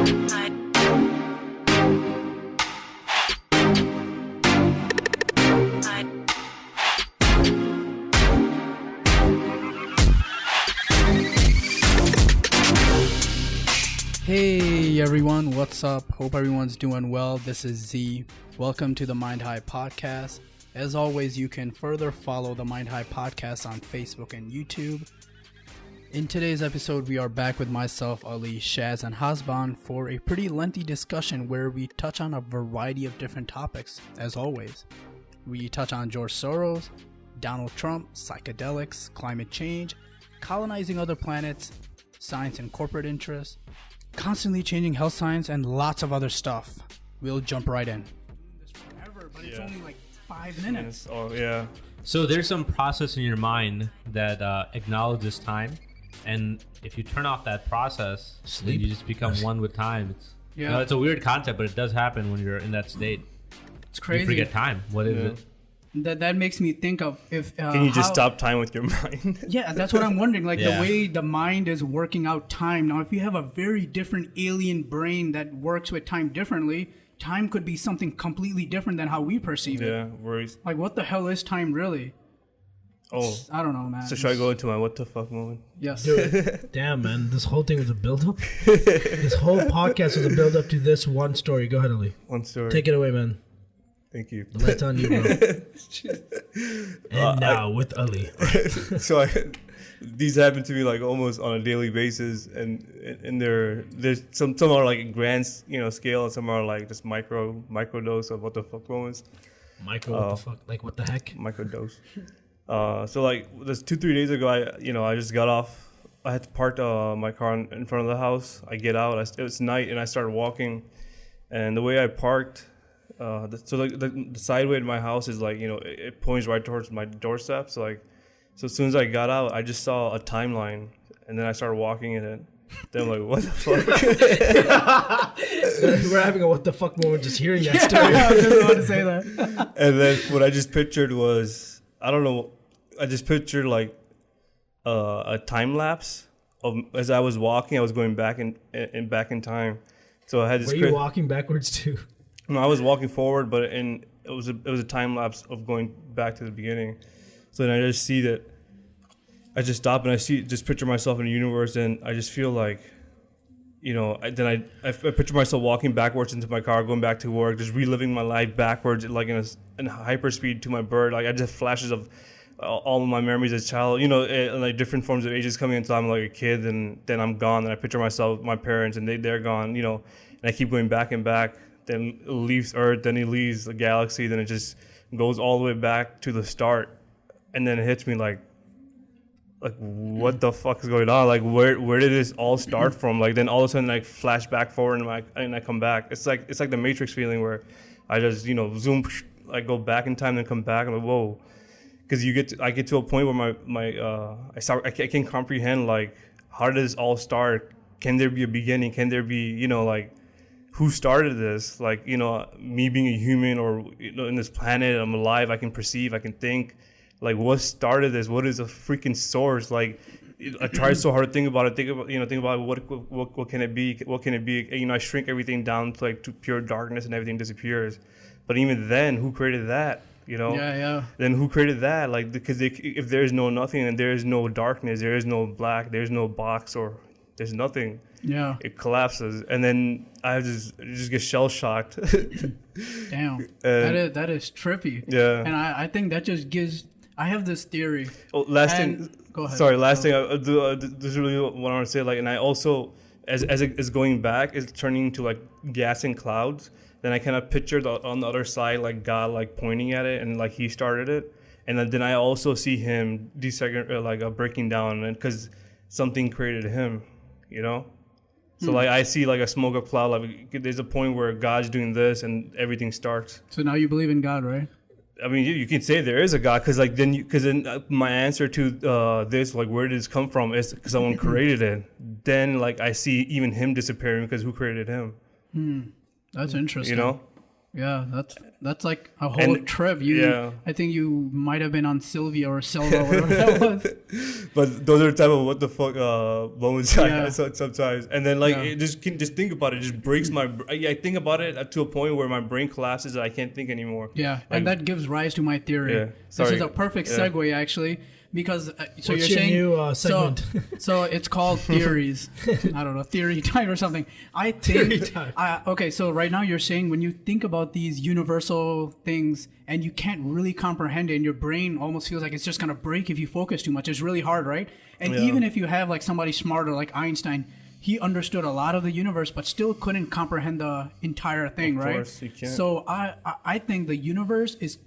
Hey everyone, what's up? Hope everyone's doing well. This is Z. Welcome to the Mind High Podcast. As always, you can further follow the Mind High Podcast on Facebook and YouTube. In today's episode, we are back with myself, Ali, Shaz, and Hasban for a pretty lengthy discussion where we touch on a variety of different topics, as always. We touch on George Soros, Donald Trump, psychedelics, climate change, colonizing other planets, science and corporate interests, constantly changing health science, and lots of other stuff. We'll jump right in. This forever, but it's only like 5 minutes. Oh yeah. So there's some process in your mind that acknowledges time, and if you turn off that process, then you just become one with time. It's a weird concept, but it does happen when you're in that state. It's crazy. You forget time. What is it? That makes me think of if can you just stop time with your mind? Yeah, that's what I'm wondering. Like the way the mind is working out time. Now, if you have a very different alien brain that works with time differently, time could be something completely different than how we perceive it. Yeah, like what the hell is time really? I don't know, man. So should I go into my what the fuck moment? Yes. Dude, damn, man. This whole thing was a build-up? This whole podcast was a build-up to this one story. Go ahead, Ali. One story. Take it away, man. Thank you. The light's on you, bro. And now with Ali. So these happen to me like almost on a daily basis, and there's some are like grand scale, and some are like just micro dose of what the fuck moments. What the fuck? Like what the heck? Micro dose. So like this 2-3 days ago, I just got off. I had to park my car in front of the house. I get out. It was night, and I started walking, and the way I parked. The sideway to my house is like, it points right towards my doorstep. So as soon as I got out, I just saw a timeline, and then I started walking in it. Then I'm like, what the fuck? We're having a what the fuck moment just hearing that story. I was just about to say that. And then what I just pictured was, I don't know, I just pictured like a time lapse of as I was walking. I was going back in time. So I had this. Were you walking backwards too? No, I was walking forward, but it was a time lapse of going back to the beginning. So then I just see that. I just stop and just picture myself in the universe, and I just feel like, I picture myself walking backwards into my car, going back to work, just reliving my life backwards, like in hyperspeed to my bird. Like I just flashes of all of my memories as a child, like different forms of ages coming until I'm like a kid, and then I'm gone. And I picture myself, my parents, and they're gone, and I keep going back and back. Then it leaves Earth, then it leaves the galaxy, then it just goes all the way back to the start, and then it hits me like what the fuck is going on? Like where did this all start from? Like then all of a sudden like flash back forward and I come back. It's like the Matrix feeling where I just zoom, like go back in time and come back. I'm like whoa, because I get to a point where I can't comprehend like how did this all start? Can there be a beginning? Can there be like who started this? Like, me being a human or in this planet, I'm alive, I can perceive, I can think. Like, what started this? What is the freaking source? Like, I tried so hard to think about it. Think about what can it be? What can it be? I shrink everything down to like to pure darkness and everything disappears. But even then, who created that? Yeah. Then who created that? Like, because if there is no nothing and there is no darkness, there is no black, there is no box, or there's nothing. Yeah, it collapses, and then I just get shell shocked. Damn, that is trippy. Yeah, and I think that just gives. I have this theory. Oh, last thing. Go ahead. Sorry, last thing. This is really what I want to say. Like, and I also, as it is going back, is turning to like gas and clouds. Then I kind of picture on the other side like God like pointing at it, and like he started it, and then I also see him breaking down, and because something created him, So like I see like a smoke of cloud. Like there's a point where God's doing this and everything starts. So now you believe in God, right? I mean, you can say there is a God because like then my answer to this, like where did this come from, is because someone created it. Then like I see even him disappearing because who created him? That's interesting. Yeah, that's like a whole trip. I think you might have been on Sylvia or Silva, whatever that was. But those are the type of what the fuck moments I have sometimes. And then like just think about it. It just breaks my. I think about it to a point where my brain collapses and I can't think anymore. Yeah, like, and that gives rise to my theory. Yeah, this is a perfect segue actually. Because so what's you're saying new segment? So it's called theories. I don't know, theory time or something. I think okay, so right now you're saying when you think about these universal things and you can't really comprehend it and your brain almost feels like it's just gonna break if you focus too much. It's really hard, right? And even if you have like somebody smarter like Einstein, he understood a lot of the universe but still couldn't comprehend the entire thing, right? Of course, you can't. So I think the universe is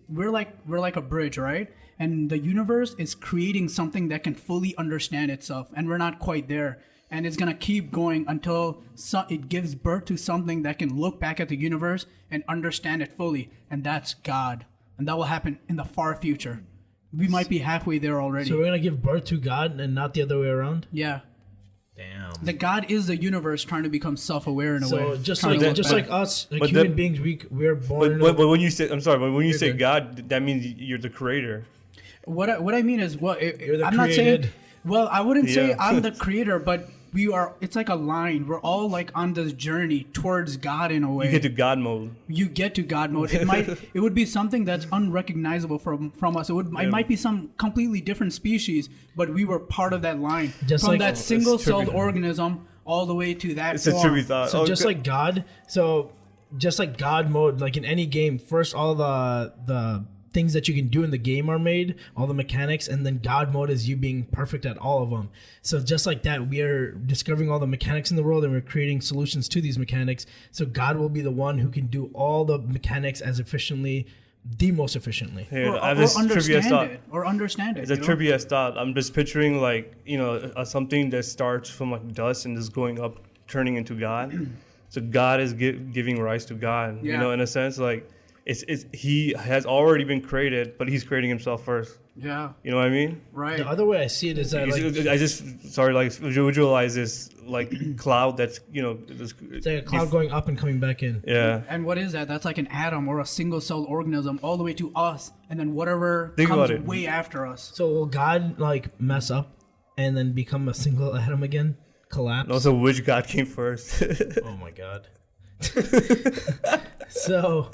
we're like a bridge, right? And the universe is creating something that can fully understand itself, and we're not quite there. And it's gonna keep going until it gives birth to something that can look back at the universe and understand it fully, and that's God. And that will happen in the far future. We might be halfway there already. So we're gonna give birth to God and not the other way around? Yeah. Damn. The God is the universe trying to become self-aware in a way. So just like us, like human beings, we're born. But when you say, I'm sorry, but when you say God, that means you're the creator. What I mean is, well, I'm created. not saying. Well, I wouldn't say I'm the creator, but we are. It's like a line. We're all like on this journey towards God in a way. You get to God mode. You get to God mode. It would be something that's unrecognizable from us. It might be some completely different species, but we were part of that line. Just from like, that single-celled organism all the way to that. It's form. A trippy thought. So just like God. So just like God mode, like in any game, first all the things that you can do in the game are made, all the mechanics, and then God mode is you being perfect at all of them. So just like that, we are discovering all the mechanics in the world and we're creating solutions to these mechanics. So God will be the one who can do all the mechanics as efficiently, the most efficiently. Or understand it. It's a trippy thought. I'm just picturing like, something that starts from like dust and just going up, turning into God. So God is giving rise to God, in a sense, like, he has already been created, but he's creating himself first. Yeah. You know what I mean? Right. The other way I see it is that visualize this like cloud that's, it's like a cloud going up and coming back in. Yeah. And what is that? That's like an atom or a single-celled organism all the way to us, and then whatever comes way after us. So will God like mess up and then become a single atom again? Collapse? And also, which God came first? Oh my God. So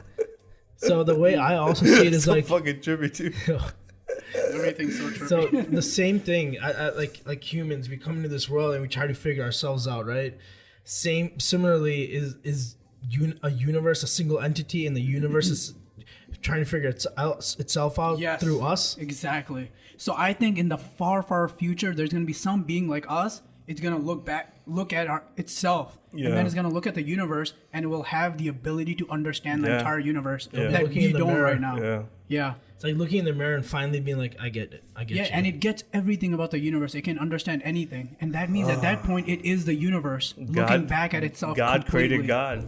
the way I also see it is so like fucking trippy too. Everything's so trippy. So the same thing, I like humans, we come into this world and we try to figure ourselves out, right? Similarly, is a universe a single entity, and the universe is trying to figure itself out through us? Exactly. So I think in the far, far future, there's going to be some being like us. It's going to look at itself, and then it's going to look at the universe, and it will have the ability to understand the entire universe that we don't right now. Yeah. It's like looking in the mirror and finally being like, I get it. Yeah, and it gets everything about the universe. It can understand anything. And that means at that point, it is the universe looking back at itself God completely. created God.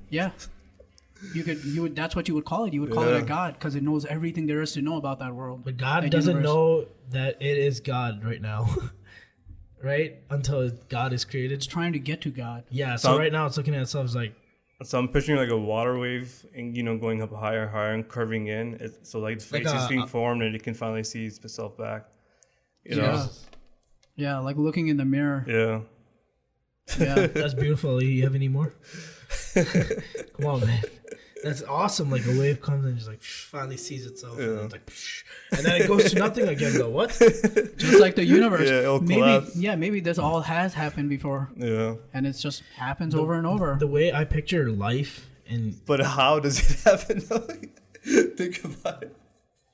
Yeah. You would. That's what you would call it. You would call it a God because it knows everything there is to know about that world. But God doesn't know that it is God right now. Right? Until God is created. It's trying to get to God. Yeah, so right now it's looking at itself like... So I'm picturing like a water wave and, going up higher and curving in. So like the face is being formed and it can finally see itself back. You know? Yeah, like looking in the mirror. Yeah. Yeah. That's beautiful. You have any more? Come on, man. That's awesome. Like a wave comes and just like finally sees itself, and it's like, and then it goes to nothing again. Though what? Just like the universe. Yeah, it'll collapse. Maybe this all has happened before. Yeah, and it just happens over and over. The way I picture life, but how does it happen? Think about it.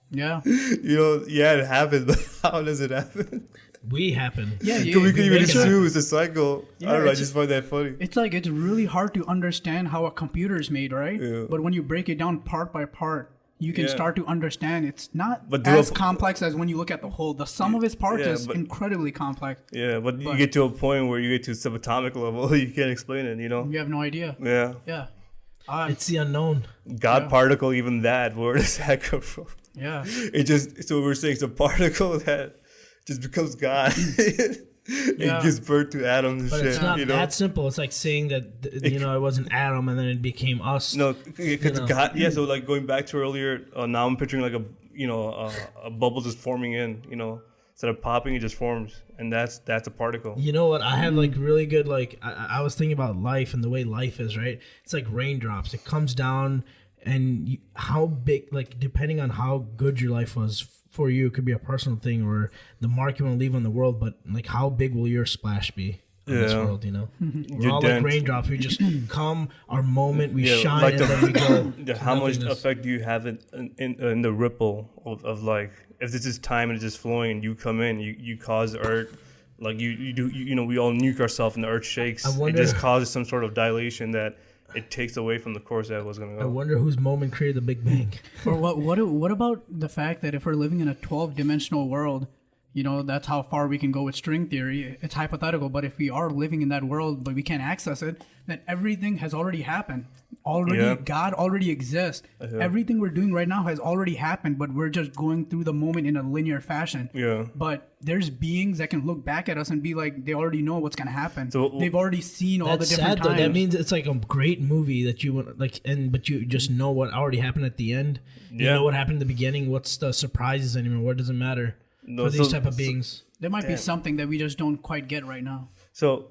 Yeah. It happens, but how does it happen? We happen. Yeah, we can even assume it's a cycle. Yeah, I don't know. I just find that funny. It's like it's really hard to understand how a computer is made, right? Yeah. But when you break it down part by part, you can start to understand. It's not as complex as when you look at the whole. The sum of its parts is incredibly complex. Yeah, but you get to a point where you get to subatomic level, you can't explain it. You have no idea. Yeah. Yeah. It's the unknown. God particle, even that. Where does that come from? Yeah. So we're saying it's a particle that just becomes God. it gives birth to atoms and but shit. It's not you know? that simple. It's like saying that it was an atom and then it became us. No, because God. Yeah. So like going back to earlier, now I'm picturing like a bubble just forming in. Instead of popping, it just forms, and that's a particle. You know what? I have like really good like I was thinking about life and the way life is, right? It's like raindrops. It comes down, and how big, like depending on how good your life was for you, it could be a personal thing or the mark you want to leave on the world. But like, how big will your splash be in this world? We're all like raindrops. We just come, our moment, we shine, like and then we go. How much effect do you have in the ripple of like? If this is time and it's just flowing and you come in, you cause the earth, like you do, we all nuke ourselves and the earth shakes. It just causes some sort of dilation that it takes away from the course that it was going to go. I wonder whose moment created the Big Bang. Or what about the fact that if we're living in a 12-dimensional world, that's how far we can go with string theory. It's hypothetical, but if we are living in that world but we can't access it, then everything has already happened. God already exists. Everything we're doing right now has already happened, but we're just going through the moment in a linear fashion. But there's beings that can look back at us and be like, they already know what's going to happen. So they've already seen all the different times. That means it's like a great movie that you want, like, but you just know what already happened at the end. You know what happened in the beginning. What's the surprises anymore? What does it matter for these type of beings? There might be something that we just don't quite get right now. So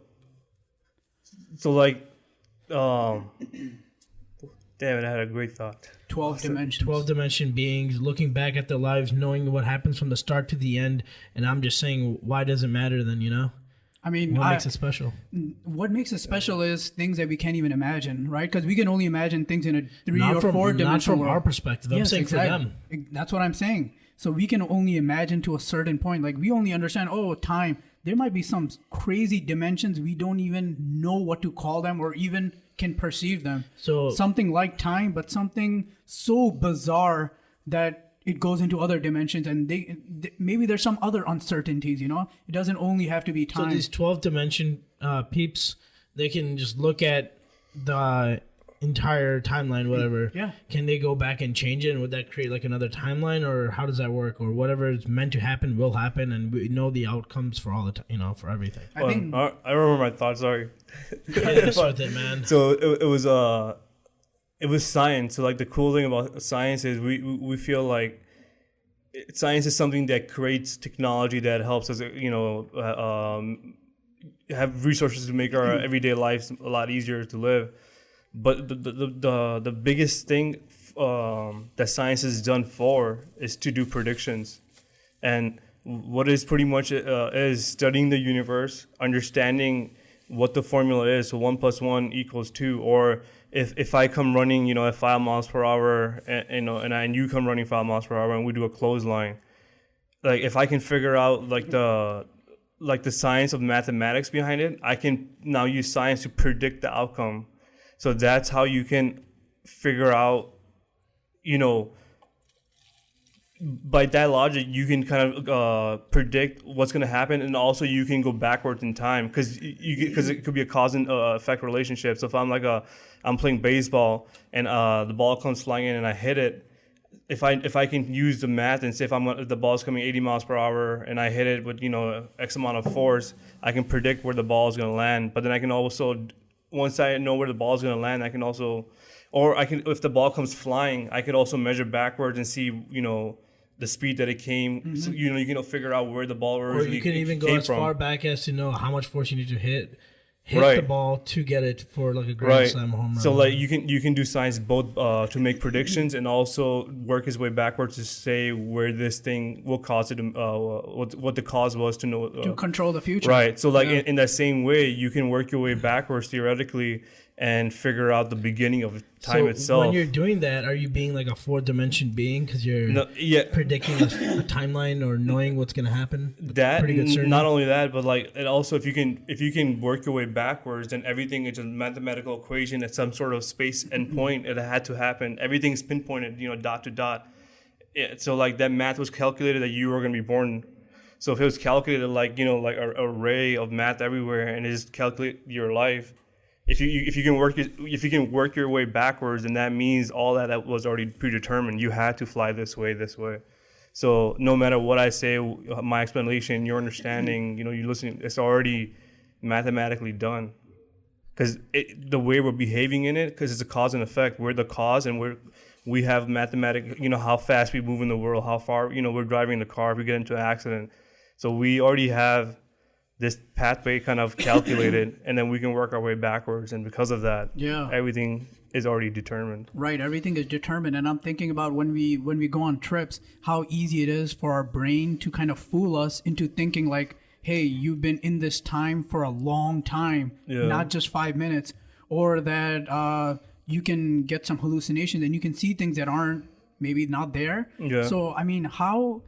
like, damn it, I had a great thought. 12 dimensions. 12-dimension beings looking back at their lives, knowing what happens from the start to the end. And I'm just saying, why does it matter then, I mean, what makes it special? What makes it special is things that we can't even imagine, right? Because we can only imagine things in a 3 or 4 dimensional Not from world. our perspective. I'm saying exactly. for them. That's what I'm saying. So we can only imagine to a certain point. Like, we only understand, time. There might be some crazy dimensions we don't even know what to call them or even can perceive them. So something like time, but something so bizarre that it goes into other dimensions, and they maybe there's some other uncertainties. It doesn't only have to be time. So these 12-dimension peeps, they can just look at the entire timeline, whatever. Yeah. Can they go back and change it? And would that create like another timeline, or how does that work? Or whatever is meant to happen will happen, and we know the outcomes for all the time, for everything. I remember my thoughts. Sorry. With it, man. So it was science. So like the cool thing about science is we feel like science is something that creates technology that helps us, have resources to make our everyday lives a lot easier to live. But the biggest thing that science is done for is to do predictions, and what is pretty much is studying the universe, understanding what the formula is. So 1 + 1 = 2, or if I come running, at 5 miles per hour, and you come running 5 miles per hour, and we do a clothesline, like if I can figure out the science of mathematics behind it, I can now use science to predict the outcome. So that's how you can figure out, by that logic, you can kind of predict what's going to happen, and also you can go backwards in time because it could be a cause and effect relationship. So if I'm playing baseball and the ball comes flying in and I hit it, if I can use the math and say if the ball's coming 80 miles per hour and I hit it with X amount of force, I can predict where the ball is going to land. But then I can also, once I know where the ball is going to land, I can also, if the ball comes flying, I could also measure backwards and see the speed that it came. Mm-hmm. So you can figure out where the ball originally came from. Or you can even go as far back as to know how much force you need to hit the ball to get it for like a grand slam home run. So like you can do science both to make predictions and also work his way backwards to say where this thing will cause it, what the cause was to know to control the future. Right. So like in that same way, you can work your way backwards theoretically and figure out the beginning of time itself. When you're doing that, are you being like a 4-dimension being because you're predicting a timeline or knowing what's going to happen? That not only that, but like it also if you can work your way backwards, then everything is a mathematical equation at some sort of space endpoint. It had to happen. Everything's pinpointed, dot to dot. So like that math was calculated that you were going to be born. So if it was calculated like like an array of math everywhere, and it just calculate your life. If you can work your way backwards, then that means all that was already predetermined. You had to fly this way. So no matter what I say, my explanation, your understanding, you listen, it's already mathematically done. Because the way we're behaving in it, because it's a cause and effect. We're the cause, and we have mathematic, how fast we move in the world, how far, we're driving the car, if we get into an accident. So we already have this pathway kind of calculated, and then we can work our way backwards. And because of that, everything is already determined. Right, everything is determined. And I'm thinking about when we go on trips, how easy it is for our brain to kind of fool us into thinking like, hey, you've been in this time for a long time, not just 5 minutes, or that you can get some hallucinations and you can see things that aren't maybe not there. Yeah. So, I mean, how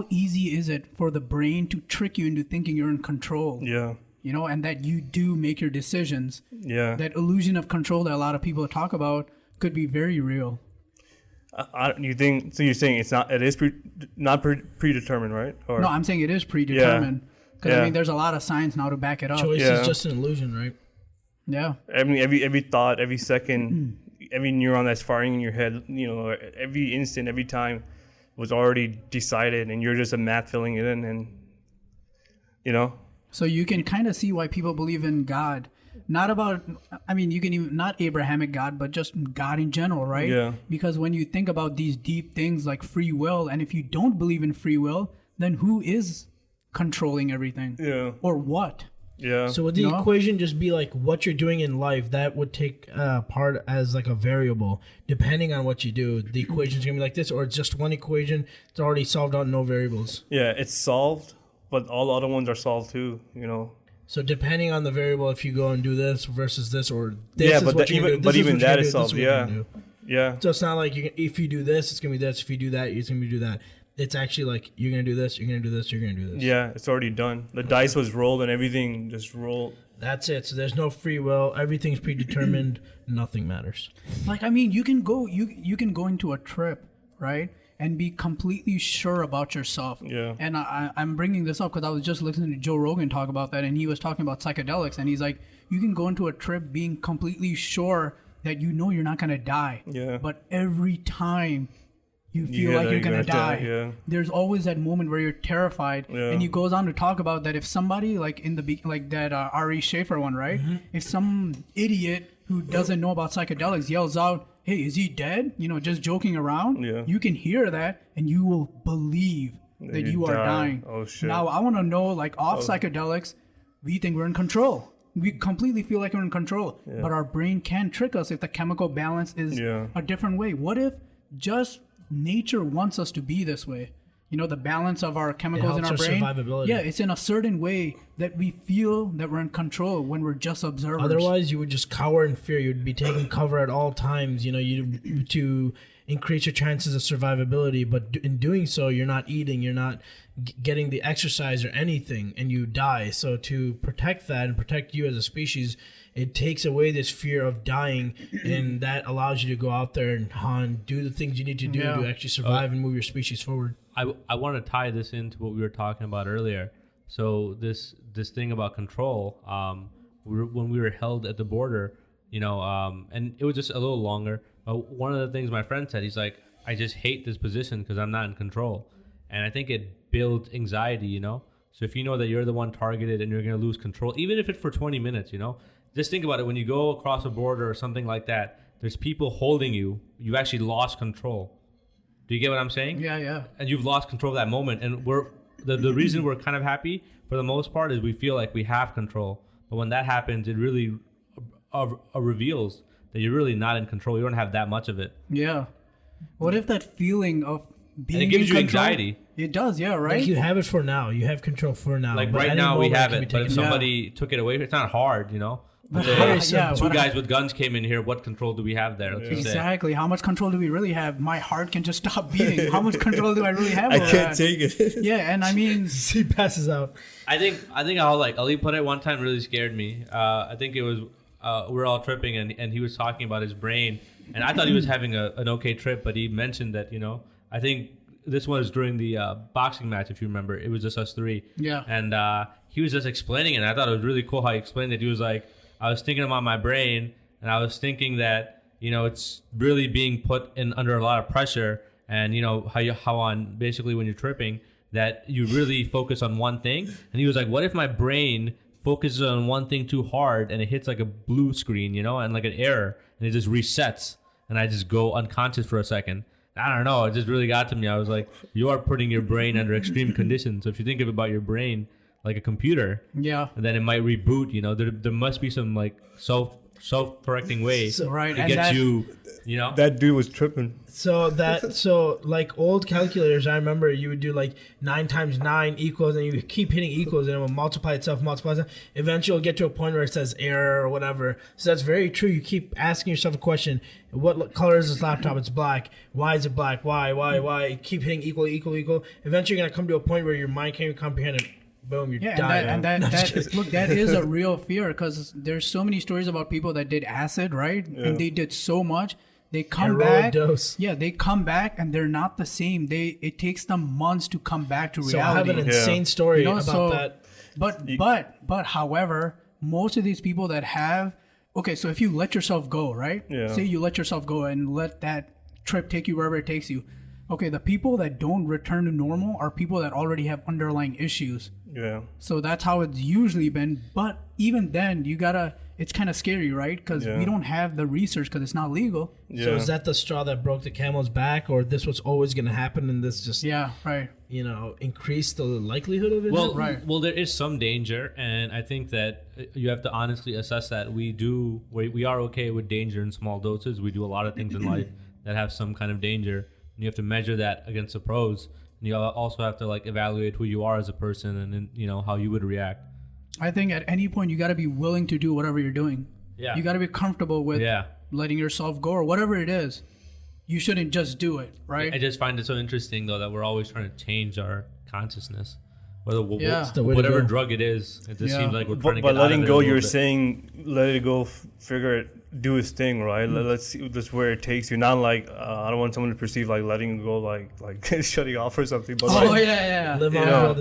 easy is it for the brain to trick you into thinking you're in control? Yeah. And that you do make your decisions. Yeah. That illusion of control that a lot of people talk about could be very real. You think so? You're saying it is not predetermined, right? Or? No, I'm saying it is predetermined. Because I mean, there's a lot of science now to back it up. Choice is just an illusion, right? Yeah. I mean, every thought, every second, every neuron that's firing in your head, every instant, every time was already decided, and you're just a math filling it in, and So you can kind of see why people believe in God. Not about, I mean, you can even, not Abrahamic God, but just God in general, right? Yeah. Because when you think about these deep things like free will, and if you don't believe in free will, then who is controlling everything? Yeah. Or what? Yeah. So would the equation just be like what you're doing in life? That would take part as like a variable. Depending on what you do, the equation's going to be like this, or it's just one equation. It's already solved on no variables. Yeah, it's solved, but all the other ones are solved too, So depending on the variable, if you go and do this versus this, or this is what you're going to do. But even that is solved, yeah. So it's not like if you do this, it's going to be this. If you do that, it's going to do that. It's actually like you're going to do this, you're going to do this, you're going to do this. Yeah, it's already done. The dice was rolled and everything just rolled. That's it. So there's no free will. Everything's predetermined. Nothing matters. Like, I mean, you can go into a trip, right? And be completely sure about yourself. Yeah. And I'm bringing this up because I was just listening to Joe Rogan talk about that, and he was talking about psychedelics, and he's like, you can go into a trip being completely sure that you're not going to die. Yeah. But every time you feel like you're going to die, there's always that moment where you're terrified. Yeah. And he goes on to talk about that if somebody, like like that Ari Schaefer one, right? Mm-hmm. If some idiot who doesn't know about psychedelics yells out, hey, is he dead? Just joking around. Yeah. You can hear that and you will believe that you are dying. Oh, shit. Now, I want to know, like, off psychedelics, we think we're in control. We completely feel like we're in control. Yeah. But our brain can trick us if the chemical balance is a different way. What if just nature wants us to be this way? The balance of our chemicals in our brain. Survivability. Yeah, it's in a certain way that we feel that we're in control when we're just observers. Otherwise, you would just cower in fear. You'd be taking cover at all times, to increase your chances of survivability. But in doing so, you're not eating, you're not getting the exercise or anything, and you die. So to protect that and protect you as a species, it takes away this fear of dying, and that allows you to go out there and hunt, do the things you need to do to actually survive and move your species forward. I want to tie this into what we were talking about earlier. So this thing about control, when we were held at the border, and it was just a little longer. One of the things my friend said, he's like, I just hate this position because I'm not in control. And I think it builds anxiety, So if you know that you're the one targeted and you're going to lose control, even if it's for 20 minutes, just think about it. When you go across a border or something like that, there's people holding you. You've actually lost control. Do you get what I'm saying? Yeah, yeah. And you've lost control of that moment. And the reason we're kind of happy for the most part is we feel like we have control. But when that happens, it really reveals that you're really not in control. You don't have that much of it. Yeah. What if that feeling of being and it gives you anxiety? It does, yeah, right? Like you have it for now. You have control for now. Like right now we have it, but if somebody took it away, it's not hard, But two guys with guns came in here. What control do we have there? Exactly. How much control do we really have? My heart can just stop beating. How much control do I really have? I can't take it. Yeah, and I mean, he passes out. I think how Ali put it one time really scared me. I think it was we're all tripping and he was talking about his brain, and I thought he was having an okay trip, but he mentioned that I think this was during the boxing match, if you remember. It was just us three. Yeah. And he was just explaining it, and I thought it was really cool how he explained it. He was like, I was thinking about my brain, and I was thinking that, it's really being put in under a lot of pressure, and how on basically when you're tripping that you really focus on one thing. And he was like, what if my brain focuses on one thing too hard and it hits like a blue screen, and like an error, and it just resets, and I just go unconscious for a second. I don't know. It just really got to me. I was like, you are putting your brain under extreme conditions. So if you think about your brain like a computer, and then it might reboot. There must be some like self-correcting way to get you. That dude was tripping. So like old calculators, I remember you would do like 9 times 9 equals, and you would keep hitting equals, and it would multiply itself. Eventually, you'll get to a point where it says error or whatever. So that's very true. You keep asking yourself a question: what color is this laptop? It's black. Why is it black? Why? You keep hitting equal. Eventually, you're gonna come to a point where your mind can't even comprehend it. Boom, you're dying. That is a real fear, because there's so many stories about people that did acid, right? Yeah. And they did so much. They come back. Dose. Yeah, they come back and they're not the same. It takes them months to come back to reality. So I have an insane story about that. But however, most of these people that have, so if you let yourself go, right? Yeah. Say you let yourself go and let that trip take you wherever it takes you. Okay, the people that don't return to normal are people that already have underlying issues. Yeah. So that's how it's usually been. But even then, it's kind of scary, right? Because we don't have the research because it's not legal. Yeah. So is that the straw that broke the camel's back, or this was always going to happen, and this just increased the likelihood of it? Well, there is some danger, and I think that you have to honestly assess that. We are okay with danger in small doses. We do a lot of things in life that have some kind of danger. You have to measure that against the pros. And you also have to like evaluate who you are as a person, and then how you would react. I think at any point you got to be willing to do whatever you're doing. Yeah. You got to be comfortable with letting yourself go or whatever it is. You shouldn't just do it, right? I just find it so interesting though that we're always trying to change our consciousness. Whatever drug it is, it just seems like we're trying to get out of it. By letting go, you're saying let it go, figure it, do his thing, right? Let's see that's where it takes you. Not like I don't want someone to perceive like letting go like shutting off or something. But live on.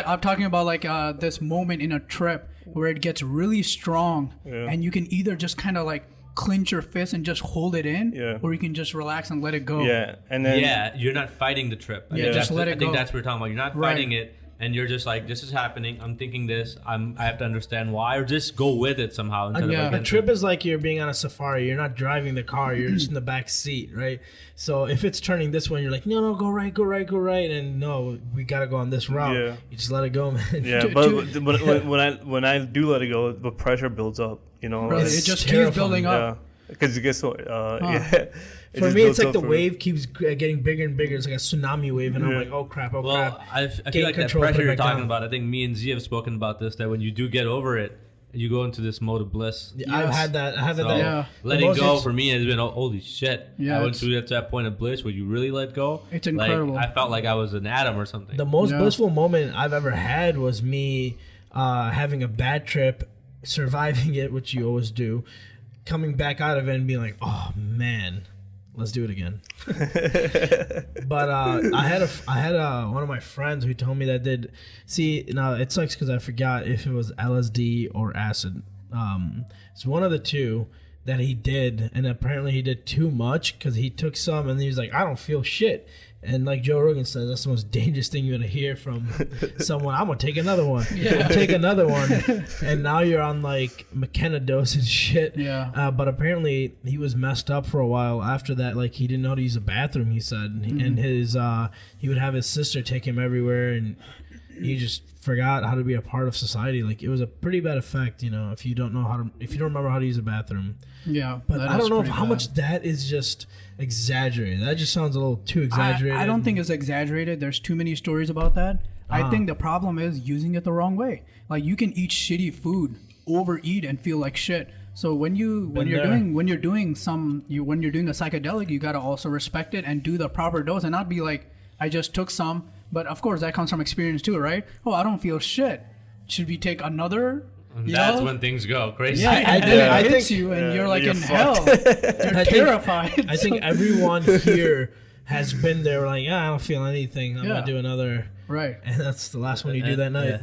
I'm talking about like this moment in a trip where it gets really strong, and you can either just kind of like clench your fist and just hold it in, or you can just relax and let it go. And then you're not fighting the trip. Just let it go. I think that's what we're talking about. You're not fighting it, and you're just like, this is happening. I'm thinking this. I have to understand why, or just go with it somehow. A trip is like you're being on a safari. You're not driving the car. You're just in the back seat, right? So if it's turning this way, you're like, no, go right, and no, we gotta go on this route. Yeah. You just let it go, man. Yeah, but when I do let it go, the pressure builds up. It just keeps building up. Because it gets so For me, it's like the wave keeps getting bigger and bigger. It's like a tsunami wave, and I'm like, oh crap. I feel like that pressure you're talking about, I think me and Z have spoken about this, that when you do get over it, you go into this mode of bliss. Yeah, I've had that. Letting go for me has been, holy shit. I went to that point of bliss where you really let go. It's incredible. I felt like I was an atom or something. The most blissful moment I've ever had was me having a bad trip, surviving it, which you always do, coming back out of it and being like, oh man, let's do it again. But I had one of my friends who told me that now it sucks because I forgot if it was LSD or acid. It's one of the two that he did, and apparently he did too much because he took some and he was like, I don't feel shit. And like Joe Rogan says, that's the most dangerous thing you're going to hear from someone. I'm going to take another one. Take another one. And now you're on like McKenna dose and shit. Yeah. But apparently he was messed up for a while after that. Like he didn't know how to use a bathroom, he said. And he would have his sister take him everywhere, and he just forgot how to be a part of society. Like it was a pretty bad effect, if you don't remember how to use a bathroom. Yeah. But I don't know how much that is just exaggerated. That just sounds a little too exaggerated. I don't think it's exaggerated. There's too many stories about that. I think the problem is using it the wrong way. Like you can eat shitty food, overeat, and feel like shit. So when you're doing a psychedelic, you gotta also respect it and do the proper dose, and not be like, I just took some. But of course, that comes from experience too, right? Oh, I don't feel shit. Should we take another? That's when things go crazy. Yeah, and then it hits you, and you're like, you're in hell. You're terrified. I think everyone here has been there. Like, I don't feel anything. I'm gonna do another. Right. And that's the last one you do that night.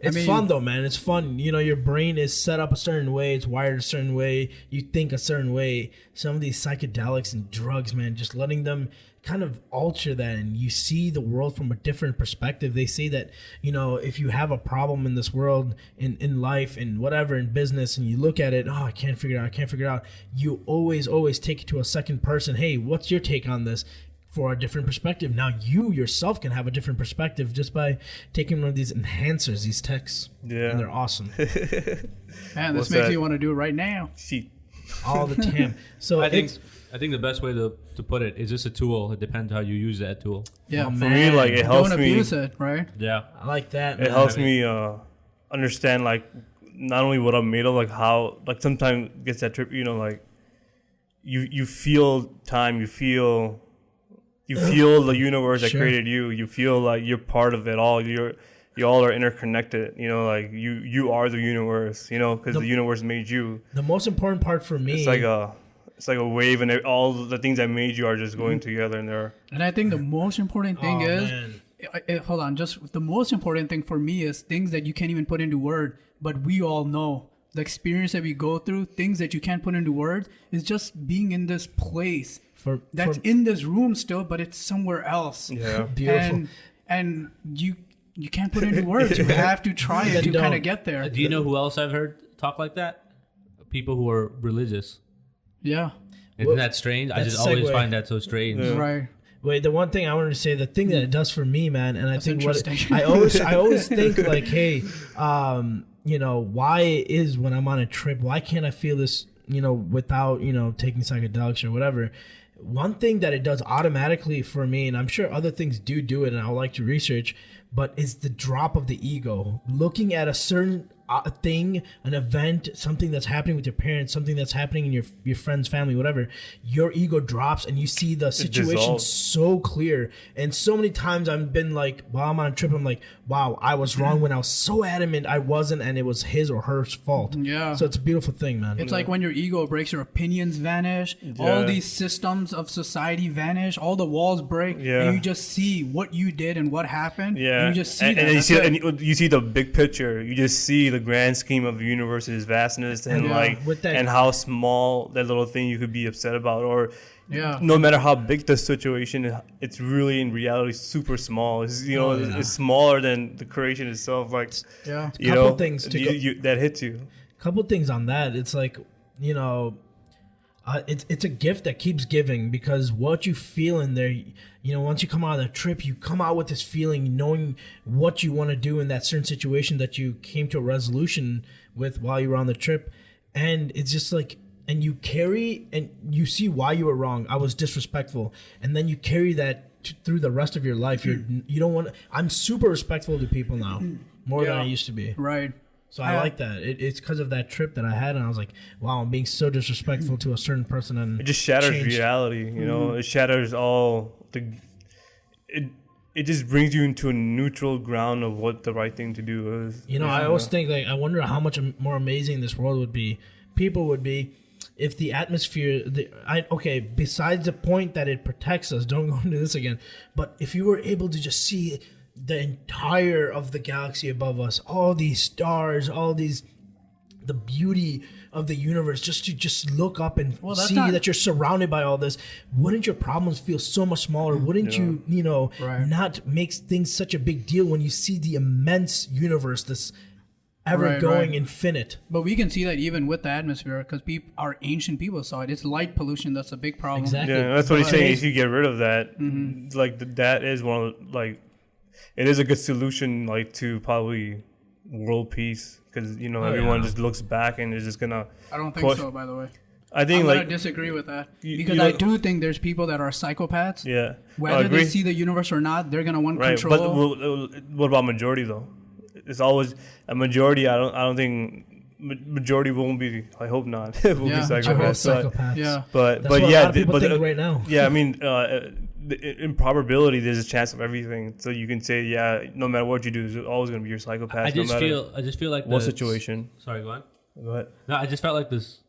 It's fun though, man. It's fun. You know, your brain is set up a certain way. It's wired a certain way. You think a certain way. Some of these psychedelics and drugs, man, just letting them kind of alter that, and you see the world from a different perspective. They say that, you know, if you have a problem in this world, in life, and whatever, in business, and you look at it, I can't figure it out. You always take it to a second person. Hey, what's your take on this? For a different perspective. Now you yourself can have a different perspective just by taking one of these enhancers, these techs. Yeah. And they're awesome. Man, this makes me want to do it right now. Sheet. All the time. So I think the best way to put it is just a tool. It depends how you use that tool. Yeah. For me, like, it helps me. Don't abuse it, right? Yeah. I like that, man. It helps me understand, like, not only what I'm made of, like how, like, sometimes gets that trip, you know, like you feel time, you feel the universe that created you. You feel like you're part of it all. You all are interconnected. You know, like you are the universe. You know, because the universe made you. The most important part for me, it's like a wave, and all the things that made you are just going together, and they're. And I think the most important thing hold on, just the most important thing for me is things that you can't even put into word, but we all know. The experience that we go through, things that you can't put into words, is just being in this place. That's in this room still, but it's somewhere else. Yeah, beautiful. And you can't put it into words. You have to try it to kind of get there. Do you know who else I've heard talk like that? People who are religious. Yeah. Isn't that strange? I just always find that so strange. Yeah. Right. Wait, the one thing I wanted to say, the thing that it does for me, man, and I think I always think like, hey, you know, why is when I'm on a trip, why can't I feel this, you know, without, you know, taking psychedelics or whatever? One thing that it does automatically for me, and I'm sure other things do it, and I would like to research, but it's the drop of the ego. Looking at a certain thing, an event, something that's happening with your parents, something that's happening in your friend's family, whatever, your ego drops and you see the situation so clear. And so many times I've been like, while I'm on a trip, I'm like, wow, I was wrong when I was so adamant I wasn't, and it was his or her fault. Yeah. So it's a beautiful thing, man. It's like when your ego breaks, your opinions vanish, all these systems of society vanish, all the walls break, and you just see what you did and what happened. Yeah. And you just see that. And you see the big picture. You just see the grand scheme of the universe's vastness, and and how small that little thing you could be upset about, or no matter how big the situation is, it's really in reality super small. It's, you know, it's smaller than the creation itself. Like, you know, things that hits you. Couple things on that. It's like, you know, it's a gift that keeps giving, because what you feel in there, you know, once you come out of the trip, you come out with this feeling, knowing what you want to do in that certain situation that you came to a resolution with while you were on the trip. And it's just like, and you carry, and you see why you were wrong. I was disrespectful. And then you carry that through the rest of your life. You don't want to, I'm super respectful to people now, more than I used to be. Right. So I like that. It's because of that trip that I had, and I was like, wow, I'm being so disrespectful to a certain person. And it just shatters reality, you know? It shatters all the... It just brings you into a neutral ground of what the right thing to do is. You know, I always think, like, I wonder how much more amazing this world would be, people would be, if the atmosphere... besides the point that it protects us, don't go into this again, but if you were able to just see the entire of the galaxy above us, all these stars, the beauty of the universe, just look up and see that you're surrounded by all this, wouldn't your problems feel so much smaller? Wouldn't you not make things such a big deal when you see the immense universe, this ever-going infinite? But we can see that even with the atmosphere, because our ancient people saw it. It's light pollution that's a big problem. Exactly. Yeah, that's what he's saying. If you get rid of that, like that is one of it is a good solution, like, to probably world peace, because everyone just looks back and is just gonna. I don't think so. By the way, I think I'm gonna disagree with that, because I do think there's people that are psychopaths. Yeah, whether they see the universe or not, they're gonna want control. But what about majority though? It's always a majority. I don't think majority won't be. I hope not. Will be psychopaths. But that's what a lot of people think right now. Yeah, I mean. In probability, there's a chance of everything. So you can say, no matter what you do, there's always going to be your psychopath. I just feel like what situation. Sorry, go on. Go ahead. No, I just felt like this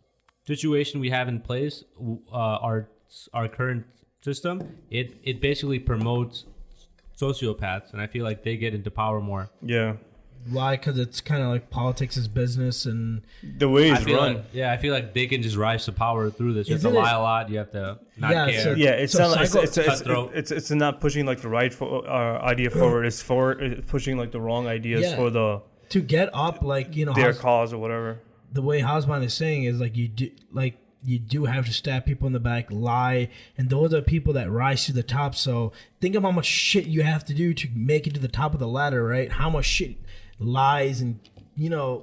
situation we have in place, our current system, it basically promotes sociopaths, and I feel like they get into power more. Yeah. Why? Because it's kind of like politics is business, and the way it's run. I feel like they can just rise to power through this. You have to lie a lot. You have to not care. So, it's so not like it's not pushing like the right idea forward. It's pushing like the wrong ideas for the to get up, like their cause or whatever. The way Hausman is saying is like you do have to stab people in the back, lie, and those are people that rise to the top. So think of how much shit you have to do to make it to the top of the ladder, right? How much shit, lies, and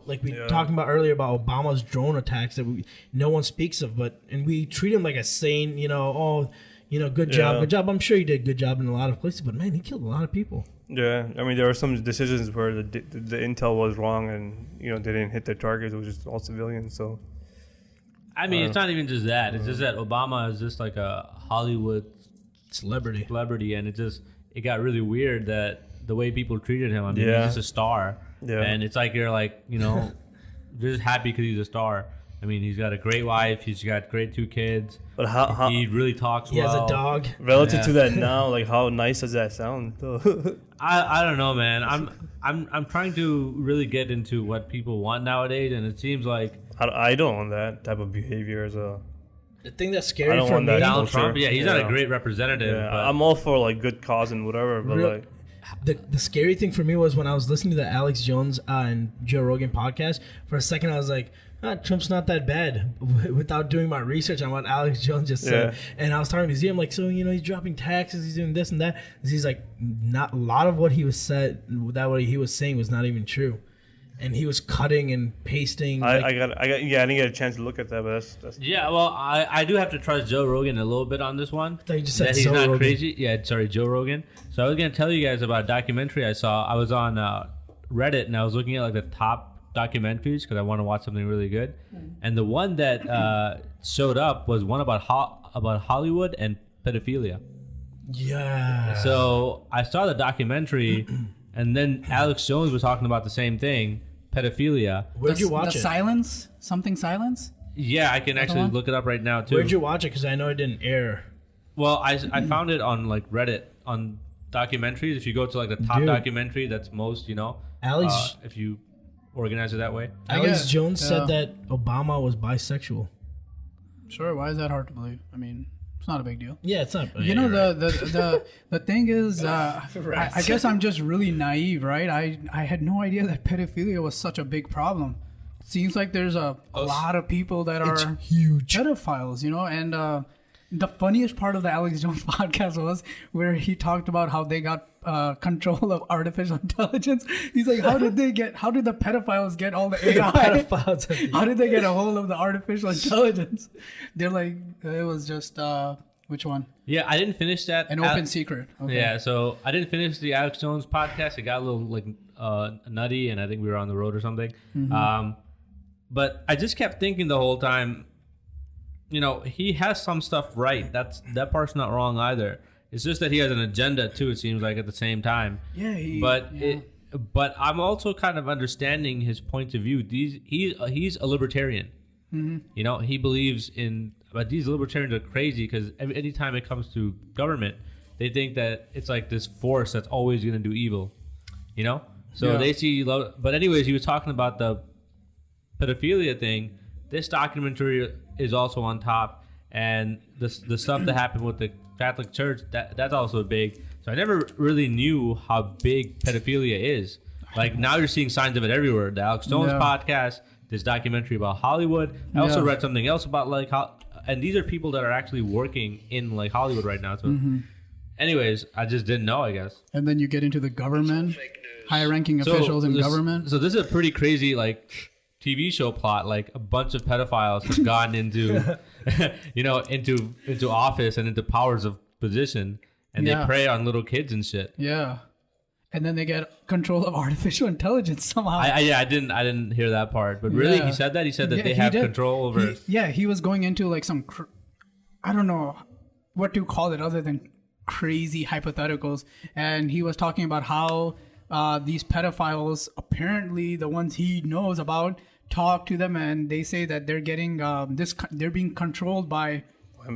like we talking about earlier about Obama's drone attacks that no one speaks of, and we treat him like a sane, good job. I'm sure he did a good job in a lot of places, but man, he killed a lot of people. Yeah, I mean there were some decisions where the intel was wrong, and they didn't hit their targets. It was just all civilians, so. I mean, it's not even just that. It's just that Obama is just like a Hollywood celebrity, and it got really weird that the way people treated him. I mean, he's just a star, and it's like you're like, you're just happy because he's a star. I mean, he's got a great wife, he's got great 2 kids, but how he really talks well. He has a dog. Relative to that now, like how nice does that sound? I don't know, man. I'm trying to really get into what people want nowadays, and it seems like. I don't want that type of behavior as a. The thing that's scary for me, Donald Trump. Yeah, he's not a great representative. Yeah, I'm all for like good cause and whatever, but the scary thing for me was when I was listening to the Alex Jones and Joe Rogan podcast. For a second, I was like, Trump's not that bad, without doing my research on what Alex Jones just said. And I was talking to Z, I'm like, so he's dropping taxes, he's doing this and that. And he's like, not a lot of what he was saying was not even true. And he was cutting and pasting. I didn't get a chance to look at that, but that's yeah. Well, I do have to trust Joe Rogan a little bit on this one. I thought you just said he's not Rogan. crazy. Yeah, sorry, Joe Rogan. So I was gonna tell you guys about a documentary I saw. I was on Reddit and I was looking at like the top documentaries because I want to watch something really good. And the one that showed up was one about Hollywood and pedophilia. Yeah. So I saw the documentary. And then Alex Jones was talking about the same thing, pedophilia. Where'd you watch it? Silence? Something Silence? Yeah, I can actually look it up right now, too. Where'd you watch it? Because I know it didn't air. Well, I found it on, like, Reddit, on documentaries. If you go to, like, the top documentary that's most, Alex, if you organize it that way. Alex Jones said that Obama was bisexual. Sure, why is that hard to believe? I mean... It's not a big deal. Yeah, it's not. The thing is, I guess I'm just really naive, right? I had no idea that pedophilia was such a big problem. It seems like there's a lot of people that are huge pedophiles, and the funniest part of the Alex Jones podcast was where he talked about how they got control of artificial intelligence. He's like, how did the pedophiles get all the AI? How did they get a hold of the artificial intelligence? They're like, it was just which one? Yeah, I didn't finish that. An open secret. Okay. Yeah, so I didn't finish the Alex Jones podcast. It got a little like nutty, and I think we were on the road or something. Mm-hmm. But I just kept thinking the whole time, he has some stuff right. That part's not wrong either. It's just that he has an agenda too. It seems like at the same time. Yeah. But I'm also kind of understanding his point of view. He's a libertarian. Mm-hmm. He believes in. But these libertarians are crazy because anytime it comes to government, they think that it's like this force that's always going to do evil. So they see. But anyways, he was talking about the pedophilia thing. This documentary is also on top, and the stuff that happened with the Catholic Church, that's also big. So I never really knew how big pedophilia is. Like now you're seeing signs of it everywhere. The Alex Jones podcast, this documentary about Hollywood. I also read something else about like how, and these are people that are actually working in like Hollywood right now. So anyways, I just didn't know, I guess. And then you get into the government, high-ranking officials in government. So this is a pretty crazy like TV show plot. Like a bunch of pedophiles have gotten into, into office and into powers of position, and they prey on little kids and shit. Yeah, and then they get control of artificial intelligence somehow. I didn't hear that part, but really, he said that. He said that they have control over. He was going into like some, I don't know what to call it other than crazy hypotheticals, and he was talking about how these pedophiles, apparently the ones he knows about, talk to them, and they say that they're getting they're being controlled by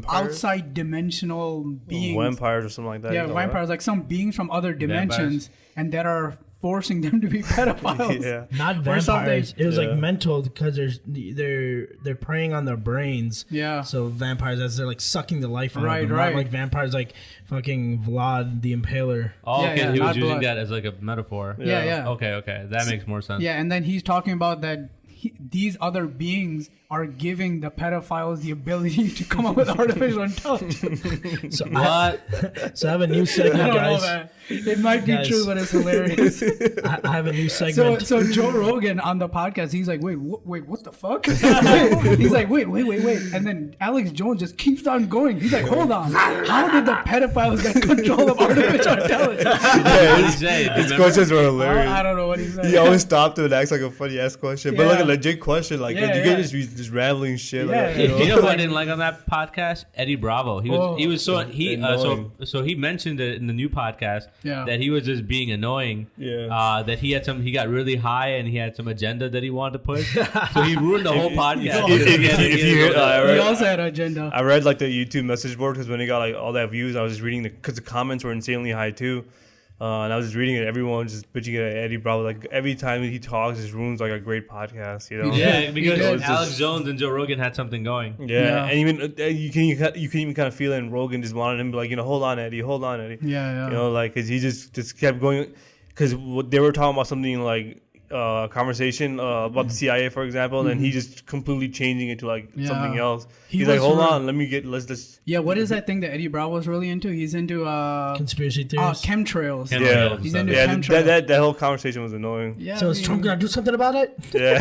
outside dimensional beings, vampires or something like that. Yeah, vampires, like some beings from other dimensions, and that are forcing them to be pedophiles. Yeah. Not vampires. It was like mental because they're preying on their brains. Yeah. So vampires, as they're like sucking the life out of them. Right. Not like vampires like fucking Vlad the Impaler. Oh, Yeah, okay. yeah, He was not using blood. that as like a metaphor. Yeah. Okay. That makes more sense. Yeah, and then he's talking about that these other beings are giving the pedophiles the ability to come up with artificial intelligence. So What? So I have a new segment, I don't guys. know, man. It might be Guys. true, but it's hilarious. I have a new segment. So Joe Rogan on the podcast, he's like, wait, what the fuck? He's like, wait. And then Alex Jones just keeps on going. He's like, hold on. How did the pedophiles get control of artificial intelligence? What did he say? Do you His remember? questions were hilarious. I don't know what he said. He always stopped him and asked like a funny ass question, but like a Yeah. legit question. Like Yeah, you yeah. can just be just rambling shit. Yeah, Like, yeah. You know who I didn't like on that podcast? Eddie Bravo. He was so Annoying. so he mentioned it in the new podcast that he was just being annoying. Yeah. That he got really high and he had some agenda that he wanted to push. So he ruined the whole podcast. If you hear, He also had an agenda. I read like the YouTube message board because when he got like all that views, I was just reading because the comments were insanely high too. And I was just reading it. Everyone was just bitching at Eddie Bravo. Like every time he talks, his room's like a great podcast. You know? Yeah, because It was Alex just- Jones and Joe Rogan had something going. Yeah, and even you can even kind of feel it. And Rogan just wanted him to be like, hold on, Eddie. Yeah. You know, like, cause he just kept going, cause they were talking about something like conversation about the CIA, for example, and then he just completely changing it to like something else. He's like, hold on, let's just. Yeah, what is that thing that Eddie Bravo was really into? He's into Conspiracy theories. chemtrails. Yeah, He's into yeah. chemtrails. That whole conversation was annoying. Yeah, So is Trump gonna do something about it? Yeah.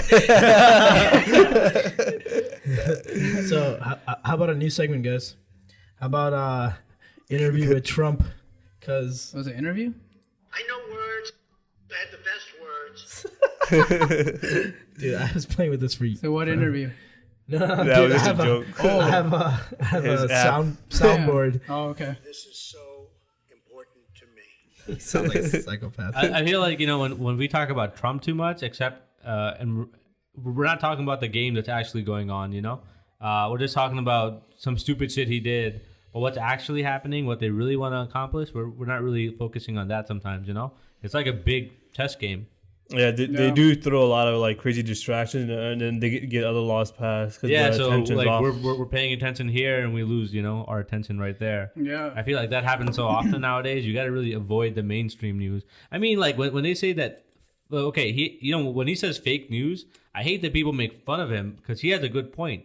So how about a new segment, guys? How about interview with Trump? Because Was it an interview? I know words. I had the best words. dude, I was playing with this for So what interview? no, That dude, was just I a have joke. I have His a app. soundboard. Oh, okay. This is so important to me. You sound like a psychopath. I feel like, when we talk about Trump too much, and we're not talking about the game that's actually going on, we're just talking about some stupid shit he did. But what's actually happening, what they really want to accomplish, we're not really focusing on that sometimes, It's like a big chess game. Yeah, they do throw a lot of like crazy distractions, and then they get other laws passed. Yeah, so attention's like off. we're paying attention here and we lose, our attention right there. Yeah. I feel like that happens so often nowadays. You got to really avoid the mainstream news. I mean, like when they say that, well, okay, when he says fake news, I hate that people make fun of him because he has a good point.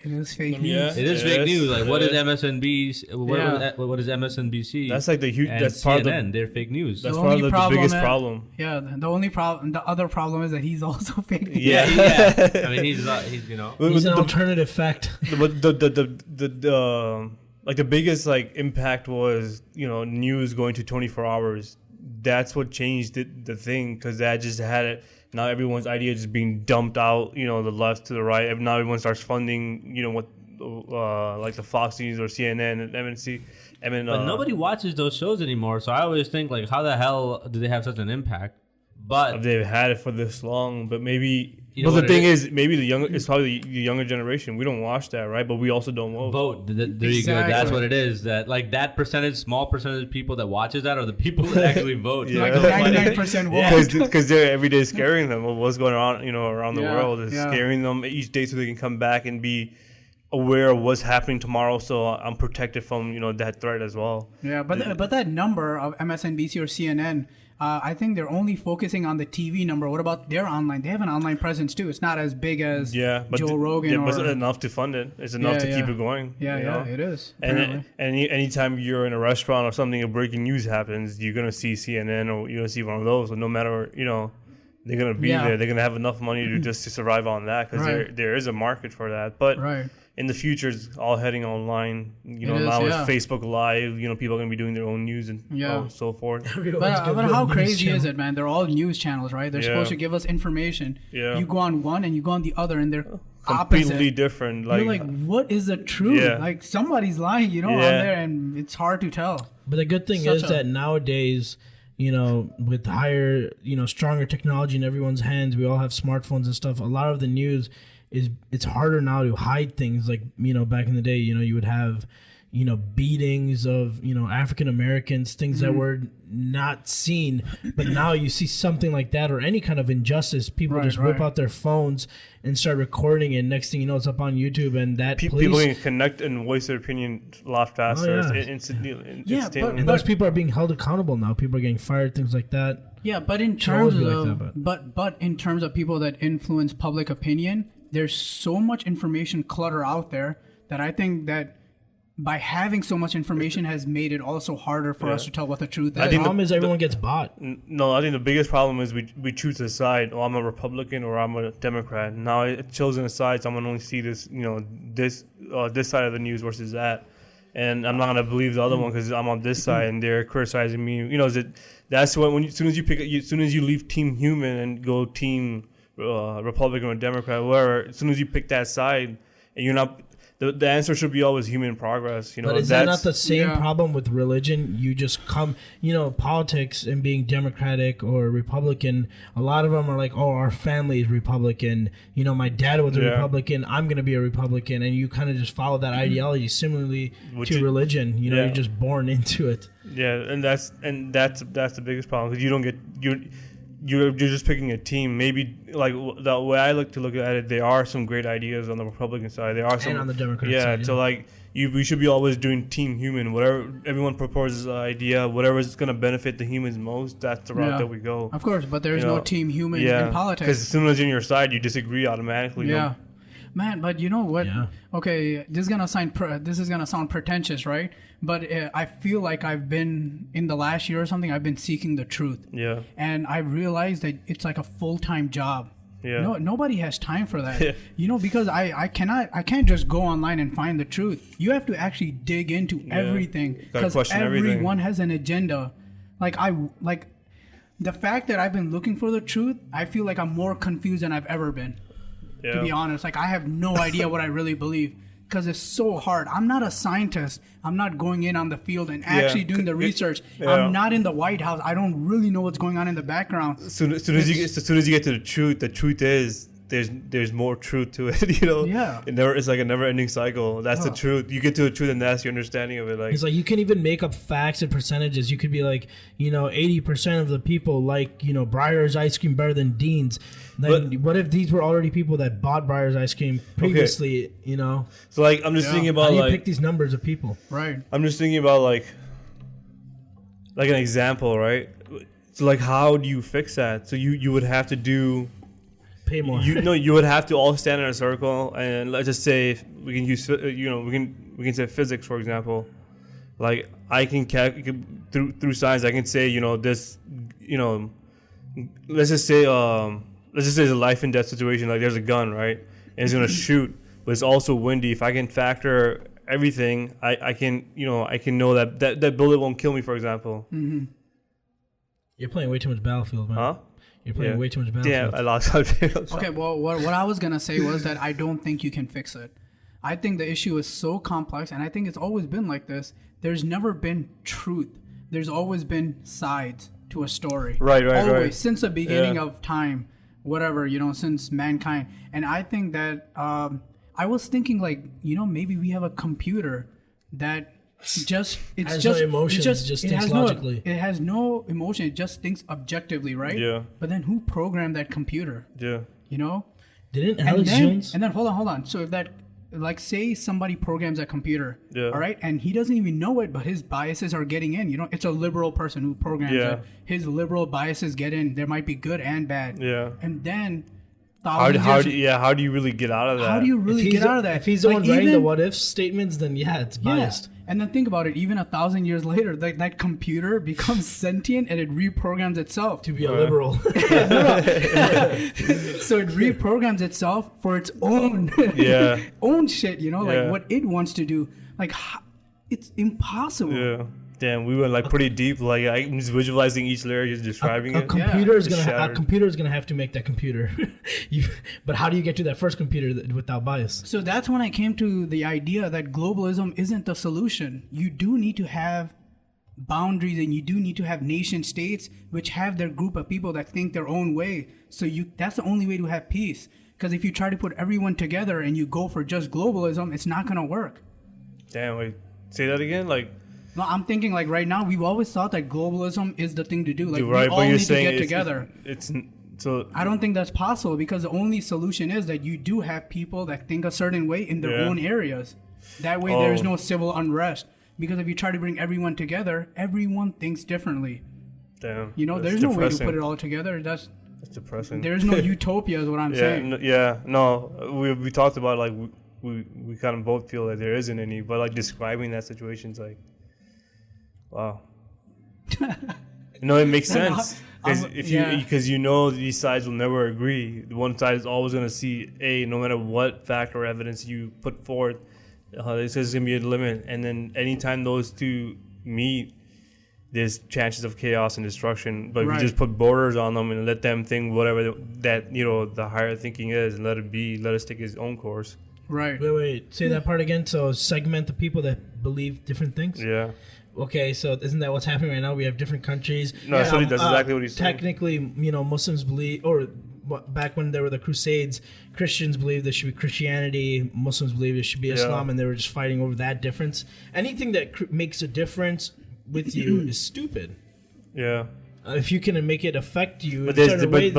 It is fake Yeah. news. It is fake news. Like, what is MSNBC? What is MSNBC? That's like the huge. And That's part of CNN. the. They're fake news. That's The part of only the problem biggest is- problem. Yeah, the only problem, the other problem is that he's also fake news. Yeah. I mean, he's He's an alternative fact. But the like the biggest like impact was news going to 24 hours. That's what changed the thing, because that just had it. Now everyone's idea just being dumped out. The left to the right. Now everyone starts funding. What like the Fox News or CNN and MNC. But nobody watches those shows anymore. So I always think, like, how the hell do they have such an impact? But they've had it for this long, but maybe. You know But the what thing it is, maybe it's probably the younger generation. We don't watch that, right? But we also don't vote. There you go. Exactly. That's what it is. That like that small percentage of people that watches that are the people that actually vote. Yeah. Like 99% vote. Because they're every day scaring them of what's going on, around the Yeah, world. It's yeah. scaring them each day so they can come back and be aware of what's happening tomorrow. So I'm protected from that threat as well. Yeah, but that number of MSNBC or CNN, I think they're only focusing on the TV number. What about their online? They have an online presence too. It's not as big as But Joe Rogan. Yeah, but or, it's enough to fund it. It's enough to keep it going. Yeah, it is. And apparently. anytime you're in a restaurant or something, a breaking news happens, you're gonna see CNN or you're gonna see one of those. So no matter they're gonna be there. They're gonna have enough money to just to survive on that, because Right. there is a market for that. But Right. in the future, it's all heading online. Now is, it's Facebook Live. People are gonna be doing their own news and so forth. But how crazy is it, man? They're all news channels, right? They're supposed to give us information. Yeah. You go on one and you go on the other, and they're Completely opposite. different. You're like, what is the truth? Yeah. Like somebody's lying, on there, and it's hard to tell. But the good thing is that nowadays, with higher, stronger technology in everyone's hands, we all have smartphones and stuff. A lot of the news it's harder now to hide things. Like, back in the day, you would have, beatings of, African Americans, things that were not seen. But now you see something like that or any kind of injustice, people just whip out their phones and start recording, and next thing you know, it's up on YouTube, and that people can connect and voice their opinion a lot faster. Instantly. And those people are being held accountable now. People are getting fired, things like that. Yeah, but in terms of but in terms of people that influence public opinion, there's so much information clutter out there that I think that by having so much information has made it also harder for us to tell what the truth is. The problem is everyone gets bought. No, I think the biggest problem is we choose a side. Oh, I'm a Republican or I'm a Democrat. Now it's chosen a side, so I'm gonna only see this, this side of the news versus that, and I'm not gonna believe the other one because I'm on this side and they're criticizing me. That's what as soon as you leave Team Human and go Team Republican or Democrat, whatever. As soon as you pick that side, and you're not. The answer should be always human progress. But is that not the same problem with religion? You just come, politics and being Democratic or Republican, a lot of them are like, oh, our family is Republican. My dad was a Republican. I'm going to be a Republican. And you kind of just follow that ideology. Similarly to religion, you're just born into it. Yeah, and that's the biggest problem because you don't get you're just picking a team. Maybe like the way I look at it, there are some great ideas on the Republican side. There are some, and on the Democratic side. Yeah, so like we should be always doing Team Human. Whatever everyone proposes an idea, whatever is going to benefit the humans most, that's the route that we go. Of course, but there's no Team Human in politics. Because as soon as you're on your side, you disagree automatically. Yeah. Man, but you know what? Yeah. Okay, this is gonna sound pretentious, right? But I feel like I've been in the last year or something. I've been seeking the truth. Yeah. And I realized that it's like a full-time job. Yeah. No, nobody has time for that. Because I can't just go online and find the truth. You have to actually dig into everything because everyone has an agenda. Like the fact that I've been looking for the truth, I feel like I'm more confused than I've ever been. To be honest, like I have no idea what I really believe because it's so hard. I'm not a scientist. I'm not going in on the field and actually doing the research. I'm not in the White House. I don't really know what's going on in the background. As soon as you get to the truth is there's more truth to it. Yeah. It's like a never-ending cycle. That's the truth. You get to the truth, and that's your understanding of it. Like it's like you can even make up facts and percentages. You could be like, 80% of the people like Breyer's ice cream better than Dean's. Then what if these were already people that bought Breyer's ice cream previously? So like I'm just thinking about how do you pick these numbers of people? Right. I'm just thinking about like an example, right? So like how do you fix that? So you would have to pay more. You would have to all stand in a circle, and let's just say we can use we can say physics for example. Like I can through science I can say this let's just say it's a life and death situation. Like there's a gun, right? And it's gonna shoot, but it's also windy. If I can factor everything, I can know that bullet won't kill me, for example. Mm-hmm. You're playing way too much Battlefield, man. Huh? You're playing way too much Battlefield. Yeah, I lost. Okay, well, what I was gonna say was that I don't think you can fix it. I think the issue is so complex, and I think it's always been like this. There's never been truth. There's always been sides to a story. Right. Always, since the beginning of time, whatever, since mankind. And I think that I was thinking like, maybe we have a computer that has no emotions, just thinks logically. It has no emotion. It just thinks objectively, right? Yeah. But then who programmed that computer? Yeah. Didn't Alex Jones? And then hold on. So if that, like, say somebody programs a computer, all right, and he doesn't even know it, but his biases are getting in. It's a liberal person who programs it. His liberal biases get in. There might be good and bad. Yeah. And then how do you really get out of that? How do you really get out of that? If he's the one writing the what if statements, then it's biased. And then think about it. Even 1,000 years later, that computer becomes sentient and it reprograms itself to be a liberal. So it reprograms itself for its own own shit. Like what it wants to do. Like it's impossible. Yeah. Damn, we went like pretty deep. Like I'm just visualizing each layer, just describing it. A computer is gonna have to make that computer. But how do you get to that first computer without bias? So that's when I came to the idea that globalism isn't the solution. You do need to have boundaries, and you do need to have nation states which have their group of people that think their own way. So that's the only way to have peace. Because if you try to put everyone together and you go for just globalism, it's not gonna work. Damn, say that again. Like, no, I'm thinking like right now we've always thought that globalism is the thing to do. Like right, we all need to get together. So I don't think that's possible because the only solution is that you do have people that think a certain way in their own areas. That way there's no civil unrest. Because if you try to bring everyone together, everyone thinks differently. Damn. You know, there's no way to put it all together. That's depressing. There's no utopia is what I'm saying. We talked about like we kind of both feel that there isn't any, but like describing that situation is like, wow. It makes sense. Because you know these sides will never agree. One side is always going to see no matter what fact or evidence you put forth, there's going to be a limit. And then anytime those two meet, there's chances of chaos and destruction. But if you just put borders on them and let them think whatever that the higher thinking is, and let it be, let us take its own course. Right. Wait. Say that part again. So segment the people that believe different things. Yeah. Okay, so isn't that what's happening right now? We have different countries. No, that's exactly what he's saying. Technically, Muslims believe, or back when there were the Crusades, Christians believed there should be Christianity, Muslims believed there should be Islam, and they were just fighting over that difference. Anything that makes a difference with you is stupid. Yeah. If you can make it affect you, but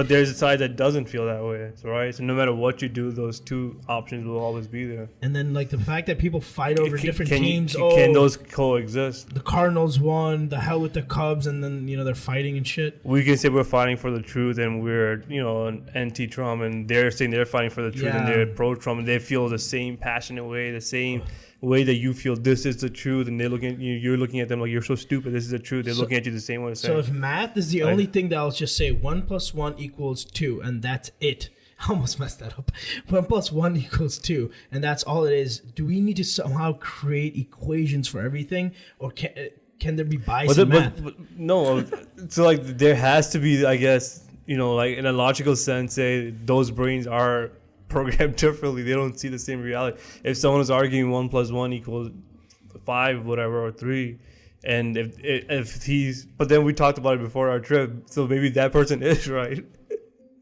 there's a side that doesn't feel that way, right? So no matter what you do, those two options will always be there. And then like the fact that people fight over different teams, can those coexist? The Cardinals won, the hell with the Cubs, and then they're fighting and shit. We can say we're fighting for the truth, and we're an anti-Trump, and they're saying they're fighting for the truth, and they're pro-Trump, and they feel the same passionate way, the same way that you feel this is the truth, and they're looking at you, you're looking at them like you're so stupid, this is the truth. They're looking at you the same way. So if math is the only thing that I'll just say 1 + 1 = 2, and that's it. I almost messed that up. 1 + 1 = 2, and that's all it is. Do we need to somehow create equations for everything, or can there be bias in math? No. So like there has to be, I guess, like in a logical sense, say those brains are programmed differently. They don't see the same reality. If someone is arguing 1 + 1 = 5, whatever, or 3, and if he's, but then we talked about it before our trip, so maybe that person is right.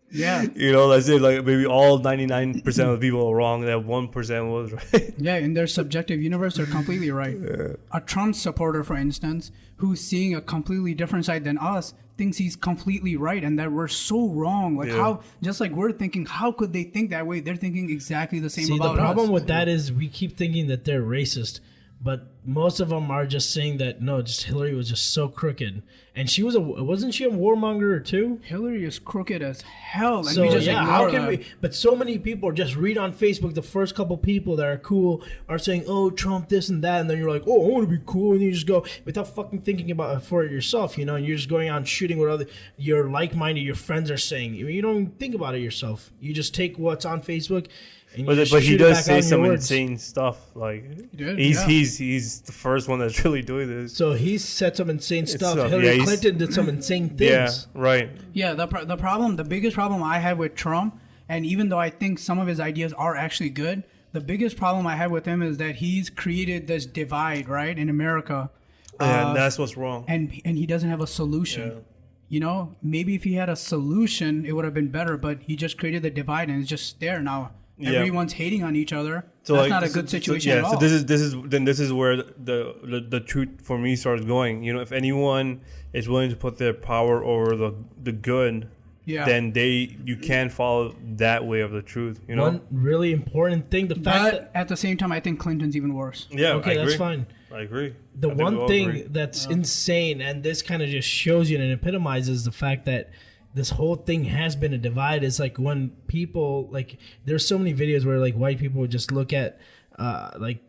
Yeah. Let's say like maybe all 99% of the people are wrong, that 1% was right. Yeah, in their subjective universe, they're completely right. Yeah. A Trump supporter, for instance, who's seeing a completely different side than us, thinks he's completely right and that we're so wrong. Like how, just like we're thinking, how could they think that way? They're thinking exactly the same about us. The problem with that is we keep thinking that they're racist, but most of them are just saying that just Hillary was just so crooked, and she wasn't she a warmonger too? Hillary is crooked as hell, and so, we just ignore that. But so many people just read on Facebook. The first couple people that are cool are saying, "Oh, Trump this and that," and then you're like, "Oh, I want to be cool," and you just go without fucking thinking about it for yourself, and you're just going on shooting what your like-minded, your friends are saying. You don't even think about it yourself. You just take what's on Facebook. But he does say some insane stuff. Like he's the first one that's really doing this. So he said some insane stuff. Hillary Clinton did some insane things. Yeah, right. Yeah, the biggest problem I have with Trump, and even though I think some of his ideas are actually good, the biggest problem I have with him is that he's created this divide, right, in America. And that's what's wrong. And he doesn't have a solution. Yeah. Maybe if he had a solution, it would have been better. But he just created the divide, and it's just there now. Everyone's hating on each other. So that's not a good situation at all. So this is where the truth for me starts going. If anyone is willing to put their power over the good, then you can't follow that way of the truth. One really important thing, but at the same time, I think Clinton's even worse. Yeah, okay, that's fine. I agree. The one thing that's insane, and this kind of just shows you and epitomizes the fact that this whole thing has been a divide. Is like when people there's so many videos where white people would just look at like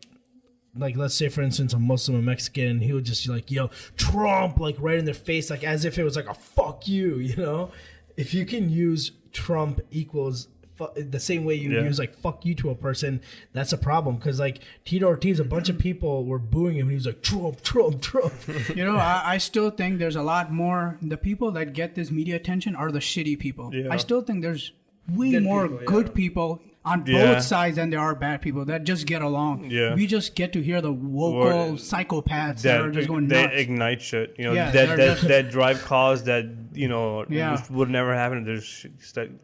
let's say for instance a Muslim or Mexican, he would just yo Trump right in their face as if it was a fuck you. If you can use Trump equals the same way you use fuck you to a person, that's a problem, because Tito Ortiz, a bunch of people were booing him and he was like Trump. I still think there's a lot more. The people that get this media attention are the shitty people. I still think there's way more good people on both sides than there are bad people that just get along. We just get to hear the vocal psychopaths that are just going nuts. They ignite shit. That drive cause, that would never happen.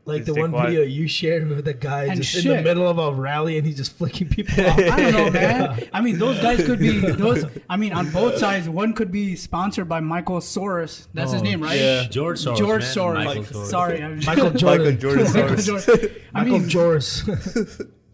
Like the one video you shared with the guy And just in the middle of a rally and he's just flicking people off. I don't know, man. I mean, those guys could be on both sides. One could be sponsored by Michael Soros. That's his name, right? Yeah. George Soros. George man. Soros. Michael Soros. Sorry, Michael Jordan. Michael Soros. I mean, Joris.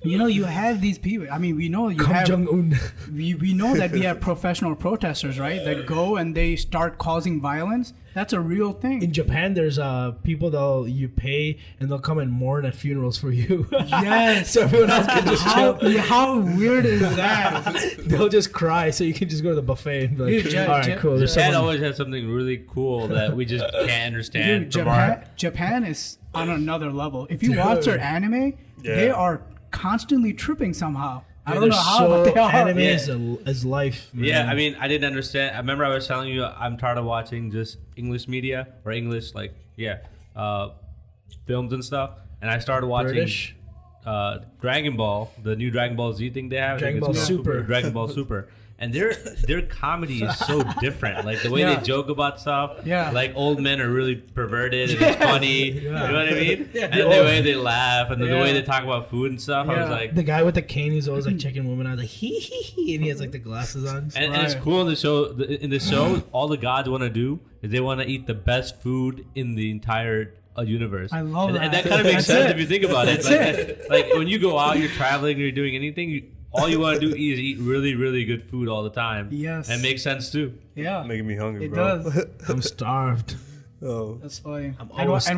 you have these people. I mean, we know you Kim have. Jong-un. We know that we have professional protesters, right? That go and they start causing violence. That's a real thing. In Japan, there's people you pay and they'll come and mourn at funerals for you. Yes. So everyone else can just chill. How weird is that? They'll just cry, so you can just go to the buffet and be like, Dude, all right, cool. There's Japan someone. always has something really cool that we just can't understand. Dude, Japan is on another level. If you watch their anime, they are constantly tripping somehow. I don't know how, but they are. Anime is life. Man. Yeah, I mean, I didn't understand. I remember I was telling you I'm tired of watching just English media or English, films and stuff. And I started watching British? Dragon Ball, the new Dragon Ball Z thing they have. Dragon Ball Super. Dragon Ball Super. And their comedy is so different. Like the way they joke about stuff. Yeah. Like old men are really perverted and it's funny. You know what I mean? Yeah. And the way they laugh and the way they talk about food and stuff. I was like, The guy with the cane who's always like checking women out, like hee hee hee, and he has like the glasses on. and it's cool in the show. In the show, all the gods want to do is they want to eat the best food in the entire universe. I love that. And that kind of makes That's sense it. if you think about it. Like when you go out, you're traveling, you're doing anything. All you want to do is eat really, really good food all the time. Yes. And it makes sense too. Yeah, Making me hungry, it bro. does. I'm starved. Oh. That's funny. always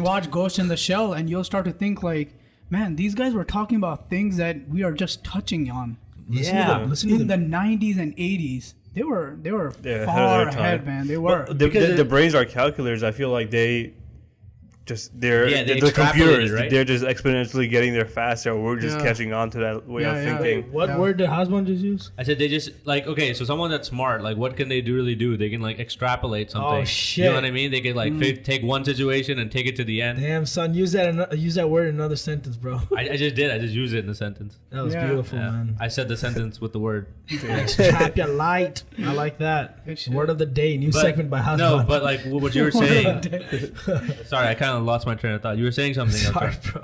Watch Ghost in the Shell, and you'll start to think like, man, these guys were talking about things that we are just touching on. Listen to In them. the 90s and 80s, they were Yeah, far ahead of their ahead, time. man. They were. The brains are calculators. I feel like they're the extrapolated, computers. right? They're just exponentially getting there faster. We're just catching on to that way of thinking. What word did Hasbun just use? I said they just okay, so someone that's smart, like what can they really do? They can like extrapolate something. Oh, shit. You know what I mean? They can like take one situation and take it to the end. Damn, son, use that word in another sentence, bro. I just did. I just used it in a sentence. That was Yeah. beautiful, Yeah. man. I said the sentence with the word. Trap your light. I like that. Good shit. Word of the day. New But- segment by Hasbun. No, but like what you were saying. Sorry, I kind of lost my train of thought. You were saying something. Sorry, bro.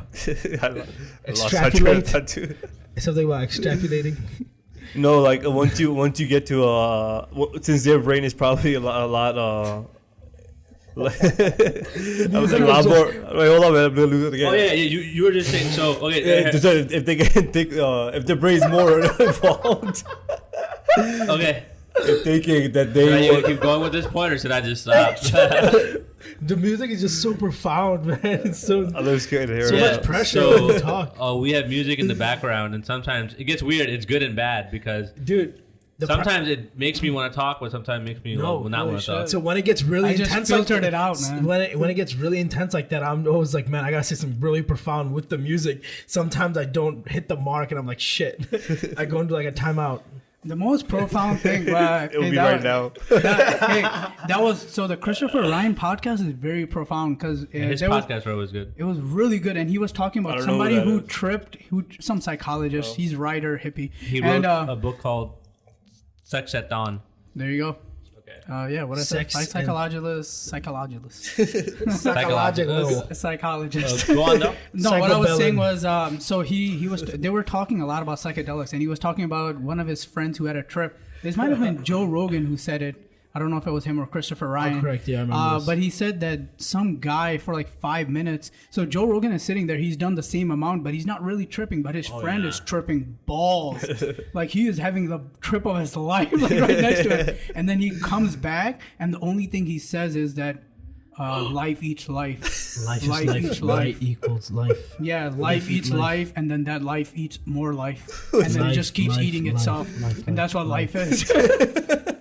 I lost my train of thought too. Something about extrapolating. No, like once you get to since their brain is probably a lot I was like a lot more. Wait, hold on, man. I'm gonna lose it again. Oh yeah, you were just saying. So okay, If they can think, if their brain's more involved, okay. if thinking that Should I they keep going with this point, or should I just stop? The music is just so profound, man. It's so others can't hear so it. much pressure when you talk. We have music in the background, and sometimes it gets weird. It's good and bad because Dude. sometimes it makes me want to talk, but sometimes it makes me not want to talk. So when it gets really I just intense, filtered it out, man. When it gets really intense like that, I'm always like, man, I gotta say something really profound with the music. Sometimes I don't hit the mark, and I'm like, shit. I go into like a timeout. The most profound thing, It will be right now. That was so. The Christopher Ryan podcast is very profound because His podcasts are always good. it was really good, and he was talking I about don't know somebody who who that is. tripped, some psychologist. He's writer, hippie. He wrote and a book called Sex at Dawn. there you go. Okay. Yeah, what I said, Sex and- psychologist. Psychological. Psychologist. Go on though. No, what I was Psychobellin. saying was, so he was. They were talking a lot about psychedelics, and he was talking about one of his friends who had a trip. This might have been Joe Rogan who said it. I don't know if it was him or Christopher Ryan. correct, yeah, I remember this. But he said that some guy for like 5 minutes. So Joe Rogan is sitting there. He's done the same amount, but he's not really tripping. But his friend is tripping balls. Like he is having the trip of his life, like right next to him. And then he comes back, and the only thing he says is that life eats life. Life is Life life. eats Life equals life. Yeah, life eats life. life, and then that life eats more life, and then it Life, just keeps life, eating life, itself, life, and that's what life. life is.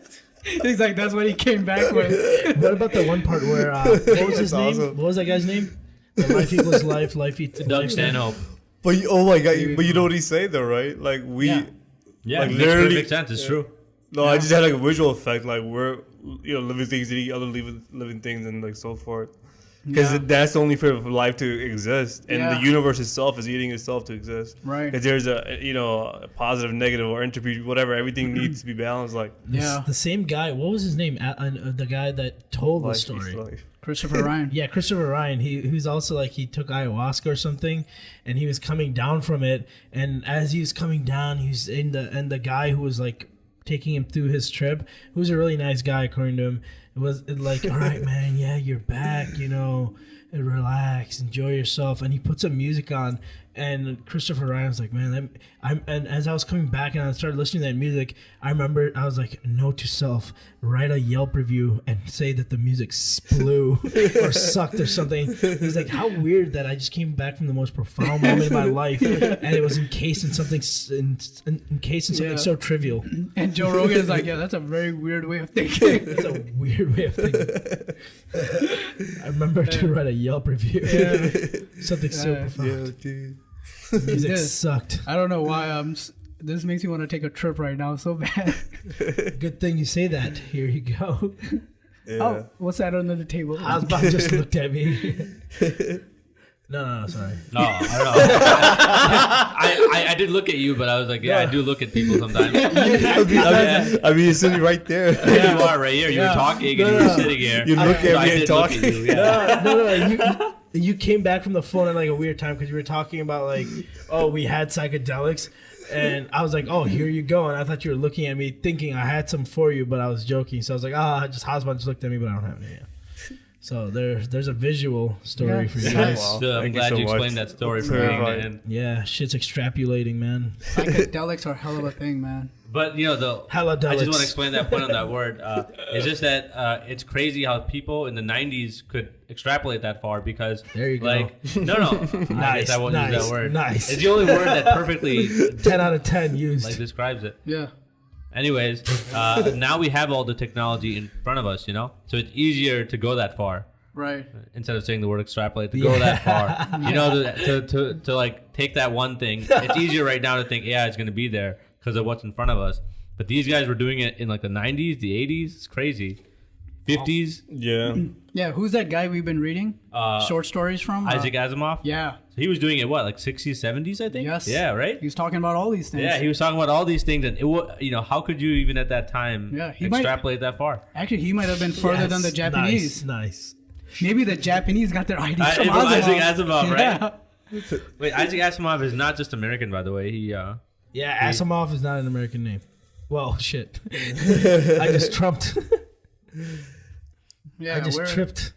He's like, that's what he came back with. What about the one part where what was his That's name? awesome. What was that guy's name? The life equals life. Life eats Doug life. Stanhope. But oh my god! But you know what he's saying though, right? Like Yeah, Like, it makes literally- perfect sense. It's true. No, I just had like a visual effect, like we're living things eating other living things and like so forth. because that's the only way for life to exist, and the universe itself is eating itself to exist. Right. Because there's a positive, negative, or entropy, whatever. Everything needs to be balanced. Like the same guy. What was his name? The guy that told the story. Christopher Ryan. Yeah, Christopher Ryan. He was also like, he took ayahuasca or something, and he was coming down from it. And as he was coming down, he's and the guy who was like taking him through his trip, who was a really nice guy according to him, was like, all right, man, yeah, you're back, and relax, enjoy yourself. And he put some music on, and Christopher Ryan was like, man, and as I was coming back and I started listening to that music, I remember I was like, note to self, write a Yelp review and say that the music blew or sucked or something. It was like, how weird that I just came back from the most profound moment in my life, and it was encased in something so trivial. And Joe Rogan is like, yeah, that's a very weird way of thinking. It's a weird way of thinking. I remember to write a Yelp review. Something so profound. Yeah, dude. Music sucked. I don't know why this makes me want to take a trip right now so bad. Good thing you say that. Here you go. Yeah. Oh, what's that under the table? Osbach just looked at me. No, sorry. No, I don't know. I did look at you, but I was like, I do look at people sometimes. I mean, you're sitting right there. You are right here. You were talking and you were sitting here. You look at me and talking. No. You came back from the phone at like a weird time because you were talking about like, oh, we had psychedelics. And I was like, oh, here you go. And I thought you were looking at me thinking I had some for you, but I was joking. So I was like, Hasban just looked at me, but I don't have any. Yeah. So there's a visual story for you guys. Wow. I'm glad you explained that story from beginning to end. Yeah, shit's extrapolating, man. Psychedelics are hell of a thing, man. But, I just want to explain that point on that word. It's just that it's crazy how people in the 90s could extrapolate that far because... There you go. Nice. I won't use that word. Nice. It's the only word that perfectly... 10 out of 10 used. Describes it. Yeah. Anyways, now we have all the technology in front of us, so it's easier to go that far. Right. Instead of saying the word extrapolate, to go that far. To like take that one thing. It's easier right now to think, it's going to be there because of what's in front of us. But these guys were doing it in like the 90s, the 80s. It's crazy. 50s. Yeah. Yeah. Who's that guy we've been reading short stories from? Isaac Asimov. Yeah. So he was doing it like 60s, 70s, I think. Yes. Yeah. Right. He was talking about all these things. Yeah, he was talking about all these things, and how could you even at that time extrapolate that far? Actually, he might have been further than the Japanese. Nice. Maybe the Japanese got their ideas from Isaac Asimov, right? Yeah. Wait, Isaac Asimov is not just American, by the way. Asimov is not an American name. Well, shit. I just trumped. Yeah, I just tripped.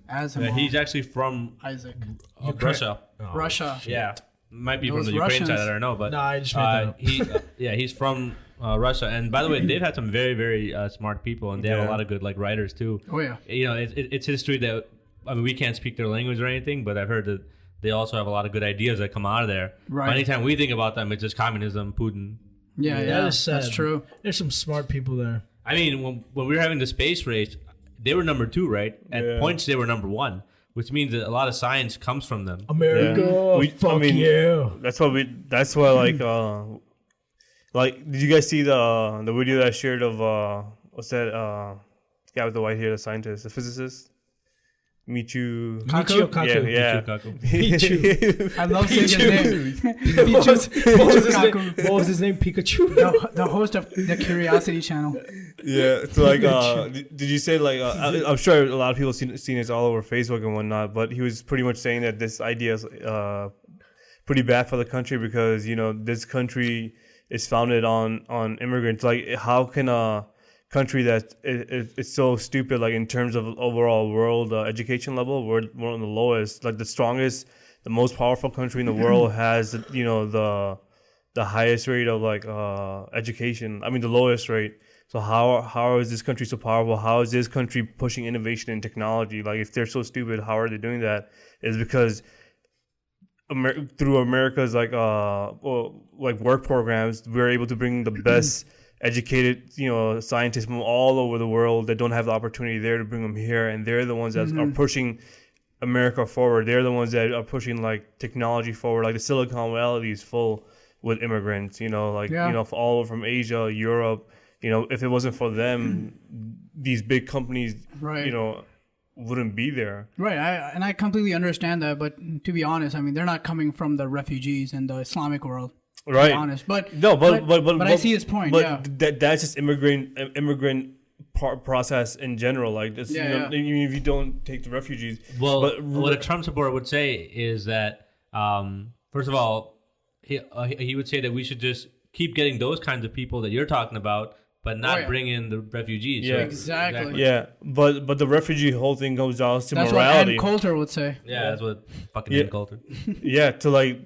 Asimov. Yeah, he's actually from Isaac. Russia. Russia. Yeah, might be Those from the Ukraine Russians. side. I don't know, but No, I just made that up. he's from Russia. And by the way, they've had some very, very smart people, and they have a lot of good writers too. Oh yeah. It's history that we can't speak their language or anything, but I've heard that they also have a lot of good ideas that come out of there. Right. But anytime we think about them, it's just communism, Putin. Yeah, that's true. There's some smart people there. I mean, when we were having the space race, they were number 2, right? At points, they were number 1, which means that a lot of science comes from them. America, yeah. That's why did you guys see the video that I shared of what's that guy with the white hair, the scientist, the physicist? Michio Kaku. Yeah. Michio. I love saying his name. What was his name? Pikachu. The host of the Curiosity Channel. Yeah. So did you say I'm sure a lot of people seen it all over Facebook and whatnot, but he was pretty much saying that this idea is pretty bad for the country because this country is founded on immigrants. Like, how can a country that it's so stupid, like in terms of overall world education level, we're one of the lowest. Like the strongest, the most powerful country in the world has the highest rate of education. I mean the lowest rate. So how is this country so powerful? How is this country pushing innovation and technology? Like, if they're so stupid, how are they doing that? It's because through America's work programs, we're able to bring the best educated, scientists from all over the world that don't have the opportunity there to bring them here, and they're the ones that are pushing America forward. They're the ones that are pushing technology forward. Like the Silicon Valley is full with immigrants, all over from Asia, Europe. If it wasn't for them, these big companies, right. wouldn't be there. Right, and I completely understand that. But to be honest, I mean, they're not coming from the refugees and the Islamic world. Right. To be honest, but I see his point. But that's just immigrant process in general. Like, this, even if you don't take the refugees. Well, what a Trump supporter would say is that, first of all, he would say that we should just keep getting those kinds of people that you're talking about, but not bring in the refugees. Yeah, so exactly. Yeah, but the refugee whole thing goes down to that's morality. That's what Ann Coulter would say. Yeah, that's what fucking Ann Coulter. Yeah, to like,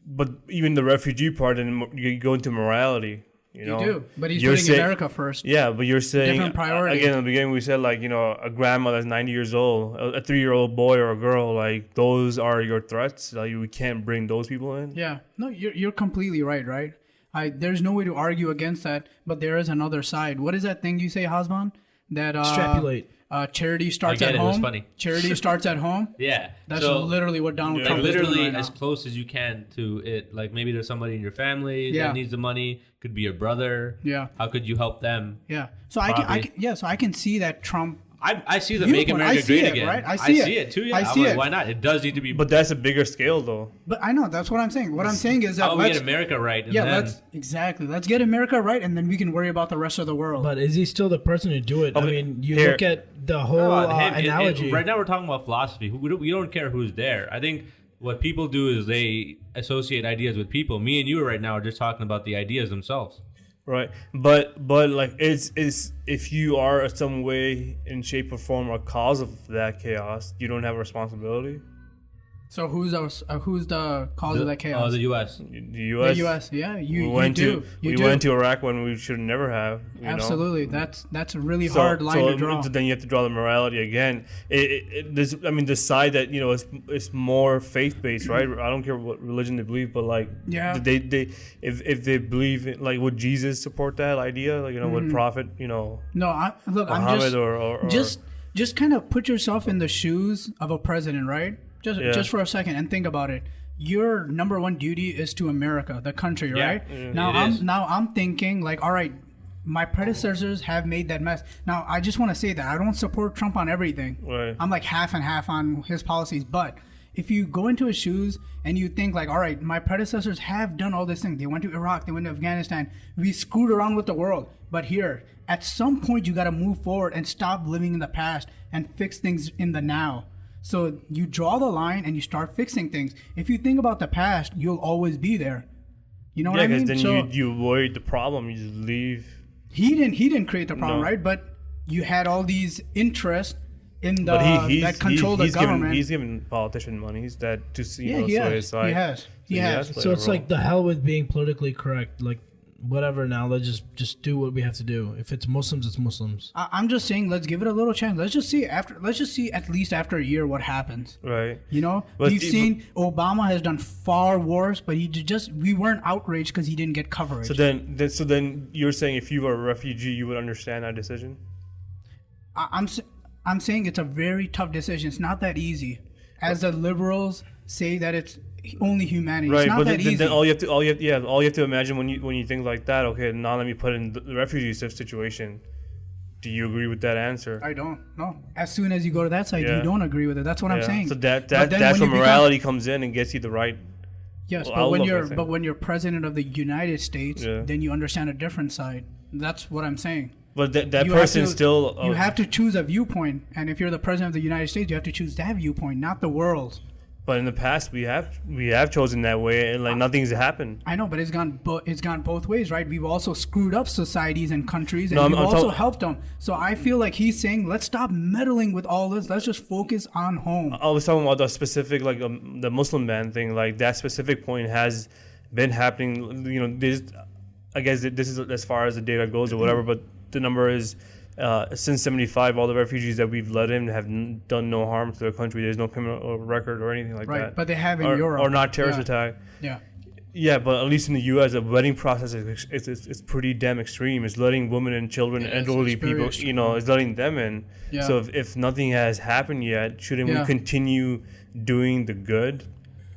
but even the refugee part, and you go into morality. You do, but he's putting America first. Yeah, but you're saying different priority. Again, in the beginning we said, like, a grandma that's 90 years old, a 3-year-old boy or a girl, like, those are your threats. Like, we can't bring those people in. Yeah, no, you're completely right. There's no way to argue against that, but there is another side. What is that thing you say, Hasban? That extrapolate. Charity starts at home. It was funny. Charity starts at home. Yeah, that's literally what Donald Trump is doing literally right as now. close as you can to it. Like, maybe there's somebody in your family that needs the money. Could be your brother. Yeah. How could you help them? Yeah. So I can see that Trump. I see the Make America Great Again. Right? I see it too. Yeah. I see it. Why not? It does need to be. But that's a bigger scale, though. But I know that's what I'm saying. What I'm saying is that we get America right. And let's get America right, and then we can worry about the rest of the world. But is he still the person to do it? I mean, you look at the whole analogy. Right now, we're talking about philosophy. We don't care who's there. I think what people do is they associate ideas with people. Me and you right now are just talking about the ideas themselves. Right, but like, is if you are in some way, in shape or form, a cause of that chaos, you don't have a responsibility. So who's the cause of that chaos? The U.S. The U.S. The U.S. Yeah, we went to Iraq when we should never have. Absolutely, that's a really hard line to draw. Then you have to draw the morality again. The side that is more faith based, right? I don't care what religion they believe, but like, they if they believe in, like, would Jesus support that idea? Like, would prophet, No, Muhammad I'm just kind of put yourself in the shoes of a president, right? Just for a second and think about it. Your number one duty is to America, the country, right? Yeah, now I'm thinking, like, all right, my predecessors have made that mess. Now I just want to say that I don't support Trump on everything. Right. I'm like half and half on his policies, but if you go into his shoes and you think, like, all right, my predecessors have done all this thing. They went to Iraq, they went to Afghanistan. We screwed around with the world. But here, at some point, you got to move forward and stop living in the past and fix things in the now. So you draw the line and you start fixing things. If you think about the past, you'll always be there. You know what I mean? Yeah, because then you avoid the problem. You just leave. He didn't create the problem, right? But you had all these interests in that control the government. He's giving politician money. He's that to see his side. He has. So it's like the hell with being politically correct. Like, whatever, now let's just do what we have to do. If it's Muslims, it's Muslims. I'm just saying, let's give it a little chance. Let's just see at least after a year what happens. Right. We've seen Obama has done far worse, but we weren't outraged because he didn't get coverage. So then you're saying if you were a refugee, you would understand that decision? I'm saying it's a very tough decision. It's not that easy. As the liberals say that it's only humanity. Right, it's not that easy. Then all you have to imagine when you think like that. Okay, now let me put in the refugee situation. Do you agree with that answer? I don't. No. As soon as you go to that side, you don't agree with it. That's what I'm saying. So that's where morality comes in and gets you the right. Yes, but when you're president of the United States, then you understand a different side. That's what I'm saying. But that person still. You have to choose a viewpoint, and if you're the president of the United States, you have to choose that viewpoint, not the world. But in the past, we have chosen that way, and like nothing's happened. I know, but it's gone both ways, right? We've also screwed up societies and countries, and we've also helped them. So I feel like he's saying, let's stop meddling with all this. Let's just focus on home. I was talking about the specific, like the Muslim ban thing. Like that specific point has been happening. I guess this is as far as the data goes or whatever. But the number is. Since 1975, all the refugees that we've let in have done no harm to their country. There's no criminal record or anything like that. Right, but they have in Europe. Or not terrorist attack. Yeah. Yeah, but at least in the U.S., the wedding process is pretty damn extreme. It's letting women and children, elderly people, it's letting them in. Yeah. So if nothing has happened yet, shouldn't we continue doing the good?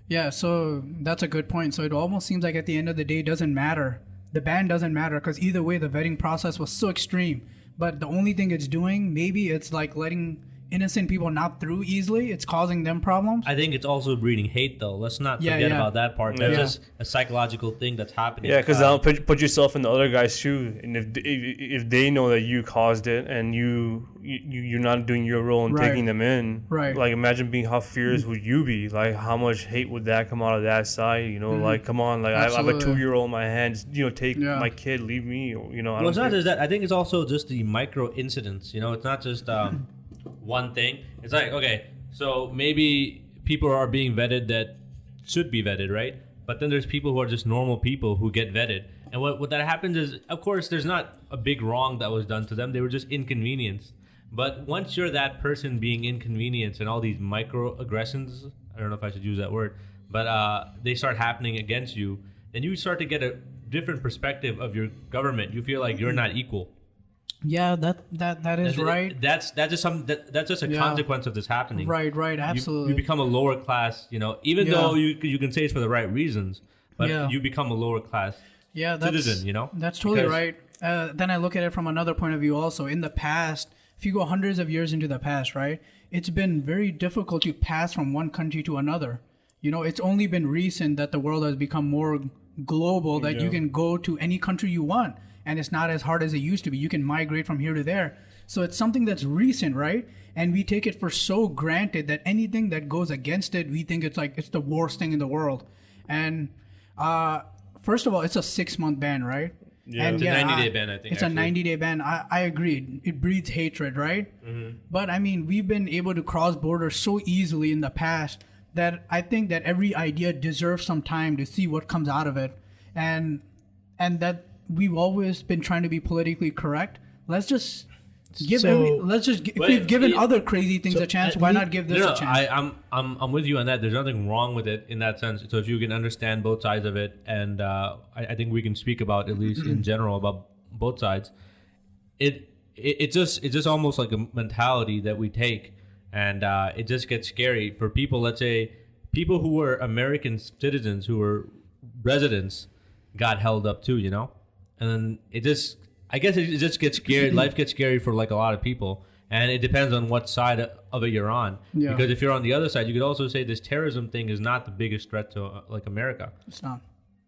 Yeah, so that's a good point. So it almost seems like at the end of the day, it doesn't matter. The ban doesn't matter because either way, the vetting process was so extreme. But the only thing it's doing, maybe it's like letting innocent people not through easily. It's causing them problems. I think it's also breeding hate, though. Let's not forget about that part. That's just a psychological thing that's happening. Yeah, because now put yourself in the other guy's shoe, and if they know that you caused it and you're not doing your role in taking them in, like imagine being how furious would you be? Like how much hate would that come out of that side? You know, like come on, like I have a 2-year-old in my hands. You know, take my kid, leave me. You know, well, it's not just that. I think it's also just the micro incidents. You know, it's not just one thing. It's like, okay, so maybe people are being vetted that should be vetted, right? But then there's people who are just normal people who get vetted. And what that happens is, of course, there's not a big wrong that was done to them. They were just inconvenienced. But once you're that person being inconvenienced and all these microaggressions, I don't know if I should use that word, but they start happening against you, then you start to get a different perspective of your government. You feel like you're not equal. Yeah, that is right. That's just a consequence of this happening. Right, absolutely. You become a lower class, you know, even though you can say it's for the right reasons, but you become a lower class citizen, you know? That's totally right. Then I look at it from another point of view also. In the past, if you go hundreds of years into the past, right, it's been very difficult to pass from one country to another. You know, it's only been recent that the world has become more global, that you can go to any country you want. And it's not as hard as it used to be. You can migrate from here to there. So it's something that's recent, right? And we take it for so granted that anything that goes against it, we think it's like it's the worst thing in the world. And first of all, it's a 6-month ban, right? Yeah, and it's a 90-day ban, I think. It's actually a 90-day ban. I agree. It breeds hatred, right? Mm-hmm. But I mean, we've been able to cross borders so easily in the past that I think that every idea deserves some time to see what comes out of it. And that we've always been trying to be politically correct. Let's just give if we've given other crazy things a chance, why not give this a chance? I'm with you on that. There's nothing wrong with it in that sense. So if you can understand both sides of it, and I think we can speak about, at least in general, about both sides. It's just almost like a mentality that we take, and it just gets scary for people. Let's say people who were American citizens, who were residents, got held up too, you know. And then it just gets scary. Life gets scary for like a lot of people. And it depends on what side of it you're on. Yeah. Because if you're on the other side, you could also say this terrorism thing is not the biggest threat to like America. It's not.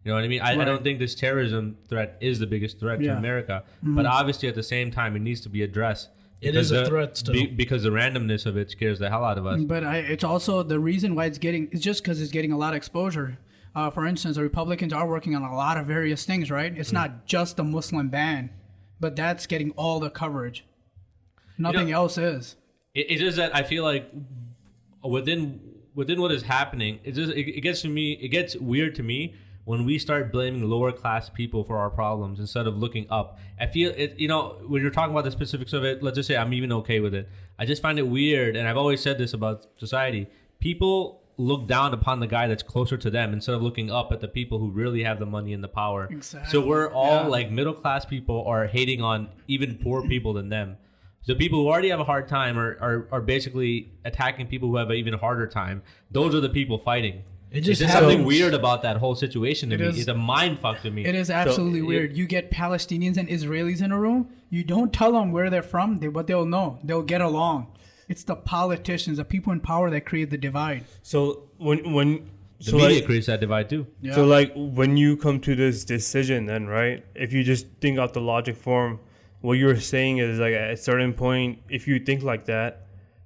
You know what I mean? I don't think this terrorism threat is the biggest threat to America. Mm-hmm. But obviously at the same time, it needs to be addressed. It is a threat still. Because the randomness of it scares the hell out of us. But it's also the reason why it's just because it's getting a lot of exposure. For instance, the Republicans are working on a lot of various things, right? It's not just the Muslim ban, but that's getting all the coverage. Nothing else is. It's just that I feel like within what is happening, it gets weird to me when we start blaming lower class people for our problems instead of looking up. I feel it, you know, when you're talking about the specifics of it, let's just say I'm even okay with it. I just find it weird, and I've always said this about society. People look down upon the guy that's closer to them instead of looking up at the people who really have the money and the power. Exactly. So we're all like middle class people are hating on even poor people than them. So people who already have a hard time are basically attacking people who have an even harder time. Those are the people fighting. It's just something weird about that whole situation to me. It's a mind fuck to me. It is absolutely weird. You get Palestinians and Israelis in a room. You don't tell them where they're from, but they'll know. They'll get along. It's the politicians, the people in power that create the divide. So when the media creates that divide too. Yeah. So like when you come to this decision, then right, if you just think out the logic form, what you're saying is like at a certain point, if you think like that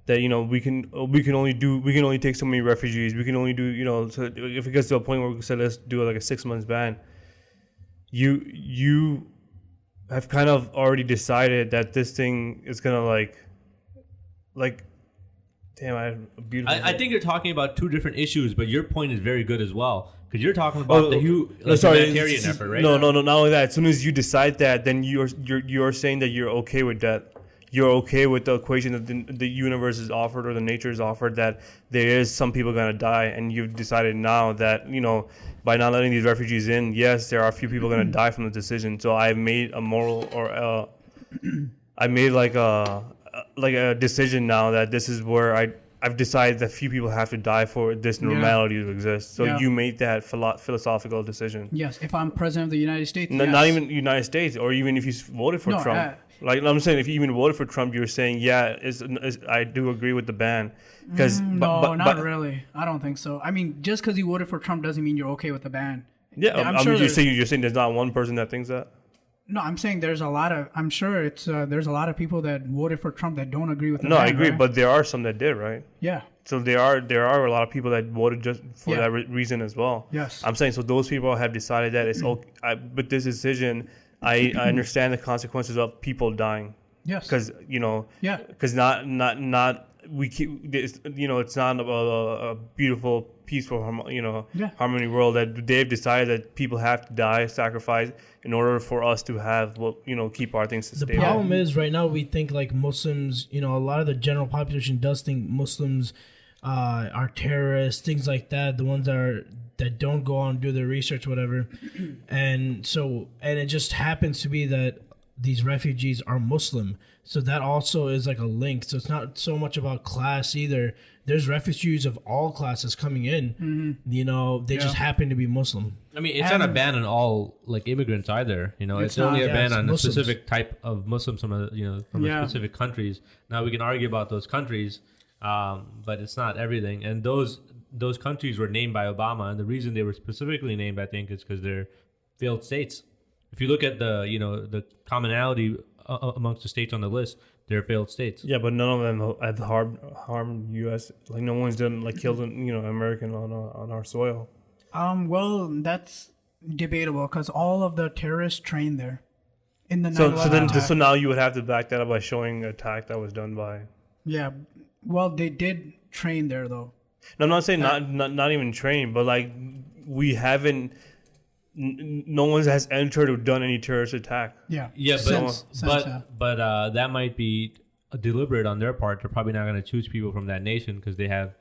you know we can only take so many refugees. We can only do, you know, so if it gets to a point where we say let's do like a 6 months ban, you have kind of already decided that this thing is gonna like, damn, I have a beautiful. I think you're talking about two different issues, but your point is very good as well because you're talking about the humanitarian effort, right? No. Not only that. As soon as you decide that, then you're saying that you're okay with that. You're okay with the equation that the universe is offered or the nature is offered, that there is some people gonna die, and you've decided now that, you know, by not letting these refugees in, yes, there are a few people gonna die from the decision. So I've made a moral I made like a decision now that this is where I've decided that few people have to die for this normality to exist. So you made that philosophical decision. Yes, if I'm president of the United States. Not even the United States, or even if you voted for Trump. Like I'm saying, if you even voted for Trump, you're saying, I do agree with the ban. Not really. I don't think so. I mean, just because you voted for Trump doesn't mean you're okay with the ban. Yeah, you're saying there's not one person that thinks that. No, I'm saying there's a lot of. I'm sure there's a lot of people that voted for Trump that don't agree with the ban. No, I agree, right? but there are some that did, right? Yeah. So there are a lot of people that voted just for that reason as well. Yes. I'm saying so those people have decided that it's okay. But this decision, I understand the consequences of people dying. Yes. Because Because we keep it's not a beautiful, peaceful harmony world that they've decided that people have to die, sacrifice in order for us to have keep our things stable. The problem is right now we think like Muslims, a lot of the general population does think Muslims are terrorists, things like that. The ones that don't go on and do their research, whatever, and it just happens to be that these refugees are Muslim. So that also is like a link. So it's not so much about class either. There's refugees of all classes coming in. Mm-hmm. They just happen to be Muslim. I mean, it's not a ban on all like immigrants either. It's only a ban on Muslims. a specific type of Muslims from specific countries. Now we can argue about those countries, but it's not everything. And those countries were named by Obama, and the reason they were specifically named, I think, is because they're failed states. If you look at the commonality amongst the states on the list, they're failed states. Yeah, but none of them have harmed U.S. Like no one's done killed American on our soil. Well, that's debatable because all of the terrorists trained there in the 9/11 attack. So now you would have to back that up by showing an attack that was done by. Yeah, well, they did train there though. No, I'm not saying not even trained, but like we haven't. No one has entered or done any terrorist attack. Yeah, but that might be deliberate on their part. They're probably not going to choose people from that nation because they have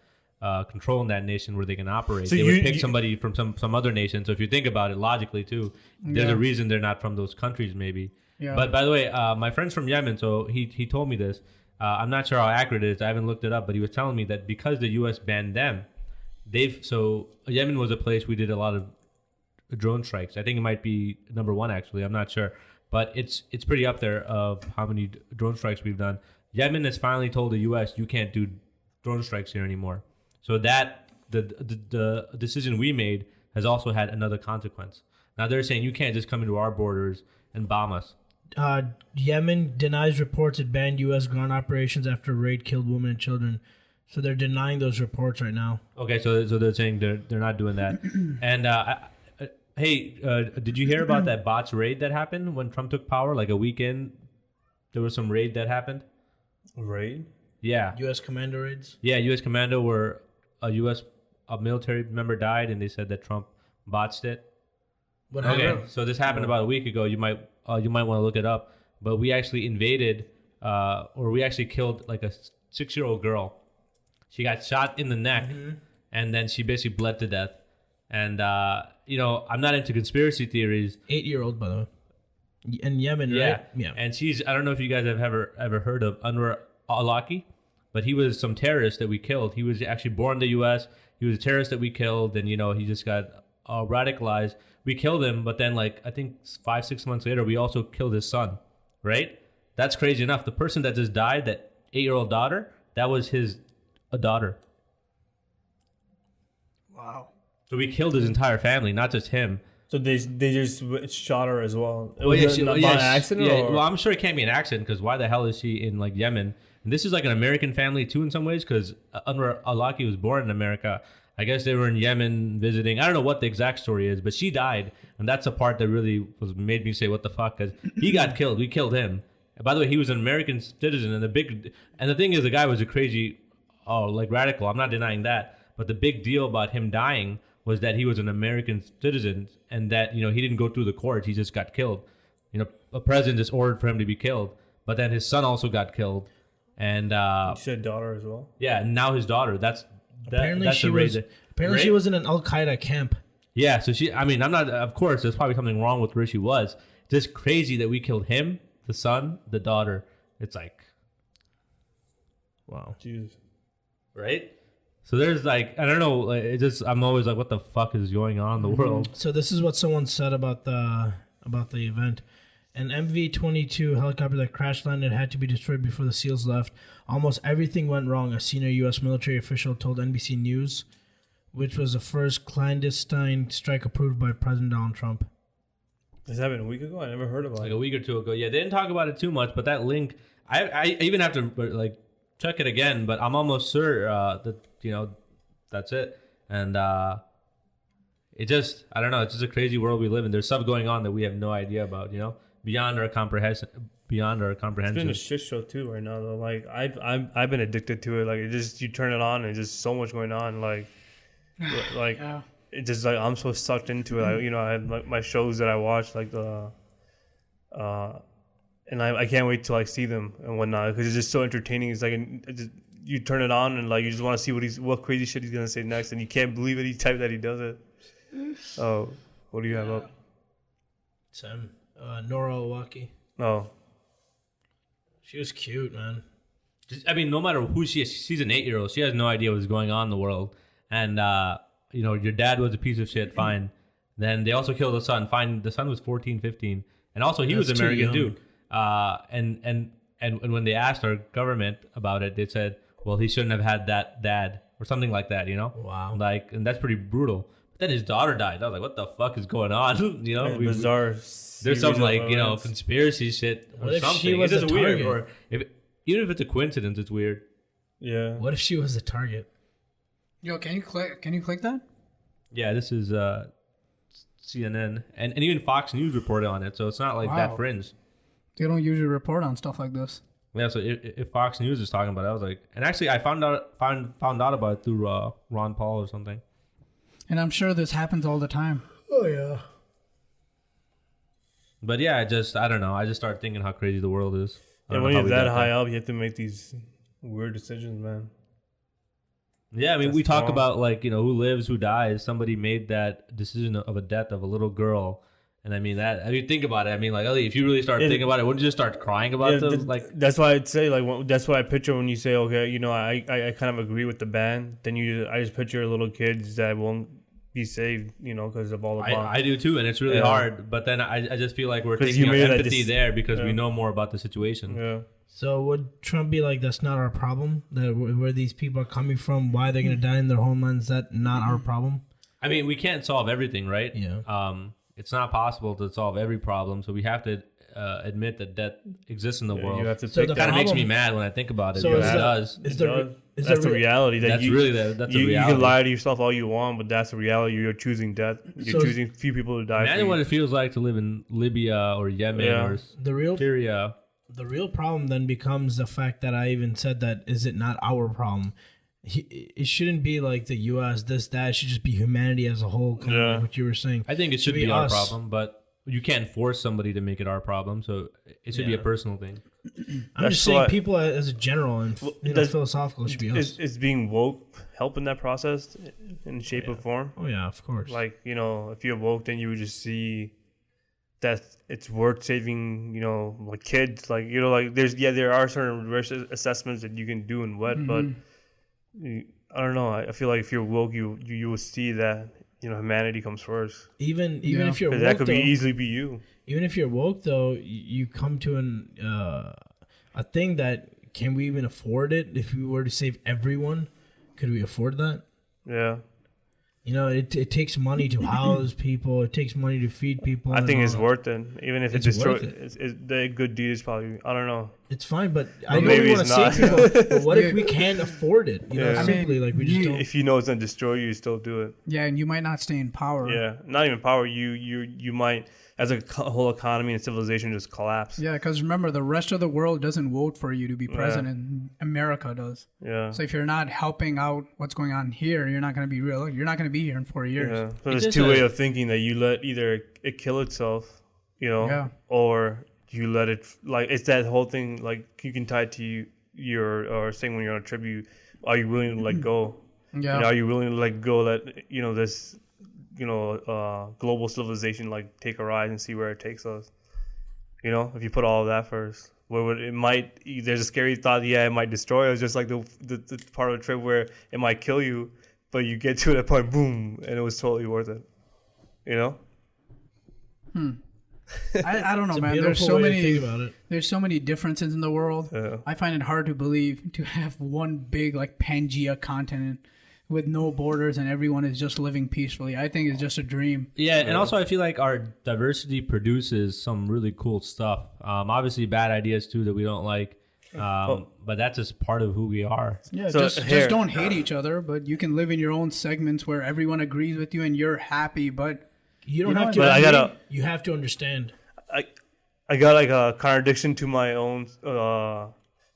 control in that nation where they can operate. So they would pick somebody from some other nation. So if you think about it logically too, there's a reason they're not from those countries maybe. Yeah. But by the way, my friend's from Yemen, so he told me this. I'm not sure how accurate it is. I haven't looked it up, but he was telling me that because the U.S. banned them, Yemen was a place we did a lot of drone strikes. I think it might be number one, actually. I'm not sure. But it's pretty up there of how many drone strikes we've done. Yemen has finally told the U.S. you can't do drone strikes here anymore. So that the decision we made has also had another consequence. Now they're saying you can't just come into our borders and bomb us. Yemen denies reports it banned U.S. ground operations after raid killed women and children. So they're denying those reports right now. Okay, so they're saying they're not doing that. And hey, did you hear about that botch raid that happened when Trump took power? Like a weekend, there was some raid that happened. Raid? Yeah. U.S. commando raids? Yeah, U.S. commando where a U.S. military member died, and they said that Trump botched it. What happened? Okay, so this happened about a week ago. You might want to look it up. But we actually invaded, or we actually killed like a 6-year-old girl. She got shot in the neck, and then she basically bled to death. And, I'm not into conspiracy theories. 8-year-old, by the way. In Yemen, right? Yeah. And I don't know if you guys have ever heard of Anwar al-Awlaki, but he was some terrorist that we killed. He was actually born in the U.S. He was a terrorist that we killed, and, he just got radicalized. We killed him, but then, I think 5-6 months later, we also killed his son, right? That's crazy enough. The person that just died, that 8-year-old daughter, that was his daughter. Wow. So we killed his entire family, not just him. So they just shot her as well. By an accident? Yeah, or? well, I'm sure it can't be an accident because why the hell is she in Yemen? And this is like an American family too in some ways because Anwar al-Awlaki was born in America. I guess they were in Yemen visiting. I don't know what the exact story is, but she died, and that's the part that really made me say, "What the fuck?" Because he got killed. We killed him. And by the way, he was an American citizen, and the thing is, the guy was a crazy, radical. I'm not denying that, but the big deal about him dying was that he was an American citizen, and that he didn't go through the courts. He just got killed. A president just ordered for him to be killed, but then his son also got killed, and you said daughter as well. Yeah, and now his daughter. Apparently she was in an Al-Qaeda camp. Yeah, so I'm not, of course, there's probably something wrong with where she was. It's just crazy that we killed him, the son, the daughter. It's like, wow. Jesus. right? So there's like, I don't know, like, it just, I'm always like, what the fuck is going on in the world? So this is what someone said about the event. An MV-22 helicopter that crash landed had to be destroyed before the SEALs left. Almost everything went wrong, a senior U.S. military official told NBC News, which was the first clandestine strike approved by President Donald Trump. This happened a week ago? I never heard about Like it. a week or two ago. Yeah, they didn't talk about it too much, but that link, I even have to like check it again, but I'm almost sure that, you know, that's it. And it just, I don't know, it's just a crazy world we live in. There's stuff going on that we have no idea about, you know, beyond our comprehension. It's been a shit show too right now though. Like I've been addicted to it. Like it just, you turn it on and just so much going on. Like Yeah. it just like I'm so sucked into it. I, you know, I have like my shows that I watch, like the and I can't wait to like see them and whatnot because it's just so entertaining. It's like you turn it on and like you just want to see what crazy shit he's gonna say next, and you can't believe any time that he does it. Oh, what do you have up? Sam, Nora Owaki. Oh, She was cute, man. I mean, no matter who she is, she's an 8-year-old. She has no idea what's going on in the world. And, you know, your dad was a piece of shit, fine. Then they also killed the son, fine. The son was 14, 15. And also, he was American, too. And when they asked our government about it, they said, well, he shouldn't have had that dad or something like that, you know? Wow. Like, and that's pretty brutal. But then his daughter died. I was like, what the fuck is going on? You know? bizarre. There's some, like, you know, conspiracy shit or What if something. she was it's a just weird. target? Or even if it's a coincidence, it's weird. Yeah. What if she was a target? Yo, can you click that? Yeah, this is CNN. And even Fox News reported on it, so it's not like Wow. that fringe. They don't usually report on stuff like this. Yeah, so if Fox News is talking about it, I was like... And actually, I found out about it through Ron Paul or something. And I'm sure this happens all the time. Oh, yeah. But yeah, I don't know. I just started thinking how crazy the world is. I Yeah, don't when know you're how we that got high there. up, you have to make these weird decisions, man. Yeah, I mean, That's we talk wrong. about, like, you know, who lives, who dies. Somebody made that decision of a death of a little girl. And I mean, that, I mean, think about it. I mean, like, Ellie, if you really start thinking about it, wouldn't you just start crying about those? Like, that's why I'd say, like, that's what I picture when you say, okay, you know, I kind of agree with the ban. Then I just picture little kids that won't be saved, you know, because of all the bombs. I do too, and it's really Yeah. hard. But then I just feel like we're 'Cause thinking you of made that empathy there because we yeah. know more about the situation. Yeah. So would Trump be like, that's not our problem? That where these people are coming from, why they're going to die in their homelands, that not our problem? I mean, we can't solve everything, right? Yeah. It's not possible to solve every problem, so we have to admit that death exists in the world. You have to So pick the It kind of that. makes me problem- mad when I think about it. So because is it that- does. Is It there, does. is That's there the reality. That That's you, really that's a you reality. can lie to yourself all you want, but that's the reality. You're choosing death. You're So- choosing few people to die. Imagine for what you. it feels like to live in Libya or Yemen Yeah. or the real Syria. the real problem then becomes the fact that I even said that is it not our problem? It shouldn't be like the U.S. this that. It should just be humanity as a whole. Kind of Yeah. like what you were saying. I think it should be be our us. problem, but you can't force somebody to make it our problem. So it should be a Yeah. personal thing. I'm That's just saying why- people as a general and philosophical should be us. Is being woke helping that process in shape or form? Oh yeah, of course. Like, you know, if you're woke, then you would just see that it's worth saving, you know, like kids. Like, you know, like there are certain risk assessments that you can do in wet, but I don't know. I feel like if you're woke, you will see that, you know, humanity comes first. even Yeah. if you're 'Cause woke, that could though, easily be you. even if you're woke though, you come to a thing that can we even afford it? If we were to save everyone, could we afford that? Yeah. You know, it takes money to house people. It takes money to feed people. I and think all it's that. worth it. Even if it It's destroys, worth the good deed is probably, I don't know. It's fine, but I Well, know maybe we want it's to save not. people. But what if Yeah. we can't afford it? You know, Yeah. I simply mean, like we just you- don't. If you know it's gonna destroy you, you still do it. Yeah, and you might not stay in power. Yeah, not even power. You might, as a whole economy and civilization, just collapse. Yeah, because remember, the rest of the world doesn't vote for you to be president. America does. Yeah. So if you're not helping out what's going on here, you're not going to be real. You're not going to be here in 4 years. Yeah. So It's there's just two a- ways of thinking that you let either it kill itself, you know, Yeah. or you let it, like, it's that whole thing, like, you can tie it to your, or saying when you're on a trip, are you willing to let go? Yeah. You know, are you willing to let go that, you know, this, you know, global civilization, like, take a ride and see where it takes us? You know, if you put all of that first. where it might, there's a scary thought, yeah, it might destroy us, just like the part of the trip where it might kill you, but you get to that point, boom, and it was totally worth it. You know? I don't know, man. There's so many differences in the world. Yeah. I find it hard to believe to have one big like Pangea continent with no borders and everyone is just living peacefully. I think it's just a dream. Yeah, and also I feel like our diversity produces some really cool stuff. Obviously bad ideas too that we don't like. But that's just part of who we are. Yeah, So just don't hate each other, but you can live in your own segments where everyone agrees with you and you're happy, but You don't have to. But you have to understand. I got like a contradiction to my own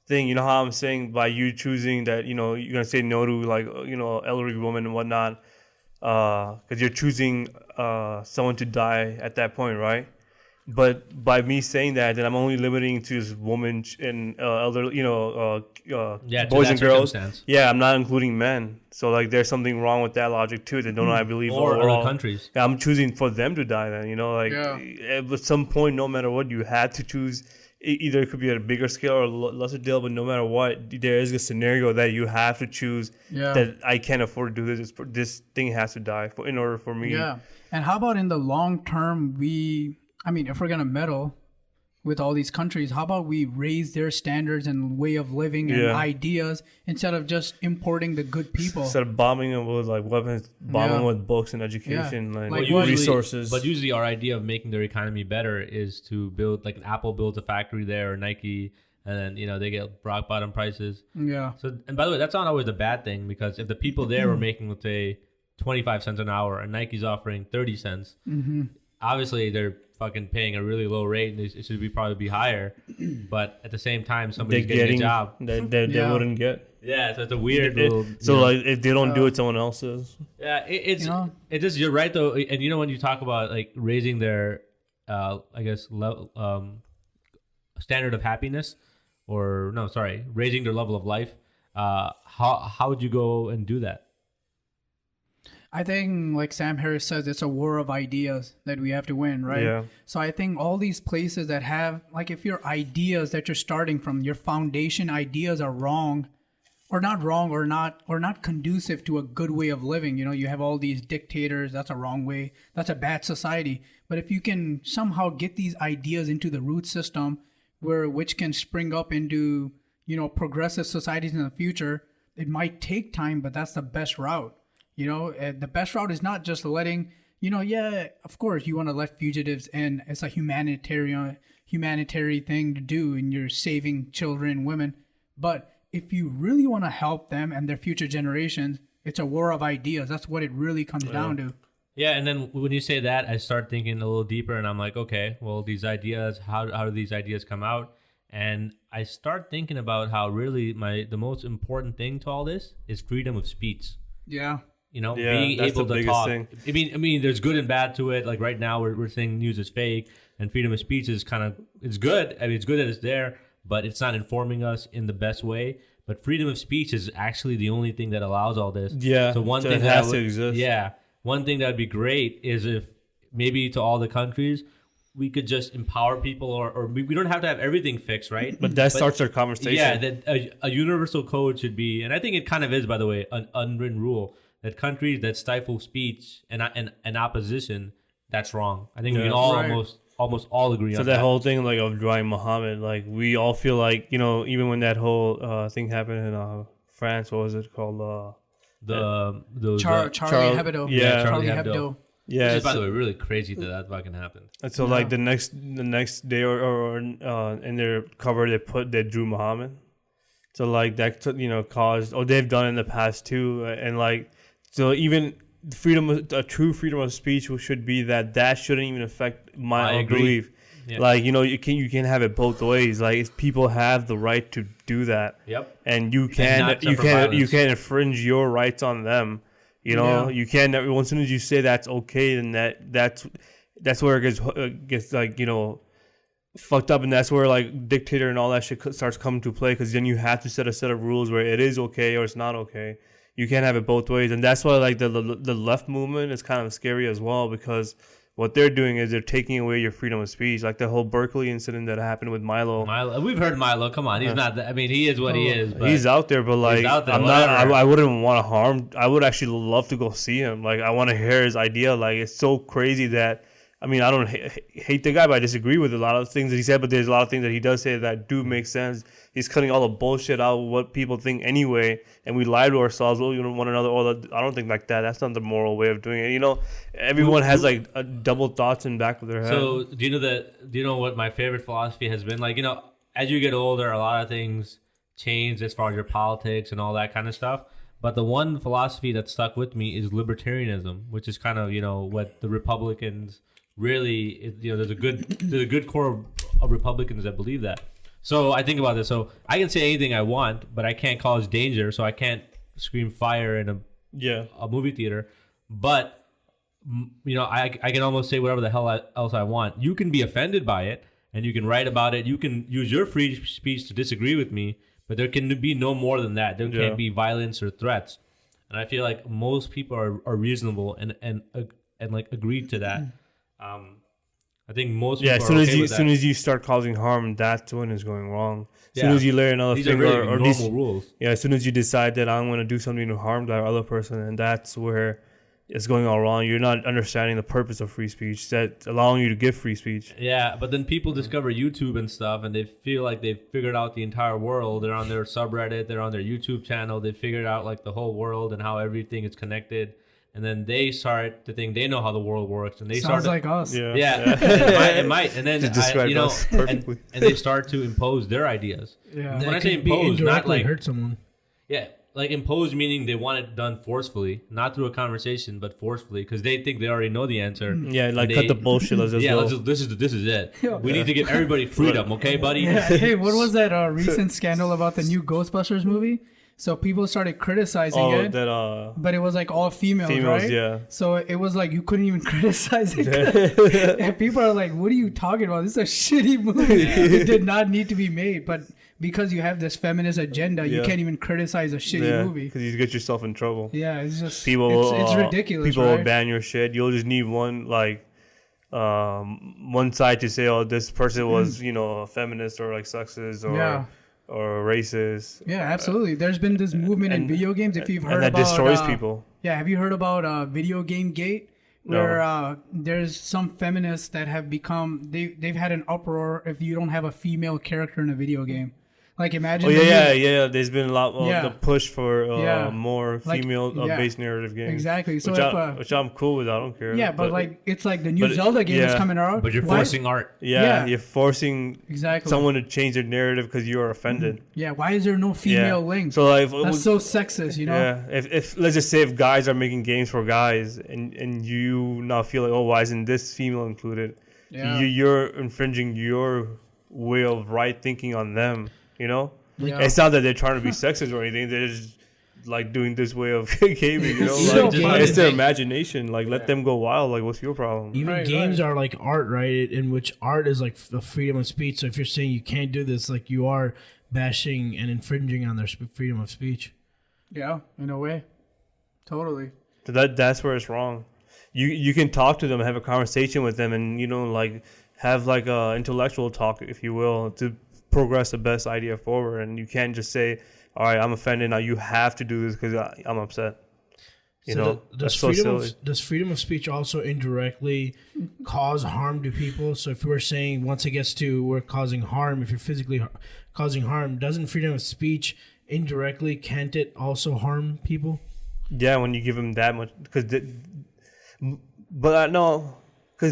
thing. You know how I'm saying by you choosing that, you know, you're gonna say no to like, you know, elderly women and whatnot, because you're choosing someone to die at that point, right? But by me saying that, then I'm only limiting to this woman and elderly, you know, boys and girls. Yeah, I'm not including men. So like, there's something wrong with that logic too. That don't I believe or overall, other countries. Yeah, I'm choosing for them to die. Then, you know, like at some point, no matter what, you had to choose. Either it could be at a bigger scale or a lesser deal, but no matter what, there is a scenario that you have to choose. That I can't afford to do this. This thing has to die in order for me. Yeah, and how about in the long term? If we're gonna meddle with all these countries, how about we raise their standards and way of living and ideas instead of just importing the good people? Instead of bombing them with like weapons, bombing them with books and education, like resources. But usually our idea of making their economy better is to build, like Apple builds a factory there or Nike, and then, you know, they get rock bottom prices. Yeah. So, and by the way, that's not always a bad thing, because if the people there were making, let's say, 25 cents an hour and Nike's offering 30 cents, obviously they're fucking paying a really low rate, and it should probably be higher. But at the same time, somebody's getting a job they wouldn't get. Yeah, so it's a weird little. So like, if they don't do it, someone else is. Yeah, it's just, you're right though, and you know, when you talk about like raising their, I guess, standard of happiness, or no, sorry, raising their level of life. How would you go and do that? I think, like Sam Harris says, it's a war of ideas that we have to win, right? Yeah. So I think all these places that have, like, if your ideas that you're starting from, your foundation ideas are wrong, or not conducive to a good way of living. You know, you have all these dictators. That's a wrong way. That's a bad society. But if you can somehow get these ideas into the root system, which can spring up into, you know, progressive societies in the future, it might take time, but that's the best route. You know, the best route is not just letting, you know, yeah, of course you want to let fugitives in. It's a humanitarian thing to do, and you're saving children, women. But if you really want to help them and their future generations, it's a war of ideas. That's what it really comes down to. Yeah, and then when you say that, I start thinking a little deeper, and I'm like, okay, well, these ideas, how do these ideas come out? And I start thinking about how really the most important thing to all this is freedom of speech. Yeah. You know, being able to talk. Thing. I mean, there's good and bad to it. Like right now, we're saying news is fake, and freedom of speech is it's good. I mean, it's good that it's there, but it's not informing us in the best way. But freedom of speech is actually the only thing that allows all this. Yeah. So one thing that has to exist. Yeah. One thing that would be great is if maybe to all the countries, we could just empower people, or we don't have to have everything fixed, right? But starts our conversation. Yeah, that a universal code should be, and I think it kind of is, by the way, an unwritten rule that countries that stifle speech and opposition, that's wrong. I think we can all almost all agree on that. So that whole thing like of drawing Muhammad, like we all feel like, you know, even when that whole thing happened in France, what was it called? Charlie Hebdo. Yeah, Charlie Hebdo. Yeah, which is, by the way, really crazy that fucking happened. And so like the next day or in their cover they drew Muhammad. So like that, you know, caused, they've done in the past too, and like, so even a true freedom of speech should be that shouldn't even affect my belief. Yeah. Like, you know, you can have it both ways. Like, if people have the right to do that. Yep. And you can't infringe your rights on them. You know, you can't. As soon as you say that's okay, then that's where it gets like, you know, fucked up, and that's where like dictator and all that shit starts coming to play, because then you have to set a set of rules where it is okay or it's not okay. You can't have it both ways, and that's why like the left movement is kind of scary as well, because what they're doing is they're taking away your freedom of speech. Like the whole Berkeley incident that happened with Milo. We've heard Milo. Come on, he's not. I mean, he is what he is. But he's out there, but like, out there, I'm not. I wouldn't want to harm. I would actually love to go see him. Like, I want to hear his idea. Like, it's so crazy that. I mean, I don't hate the guy, but I disagree with a lot of things that he said. But there's a lot of things that he does say that do make sense. He's cutting all the bullshit out of what people think anyway, and we lie to ourselves, one another. I don't think like that. That's not the moral way of doing it. You know, everyone has like a double thoughts in the back of their head. So do you know what my favorite philosophy has been? Like, you know, as you get older, a lot of things change as far as your politics and all that kind of stuff. But the one philosophy that stuck with me is libertarianism, which is kind of, you know, what the Republicans really, you know, there's a good core of Republicans that believe that. So I think about this. So I can say anything I want, but I can't cause danger. So I can't scream fire in a movie theater. But, you know, I can almost say whatever the hell else I want. You can be offended by it, and you can write about it. You can use your free speech to disagree with me, but there can be no more than that. There can't be violence or threats. And I feel like most people are reasonable and like agreed to that. I think most people as soon as you start causing harm, that's when it's going wrong. As soon as you lay another these finger, are really normal rules. Yeah, as soon as you decide that I'm going to do something to harm that other person, and that's where it's going all wrong. You're not understanding the purpose of free speech, that's allowing you to give free speech. Yeah, but then people discover YouTube and stuff, and they feel like they've figured out the entire world. They're on their subreddit, they're on their YouTube channel. They figured out like the whole world and how everything is connected. And then they start to think they know how the world works, and they sounds like us. Yeah. It might. And then and they start to impose their ideas. Yeah, when I say impose, not like hurt someone. Yeah, like impose meaning they want it done forcefully, not through a conversation, but forcefully, because they think they already know the answer. Yeah, like cut the bullshit. Let's just go. This is it. We need to give everybody freedom, okay, buddy? Yeah. Hey, what was that recent scandal about the new Ghostbusters movie? So people started criticizing it, but it was like all females, right? Yeah. So it was like you couldn't even criticize it. And people are like, "What are you talking about? This is a shitty movie. It did not need to be made." But because you have this feminist agenda, you can't even criticize a shitty movie because you get yourself in trouble. Yeah, it's just it's ridiculous. People will ban your shit. You'll just need one side to say, "Oh, this person was a feminist or like sexist or racist." Yeah, absolutely. There's been this movement in video games. If you've heard that about, destroys people. Yeah, have you heard about Video Game Gate? Where there's some feminists that have become they've had an uproar if you don't have a female character in a video game. Like imagine. There's been a lot of the push for more female-based narrative games. Exactly. So which I'm cool with. I don't care. Yeah, but like it's like the new Zelda game is coming out. But you're forcing art. Yeah, you're forcing someone to change their narrative because you are offended. Mm-hmm. Yeah. Why is there no female link? So like that's so sexist, you know. Yeah. If let's just say if guys are making games for guys and you now feel like, oh, why isn't this female included? Yeah. You're infringing your way of right thinking on them. You know, it's not that they're trying to be sexist or anything. They're just like doing this way of gaming. You know, it's their imagination. Like, let them go wild. Like, what's your problem? Even games are like art, right? In which art is like the freedom of speech. So if you're saying you can't do this, like you are bashing and infringing on their freedom of speech. Yeah, in a way, totally. That's where it's wrong. You can talk to them, have a conversation with them, and like have like a intellectual talk, if you will, to progress the best idea forward. And you can't just say, all right, I'm offended now, you have to do this because I'm upset. Does freedom of speech also indirectly cause harm to people? So if we're saying once it gets to we're causing harm, if you're physically causing harm, doesn't freedom of speech indirectly, can't it also harm people? Yeah, when you give them that much, because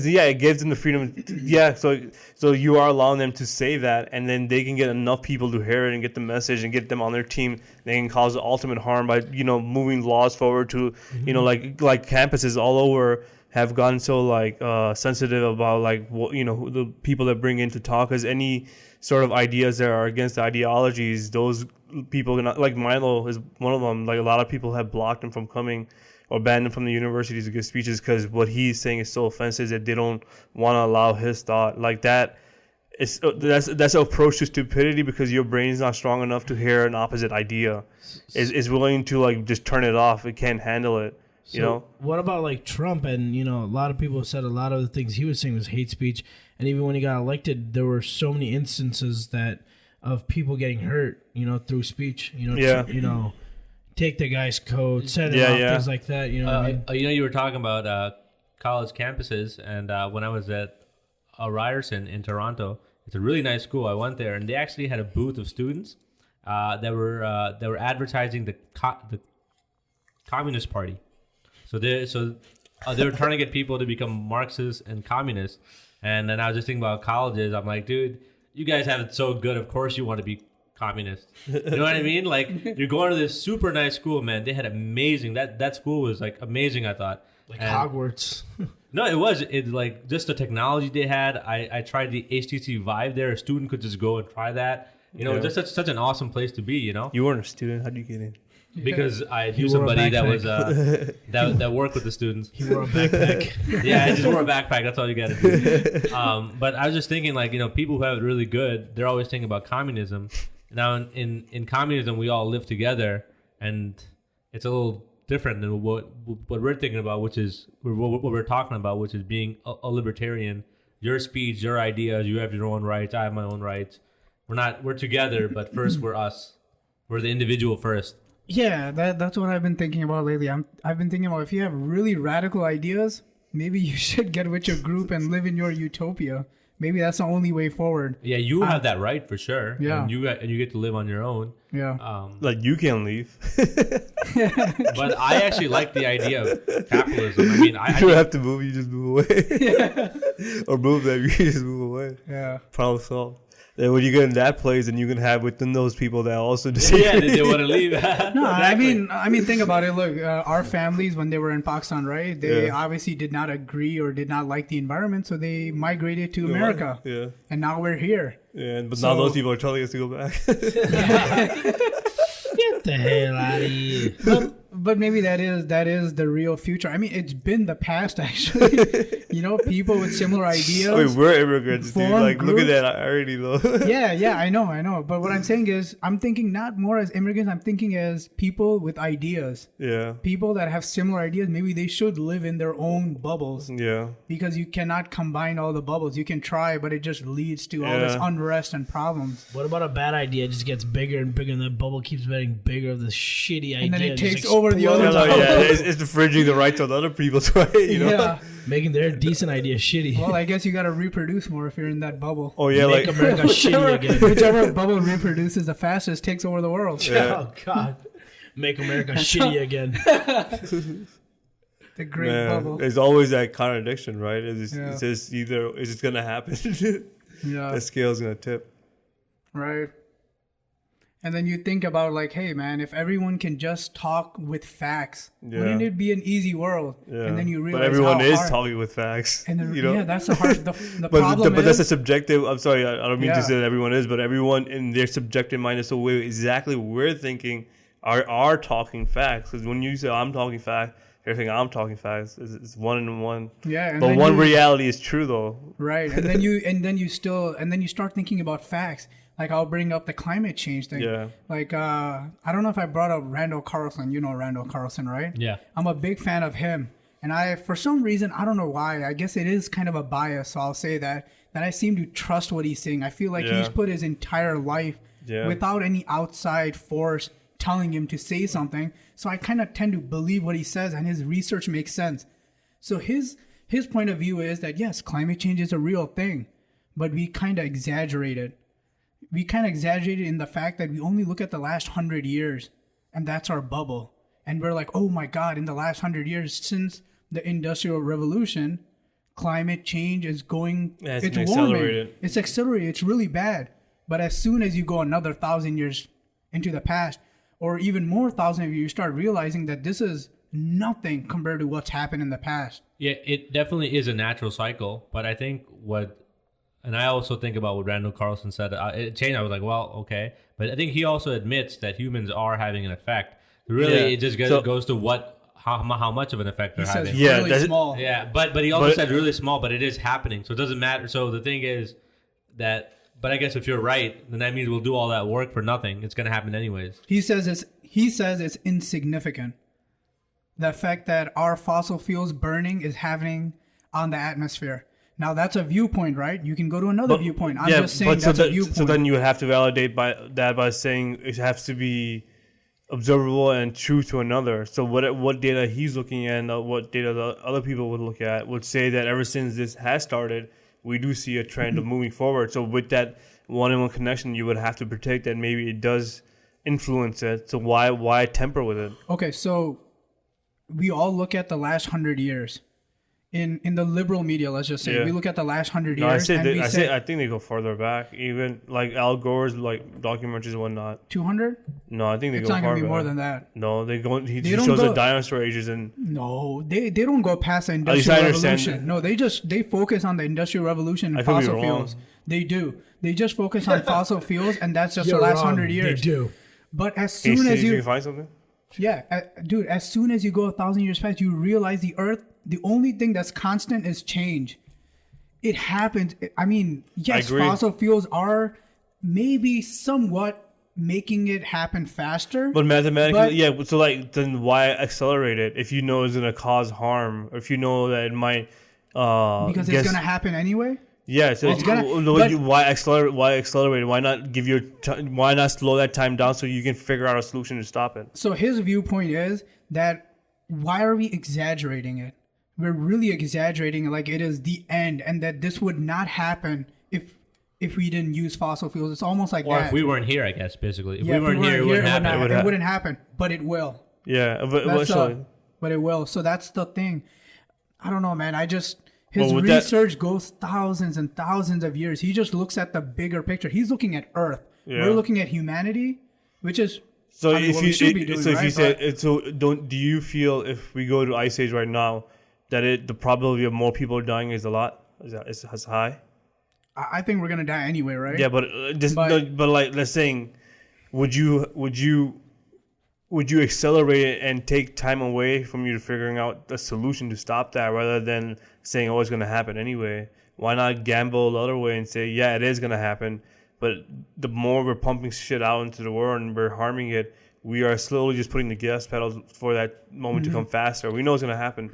it gives them the freedom. Yeah, so you are allowing them to say that, and then they can get enough people to hear it and get the message and get them on their team. They can cause the ultimate harm by moving laws forward to like campuses all over have gotten so like sensitive about like the people that bring in to talk, as any sort of ideas that are against the ideologies. Those people cannot, like Milo is one of them. Like a lot of people have blocked him from coming or banned him from the universities to give speeches because what he's saying is so offensive that they don't want to allow his thought. Like that, that's an approach to stupidity, because your brain is not strong enough to hear an opposite idea. Is willing to like just turn it off. It can't handle it. you know? What about like Trump? And, you know, a lot of people said a lot of the things he was saying was hate speech. And even when he got elected, there were so many instances of people getting hurt, you know, through speech, you know, take the guy's coat, set it off, things like that. You know what I mean? You know, you were talking about college campuses, and when I was at Ryerson in Toronto, it's a really nice school. I went there, and they actually had a booth of students that were advertising the Communist Party. So they were trying to get people to become Marxists and communists. And then I was just thinking about colleges. I'm like, dude, you guys have it so good. Of course you want to be communist. You know what I mean? Like, you're going to this super nice school, man. They had amazing. That school was like amazing, I thought. Like Hogwarts. No, it was. It's like just the technology they had. I tried the HTC Vive there. A student could just go and try that. You know, just such an awesome place to be, you know? You weren't a student. How did you get in? Because I knew somebody that was that worked with the students. He wore a backpack. Yeah, I just wore a backpack. That's all you got to do. But I was just thinking, like, you know, people who have it really good, they're always thinking about communism. Now, in communism, we all live together, and it's a little different than what we're thinking about, which is what we're talking about, which is being a libertarian. Your speech, your ideas, you have your own rights. I have my own rights. We're together, but first we're us. We're the individual first. Yeah, that's what I've been thinking about lately. I've been thinking about, if you have really radical ideas, maybe you should get with your group and live in your utopia. Maybe that's the only way forward. Yeah, you have that right for sure. Yeah, and you get to live on your own. Yeah, like you can leave. But I actually like the idea of capitalism. I mean, you don't have to move. You just move away. Or move them. You just move away. Yeah, problem solved. Then when you get in that place, and you can have within those people that also disagree. Yeah, they want to leave. No, Exactly. I mean, think about it. Look, our families, when they were in Pakistan, right? They obviously did not agree or did not like the environment, so they migrated to America. Yeah, and now we're here. Yeah, but now those people are telling us to go back. Get the hell out of here. But maybe that is the real future. I mean, it's been the past, actually. You know, people with similar ideas. I mean, we're immigrants, dude. Like, groups. Look at that irony, though. Yeah, I know. But what I'm saying is, I'm thinking not more as immigrants. I'm thinking as people with ideas. Yeah. People that have similar ideas. Maybe they should live in their own bubbles. Yeah. Because you cannot combine all the bubbles. You can try, but it just leads to all this unrest and problems. What about a bad idea? It just gets bigger and bigger, and the bubble keeps getting bigger of this shitty idea. And then it takes over the other. It's infringing the rights of other people's right, you know? Yeah. Making their decent idea shitty. Well, I guess you got to reproduce more if you're in that bubble. Oh, yeah, Make America shitty again. Whichever bubble reproduces the fastest takes over the world. Yeah. Oh, God. Make America shitty again. The great bubble. There's always that contradiction, right? It's just either, is it going to happen? Yeah. The scale's going to tip. Right. And then you think about, like, hey, man, if everyone can just talk with facts, wouldn't it be an easy world? Yeah. And then you realize, but everyone is hard. Talking with facts. And then, you know? Yeah, that's the hard. The problem but that's a subjective. I'm sorry, I don't mean to say that everyone is, but everyone in their subjective mind is so exactly what we're thinking are talking facts. Because when you say I'm talking facts, you're thinking I'm talking facts. It's one and one. Yeah. But one reality is true, though. Right. And then you start thinking about facts. Like, I'll bring up the climate change thing. Yeah. Like, I don't know if I brought up Randall Carlson. You know Randall Carlson, right? Yeah. I'm a big fan of him. And for some reason, I don't know why, I guess it is kind of a bias, so I'll say that I seem to trust what he's saying. I feel like he's put his entire life without any outside force telling him to say something. So I kind of tend to believe what he says, and his research makes sense. So his point of view is that, yes, climate change is a real thing, but we kind of exaggerate it. We kind of exaggerated in the fact that we only look at the last 100 years, and that's our bubble. And we're like, oh my God, in the last 100 years since the Industrial Revolution, climate change is going, it's warming. It's accelerated. It's really bad. But as soon as you go another 1,000 years into the past, or even more 1,000 of you start realizing that this is nothing compared to what's happened in the past. Yeah, it definitely is a natural cycle. But I think and I also think about what Randall Carlson said. It changed. I was like, well, okay. But I think he also admits that humans are having an effect. Really, it just goes to how much of an effect they're having. Yeah, really small. Yeah, but he also said really small, but it is happening. So it doesn't matter. So the thing is that, but I guess if you're right, then that means we'll do all that work for nothing. It's going to happen anyways. He says it's insignificant. the effect that our fossil fuels burning is having on the atmosphere. Now that's a viewpoint, right? You can go to another viewpoint. I'm just saying that's a viewpoint. So then you would have to validate by saying it has to be observable and true to another. So what data he's looking at, and what data the other people would look at, would say that ever since this has started, we do see a trend of moving forward. So with that one-on-one connection, you would have to predict that maybe it does influence it. So why temper with it? Okay, so we all look at the last 100 years. In the liberal media, let's just say, we look at the last 100 years. I think they go further back, even like Al Gore's like documentaries and whatnot. 200? No, I think they it's go not far gonna be back. more than that. No, they shows the dinosaur ages and. No, they don't go past the industrial revolution. No, they focus on the industrial revolution and fossil fuels. They do. They just focus on fossil fuels, and that's just the last 100 years. They do. But as soon as you find something. Yeah, dude, as soon as you go 1,000 years past, you realize the Earth, the only thing that's constant is change. It happens. I mean, yes, fossil fuels are maybe somewhat making it happen faster. But mathematically, so like, then why accelerate it if you know it's going to cause harm? Or if you know that it might... because it's going to happen anyway? Yeah, so why accelerate? Why not why not slow that time down so you can figure out a solution to stop it? So his viewpoint is that why are we exaggerating it? We're really exaggerating it like it is the end, and that this would not happen if we didn't use fossil fuels. It's almost like that. If we weren't here, I guess, basically. If we weren't here, it wouldn't happen. It wouldn't happen, but it will. Yeah, eventually. But it will. So that's the thing. I don't know, man. His research goes thousands and thousands of years. He just looks at the bigger picture. He's looking at Earth. Yeah. We're looking at humanity, which is do you feel if we go to Ice Age right now that the probability of more people dying is as high? I think we're gonna die anyway, right? Yeah, but like let's saying, would you accelerate it and take time away from you to figuring out a solution to stop that rather than saying, oh, it's going to happen anyway? Why not gamble the other way and say, yeah, it is going to happen, but the more we're pumping shit out into the world and we're harming it, we are slowly just putting the gas pedals for that moment to come faster. We know it's going to happen.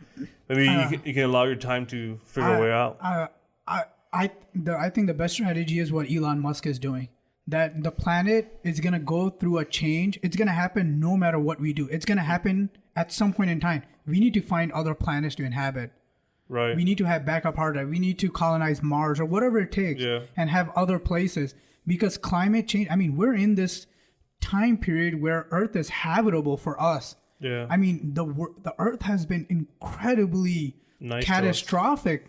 Maybe you can allow your time to figure a way out. I think the best strategy is what Elon Musk is doing. That the planet is going to go through a change. It's going to happen no matter what we do. It's going to happen at some point in time. We need to find other planets to inhabit. Right. We need to have backup hard drive. We need to colonize Mars or whatever it takes and have other places. Because climate change, I mean, we're in this time period where Earth is habitable for us. Yeah. I mean, the Earth has been incredibly catastrophic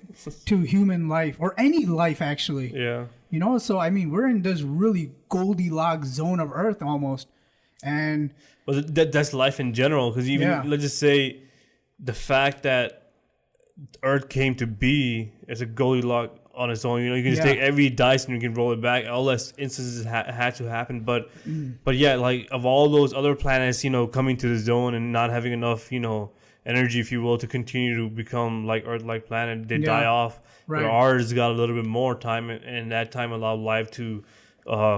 to human life or any life, actually. Yeah. You know, so I mean, we're in this really Goldilocks zone of Earth almost, and that's life in general. Because even let's just say the fact that Earth came to be as a Goldilocks on its own, you know, you can just take every dice and you can roll it back. All less instances had to happen, but yeah, like of all those other planets, you know, coming to the zone and not having enough, you know, energy, if you will, to continue to become like Earth-like planet, they die off. Right. Where ours got a little bit more time, and that time allowed life to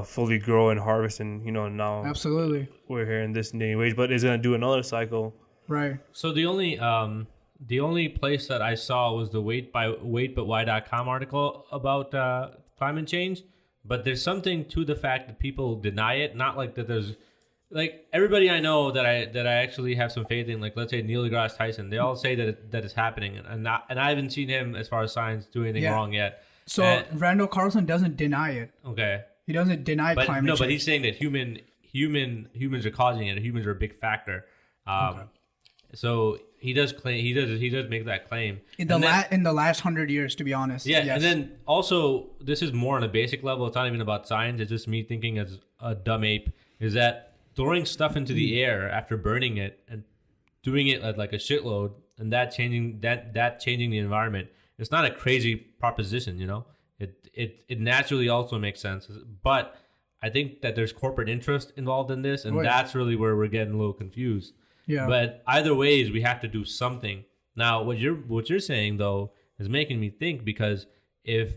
fully grow and harvest, and you know now absolutely we're here in this day and age. But it's gonna do another cycle. Right. So the only place that I saw was the waitbutwhy.com article about climate change. But there's something to the fact that people deny it. Not like that there's like everybody I know that I actually have some faith in, like let's say Neil deGrasse Tyson, they all say that it's happening, and I haven't seen him as far as science do anything wrong yet. So Randall Carlson doesn't deny it. Okay. He doesn't deny climate change. No, but he's saying that humans are causing it. Humans are a big factor. So he does make that claim in the last 100 years, to be honest. Yeah, yes. And then also this is more on a basic level. It's not even about science. It's just me thinking as a dumb ape. Is that throwing stuff into the air after burning it and doing it at like a shitload and that changing the environment, it's not a crazy proposition, you know. It naturally also makes sense, but I think that there's corporate interest involved in this, and that's really where we're getting a little confused. Yeah. But either ways, we have to do something. Now, what you're saying though is making me think, because if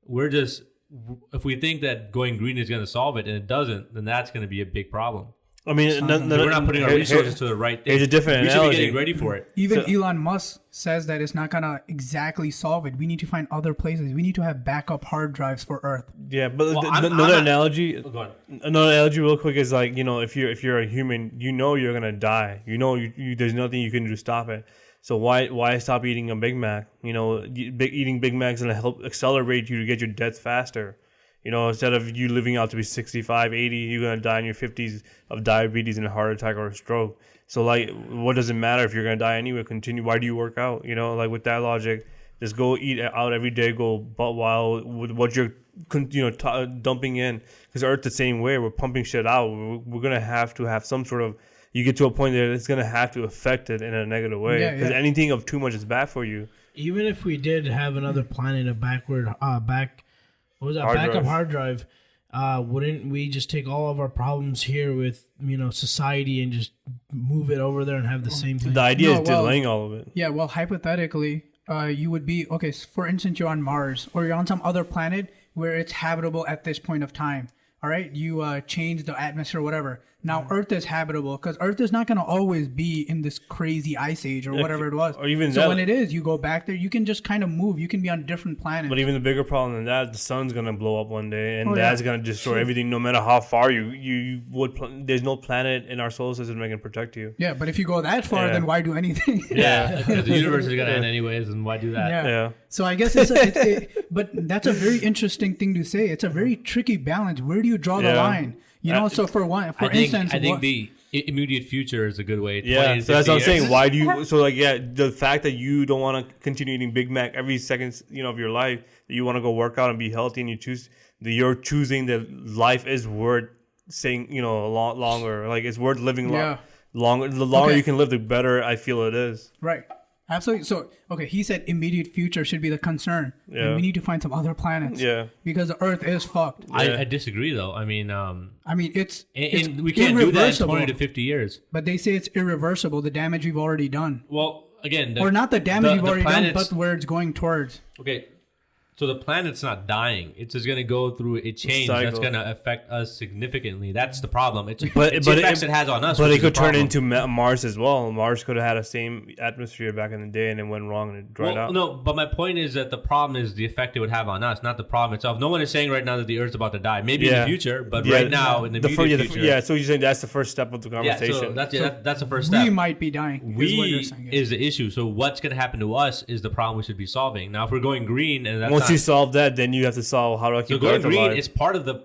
we think that going green is going to solve it and it doesn't, then that's going to be a big problem. I mean, we're not putting our resources to the right thing. Here's a different we analogy. should be getting ready for it. Even Elon Musk says that it's not gonna exactly solve it. We need to find other places. We need to have backup hard drives for Earth. Yeah, but Another analogy real quick is like, if you're a human, you're gonna die. There's nothing you can do to stop it. So why stop eating a Big Mac? Eating Big Macs gonna help accelerate you to get your death faster. Instead of you living out to be 65, 80, you're going to die in your 50s of diabetes and a heart attack or a stroke. So, like, what does it matter if you're going to die anyway? Continue. Why do you work out? Like, with that logic, just go eat out every day, go butt wild with what you're, dumping in. Because Earth the same way. We're pumping shit out. We're going to have some sort of, you get to a point that it's going to have to affect it in a negative way. Because anything of too much is bad for you. Even if we did have another planet, a backup hard drive, wouldn't we just take all of our problems here with society and just move it over there and have the same thing? The idea is delaying all of it. Yeah, well, hypothetically, you would be okay. For instance, you're on Mars or you're on some other planet where it's habitable at this point of time. All right, you change the atmosphere, whatever. Now Earth is habitable because Earth is not going to always be in this crazy ice age or whatever it was. Or even so when it is, you go back there. You can just kind of move. You can be on different planets. But even the bigger problem than that, the sun's going to blow up one day, and that's going to destroy everything. No matter how far you would, there's no planet in our solar system that can protect you. Yeah, but if you go that far, then why do anything? Yeah, because the universe is going to end anyways, and why do that? Yeah. So I guess but that's a very interesting thing to say. It's a very tricky balance. Where do you draw the line? So for instance, I think the immediate future is a good way. Yeah, so that's what I'm saying. Why do you? So the fact that you don't want to continue eating Big Mac every second, of your life, that you want to go work out and be healthy, and you're choosing that life is worth saying, longer. Like it's worth living longer. The longer you can live, the better I feel it is. Right. Absolutely. So, he said immediate future should be the concern. Yeah. And we need to find some other planets. Yeah. Because the Earth is fucked. I disagree, though. I mean, it's we can't do that in 20 to 50 years. But they say it's irreversible, the damage we've already done. Well, again... or not the damage we've already done, but where it's going towards. Okay. So the planet's not dying. It's just going to go through a change that's going to affect us significantly. That's the problem. It's the effects it has on us. But it could turn into Mars as well. Mars could have had the same atmosphere back in the day, and it went wrong and it dried out. No, but my point is that the problem is the effect it would have on us, not the problem itself. No one is saying right now that the Earth's about to die. Maybe in the future, but right now in the immediate future. Yeah, so you're saying that's the first step of the conversation. Yeah, so that's the first step. We might be dying. Is the issue. So what's going to happen to us is the problem we should be solving. Now, if we're going green, and that's once you solve that, then you have to solve how do I keep going green is part of the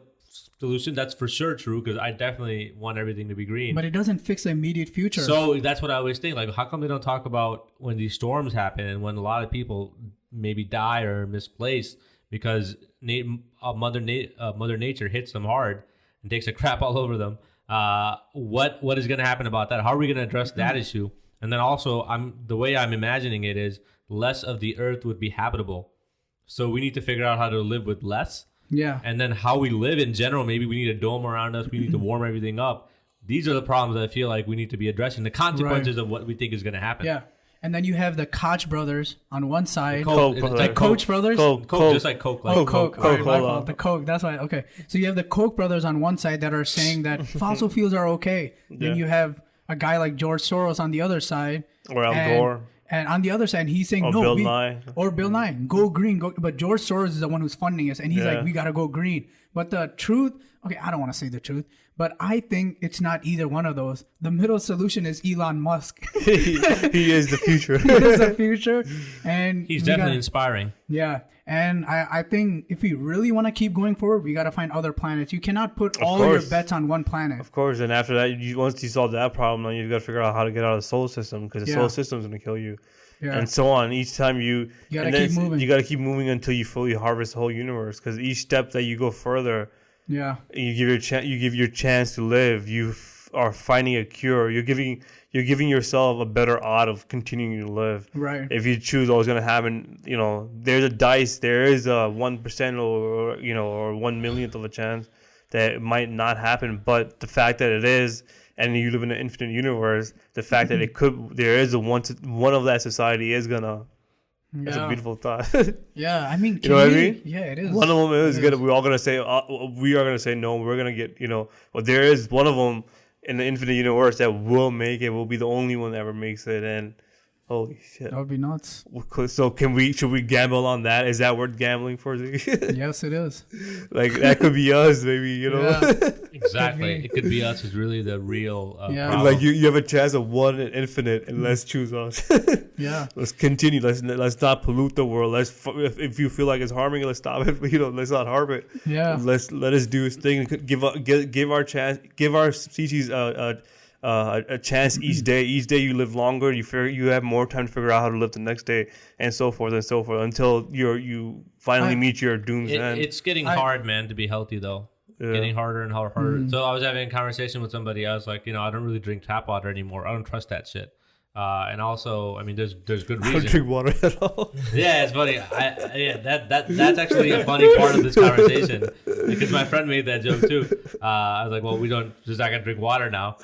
solution. That's for sure true, because I definitely want everything to be green. But it doesn't fix the immediate future. So that's what I always think. Like, how come they don't talk about when these storms happen and when a lot of people maybe die or misplaced because Mother Nature hits them hard and takes a crap all over them? What is going to happen about that? How are we going to address that issue? And then also, the way I'm imagining it is less of the Earth would be habitable. So we need to figure out how to live with less. Yeah. And then how we live in general. Maybe we need a dome around us. We need to warm everything up. These are the problems that I feel like we need to be addressing. The consequences of what we think is going to happen. Yeah. And then you have the Koch brothers on one side. The Koch brothers? Coke, just like Coke. Coke. All right, my fault. The Coke. That's why. Okay. So you have the Koch brothers on one side that are saying that fossil fuels are okay. Then you have a guy like George Soros on the other side. Or Al Gore. And on the other side, he's saying, Bill Nye. Or Bill Nye, go green. But George Soros is the one who's funding us. And he's like, we got to go green. But the truth, I don't want to say the truth, but I think it's not either one of those. The middle solution is Elon Musk. He is the future. He is the future. And he's definitely inspiring. Yeah. And I think if we really want to keep going forward, we got to find other planets. You cannot put all your bets on one planet. Of course. And after that, once you solve that problem, then you've got to figure out how to get out of the solar system, because the solar system is going to kill you. Yeah. And so on. Each time you got to keep moving. You got to keep moving until you fully harvest the whole universe, because each step that you go further, you give your chance to live. You are finding a cure. You're giving yourself a better odd of continuing to live. Right. If you choose what's going to happen, there's a dice. There is a 1% or 1/1,000,000th of a chance that it might not happen. But the fact that it is, and you live in an infinite universe, the fact that there is one of that society is gonna. That's a beautiful thought. Yeah, I mean, you know what I mean? Yeah, it is. One of them is gonna. We're all gonna say we are gonna say no. We're gonna get. Well, there is one of them in the infinite universe that will make it. We'll be the only one that ever makes it, and holy shit, That would be nuts. So should we gamble on that? Is that worth gambling for? Yes, it is. Like that could be us, maybe, Yeah. Exactly. It could be us is really the real problem. Like you have a chance of 1 in infinite, and let's choose us. Yeah. Let's continue. Let's not pollute the world. If you feel like it's harming it, let's stop it. Let's not harm it. Yeah. Let us do its thing. Give our species a chance each day. Each day you live longer. You have more time to figure out how to live the next day, and so forth until you finally meet your doom's end. It's getting hard, man, to be healthy though. Yeah. Getting harder and harder. So I was having a conversation with somebody. I was like, I don't really drink tap water anymore. I don't trust that shit. And also, I mean, there's good reason. I don't drink water at all. Yeah, it's funny. That's actually a funny part of this conversation because my friend made that joke too. I was like, well, we don't just not gonna drink water now.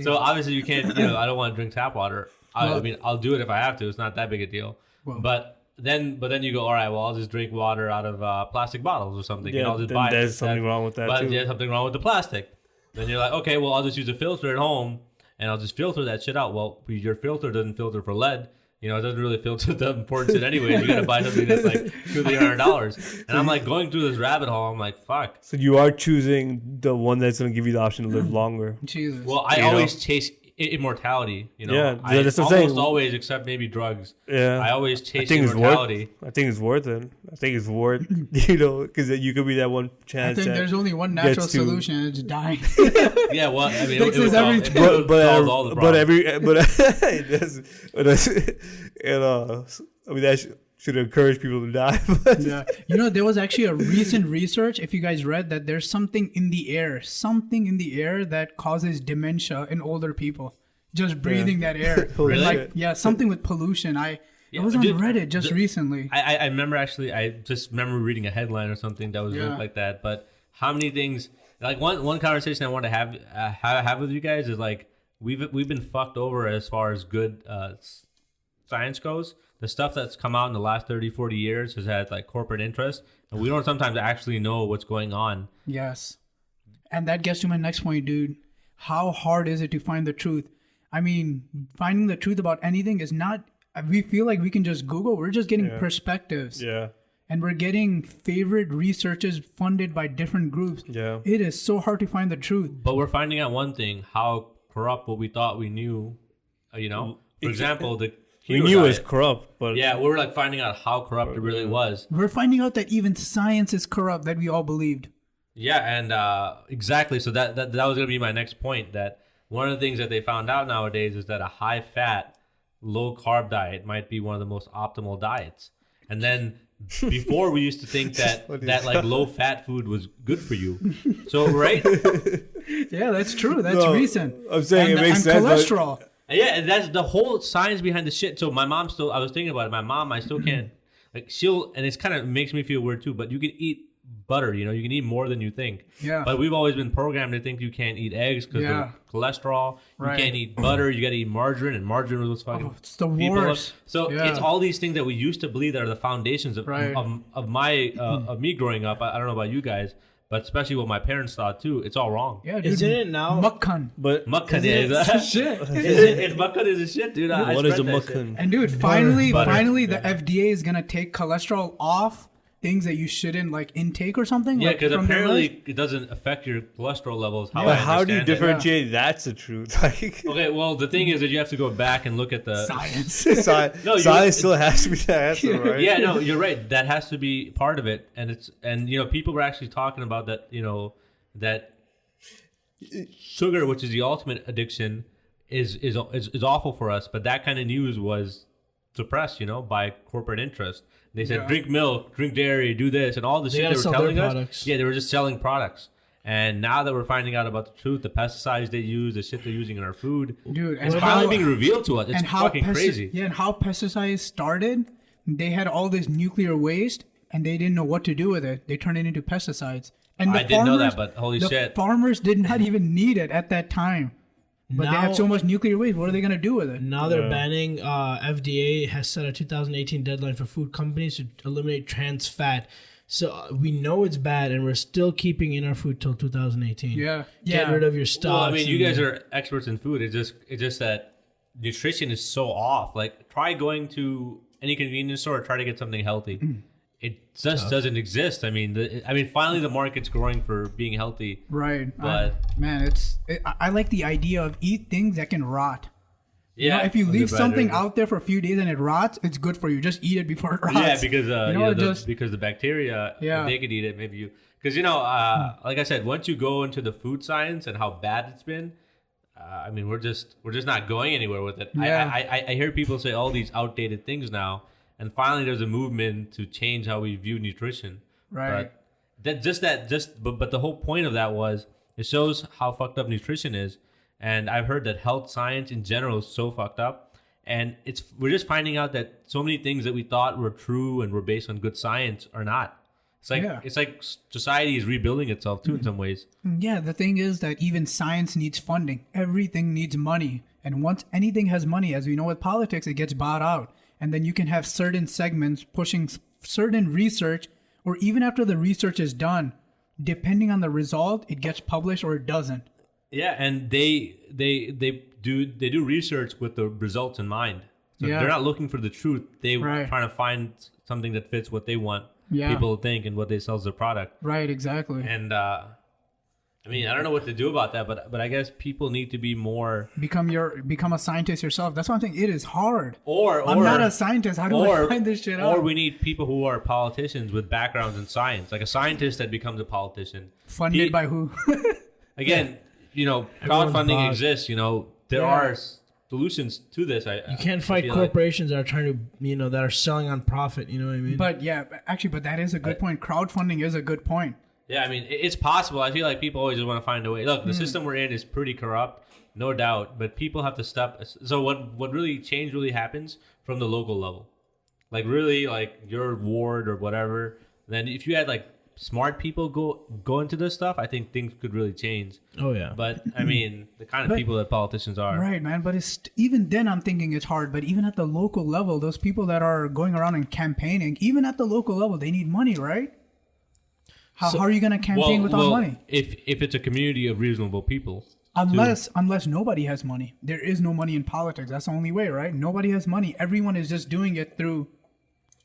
So obviously you can't. I don't want to drink tap water. I mean, I'll do it if I have to. It's not that big a deal. But then you go, all right, well, I'll just drink water out of plastic bottles or something. Yeah, and I'll just then buy there's something wrong with that but too. there's something wrong with the plastic. Then you're like, okay, well, I'll just use a filter at home and I'll just filter that shit out. Well, your filter doesn't filter for lead. It doesn't really filter the important shit anyway. You got to buy something that's like $200-$300. And I'm like going through this rabbit hole. I'm like, fuck. So you are choosing the one that's going to give you the option to live longer. Jesus. Well, I always chase immortality. Yeah, I that's what I'm almost saying. always, except maybe drugs. Yeah, I always chase I immortality. think it's worth it. I think it's worth, because you could be that one I chance. think there's only one natural solution, and it's dying. Yeah, well, I mean, Fixes everything. it solves all the problems. I mean, that should encourage people to die. Yeah. There was actually a recent research, if you guys read, that there's something in the air that causes dementia in older people. Just breathing that air. Holy shit. Something with pollution. I was on Reddit just recently. I remember I just remember reading a headline or something that was like that. But how many things? Like one conversation I want to have with you guys is like we've been fucked over as far as good science goes. The stuff that's come out in the last 30, 40 years has had like corporate interest, and we don't sometimes actually know what's going on. Yes. And that gets to my next point, dude. How hard is it to find the truth? I mean, finding the truth about anything is not, we feel like we can just Google. We're just getting perspectives. Yeah. And we're getting favorite researches funded by different groups. Yeah. It is so hard to find the truth. But we're finding out one thing, how corrupt what we thought we knew, For example, we knew it was corrupt, but yeah, we're like finding out how corrupt it really was. We're finding out that even science is corrupt that we all believed. Yeah, and exactly. So that was going to be my next point, that one of the things that they found out nowadays is that a high-fat, low-carb diet might be one of the most optimal diets. And then before we used to think that like low-fat food was good for you. So, right? Yeah, that's true. That's recent. I'm saying it makes sense. Cholesterol. Yeah, and that's the whole science behind the shit. So my mom I was thinking about it. My mom, I still can't, and it's kind of makes me feel weird too, but you can eat butter, you can eat more than you think. Yeah. But we've always been programmed to think you can't eat eggs because of cholesterol. Right. You can't eat butter. You got to eat margarine, and margarine was what's fucking. Oh, it's the worst. So it's all these things that we used to believe that are the foundations of me growing up. I don't know about you guys, but especially what my parents thought too. It's all wrong. Yeah, dude. Isn't it now? Mukkan. But Mukkan is shit. Mukkan is a shit, dude. What is a mukkan? And dude, finally, the FDA is gonna take cholesterol off things that you shouldn't like intake or something. Yeah, like, because from apparently it doesn't affect your cholesterol levels. But how do you differentiate that's the truth? Like, okay, well, the thing is that you have to go back and look at the science. Science still has to be the answer, right? Yeah, no, you're right. That has to be part of it, and people were actually talking about that. That sugar, which is the ultimate addiction, is awful for us. But that kind of news was suppressed, by corporate interest. They said, drink milk, drink dairy, do this, and all the shit they were telling us. Yeah, they were just selling products. And now that we're finding out about the truth, the pesticides they use, the shit they're using in our food, dude, it's finally being revealed to us. It's fucking crazy. Yeah, and how pesticides started, they had all this nuclear waste, and they didn't know what to do with it. They turned it into pesticides. And I didn't know that, but holy shit. Farmers did not even need it at that time. But they had so much nuclear waste. What are they going to do with it? Now they're banning. FDA has set a 2018 deadline for food companies to eliminate trans fat. So we know it's bad, and we're still keeping in our food till 2018. Yeah. Get rid of your stocks. Well, I mean, you guys are experts in food. It's just that nutrition is so off. Like, try going to any convenience store, try to get something healthy. It just doesn't exist. I mean, finally the market's growing for being healthy. Right. But man, I like the idea of eat things that can rot. Yeah, You know, if you leave something out there for a few days and it rots, it's good for you. Just eat it before it rots. Yeah, because because the bacteria, if they could eat it, maybe you. Because like I said, once you go into the food science and how bad it's been, I mean, we're just not going anywhere with it. Yeah. I hear people say all these outdated things now, and finally there's a movement to change how we view nutrition. Right. But but the whole point of that was it shows how fucked up nutrition is. And I've heard that health science in general is so fucked up. And we're just finding out that so many things that we thought were true and were based on good science are not. It's like society is rebuilding itself too in some ways. Yeah, the thing is that even science needs funding. Everything needs money. And once anything has money, as we know with politics, it gets bought out. And then you can have certain segments pushing certain research, or even after the research is done, depending on the result, it gets published or it doesn't. Yeah, and they do research with the results in mind. So they're not looking for the truth. They're trying to find something that fits what they want people to think and what they sell as their product. Right, exactly. And I mean, I don't know what to do about that, but I guess people need to be more become a scientist yourself. That's one thing. It is hard. Or I'm not a scientist. How do I find this shit out? Or we need people who are politicians with backgrounds in science, like a scientist that becomes a politician. Funded by who? Again. Crowdfunding exists. There are solutions to this. You can't fight corporations that are trying to, that are selling on profit. You know what I mean? But that is a good point. Crowdfunding is a good point. Yeah, I mean, it's possible. I feel like people always just want to find a way. Look, the system we're in is pretty corrupt, no doubt. But people have to step. So what really happens from the local level, like really like your ward or whatever. Then if you had like smart people go into this stuff, I think things could really change. Oh yeah. But I mean, the kind of people that politicians are. Right, man. But even then I'm thinking it's hard. But even at the local level, those people that are going around and campaigning, even at the local level, they need money, right? How are you going to campaign without money? If it's a community of reasonable people. Unless nobody has money. There is no money in politics. That's the only way, right? Nobody has money. Everyone is just doing it through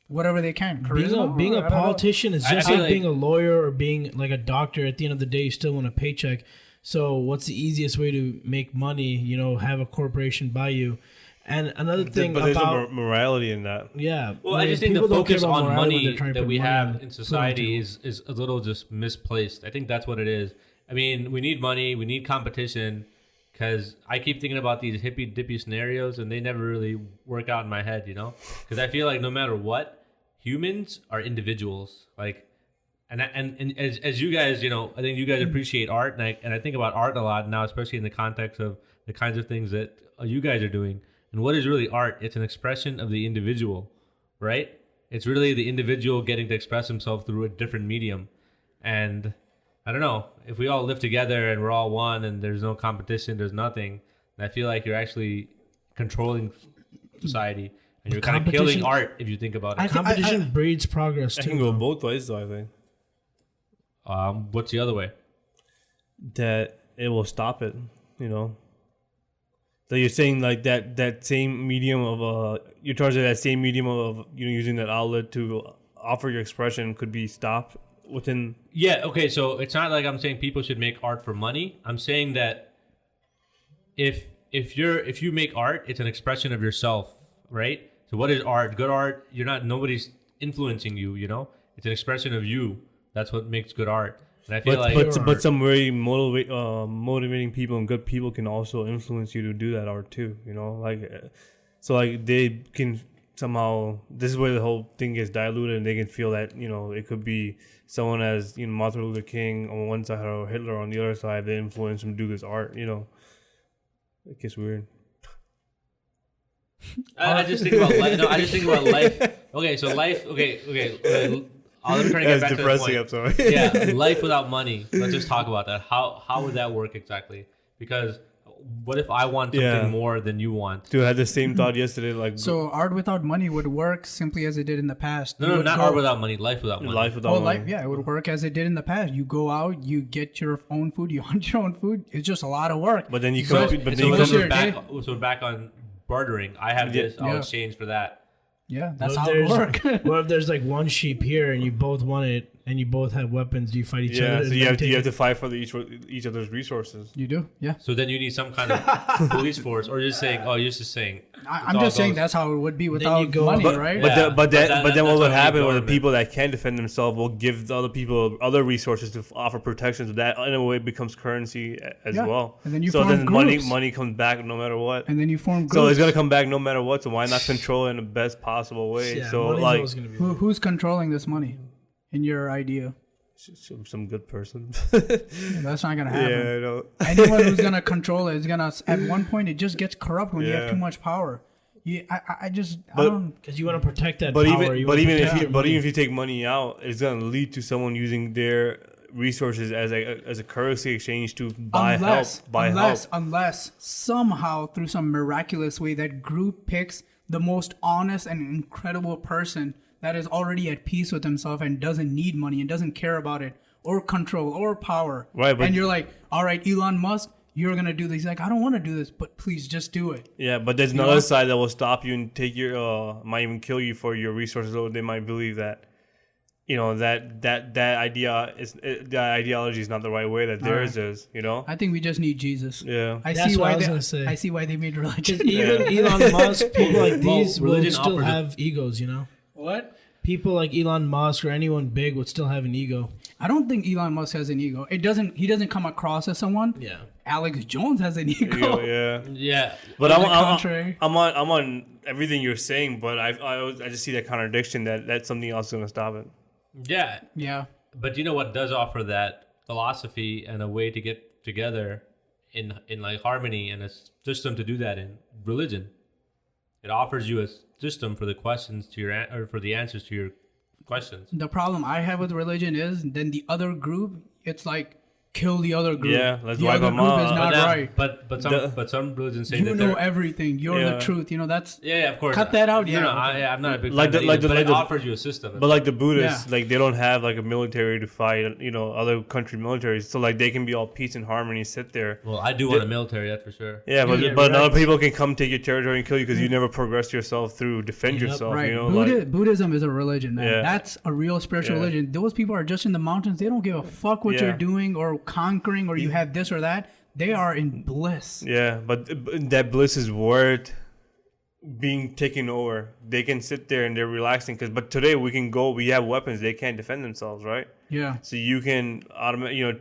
whatever they can. Being a politician is just like being a lawyer or being like a doctor. At the end of the day, you still want a paycheck. So what's the easiest way to make money? Have a corporation buy you. And another thing but there's a morality in that. Yeah. Well, I just think the focus on money that we have in society is a little just misplaced. I think that's what it is. I mean, we need money. We need competition. Because I keep thinking about these hippy-dippy scenarios, and they never really work out in my head, Because I feel like no matter what, humans are individuals. Like, and as you guys, I think you guys appreciate art, and I think about art a lot now, especially in the context of the kinds of things that you guys are doing. And what is really art? It's an expression of the individual, right? It's really the individual getting to express himself through a different medium. And I don't know, if we all live together and we're all one and there's no competition, there's nothing, I feel like you're actually controlling society and you're kind of killing art if you think about it. Competition breeds progress too. I can go both ways though, I think. What's the other way? That it will stop it, So you're saying like that same medium of you're charging that same medium of using that outlet to offer your expression could be stopped within. Yeah. Okay. So it's not like I'm saying people should make art for money. I'm saying that if you make art, it's an expression of yourself, right? So what is art? Good art. Nobody's influencing you. It's an expression of you. That's what makes good art. And I feel but some very motivating people and good people can also influence you to do that art too. So they can somehow. This is where the whole thing gets diluted, and they can feel that it could be someone as Martin Luther King on one side or Hitler on the other side. They influence them to do this art. It gets weird. I just think about life. No, I just think about life. Okay, so life. Okay. Let me try to get back depressing, to the point. Yeah, life without money. Let's just talk about that. How would that work exactly? Because what if I want something more than you want? Dude, I had the same thought yesterday. Like, so art without money would work simply as it did in the past. No, not art without money. Life without money. Life without money. Yeah, it would work as it did in the past. You go out, you get your own food, you hunt your own food. It's just a lot of work. But then you So come. we're back on bartering. I have this. I'll exchange for that. Yeah, that's how it works. What if there's like one sheep here and you both want it and you both have weapons? Do you fight each other? Yeah, so you have to fight for each other's resources. You do, yeah. So then you need some kind of police force, or you're just saying, I'm just saying that's how it would be without money, right? But then what would happen was the people that can defend themselves will give the other people other resources to offer protection. So that in a way becomes currency as well. And then you money comes back no matter what. And then you form groups. So it's gonna come back no matter what. So why not control it in the best possible way? Yeah, so like, who's controlling this money in your idea? some good person. That's not gonna happen. Yeah, I know. Anyone who's gonna control it is gonna. At one point, it just gets corrupt when you have too much power. I don't. Because you want to protect that But power. even if you take money out, it's gonna lead to someone using their resources as a currency exchange to buy help. Unless somehow through some miraculous way that group picks the most honest and incredible person that is already at peace with himself and doesn't need money and doesn't care about it or control or power. Right, and you're like, all right, Elon Musk, you're going to do this. He's like, I don't want to do this, but please just do it. Yeah, but there's another side that will stop you and take your, might even kill you for your resources. Or they might believe that, that ideology is not the right way, that theirs is, I think we just need Jesus. Yeah. I see why they made religion. Even Elon Musk, people like these will still have egos, What? People like Elon Musk or anyone big would still have an ego. I don't think Elon Musk has an ego. He doesn't come across as someone. Yeah. Alex Jones has an ego. Yeah. But I'm on everything you're saying, but I just see that contradiction that's something else is going to stop it. Yeah. Yeah. But you know what does offer that philosophy and a way to get together in like harmony and a system to do that in? Religion. It offers you a system for the questions to your or for the answers to your questions. The problem I have with religion is then the other group, it's like kill the other group. Yeah, let's the wipe other them group out. is not right. But some religions say you know everything. You're the truth. That's of course. Cut that out. No, I'm not a big fan but it offers you a system. But like the Buddhists, like they don't have like a military to fight, other country militaries. So like they can be all peace and harmony, sit there. Well, I do want a military, that's for sure. Yeah, but other people can come take your territory and kill you because you never progressed yourself through defend yourself. Right. Buddhism is a religion, man. Yeah. That's a real spiritual religion. Those people are just in the mountains. They don't give a fuck what you're doing or conquering or you have this or that. They are in bliss. Yeah, but that bliss is worth being taken over. They can sit there and they're relaxing. But today we have weapons. They can't defend themselves, right? Yeah. So you can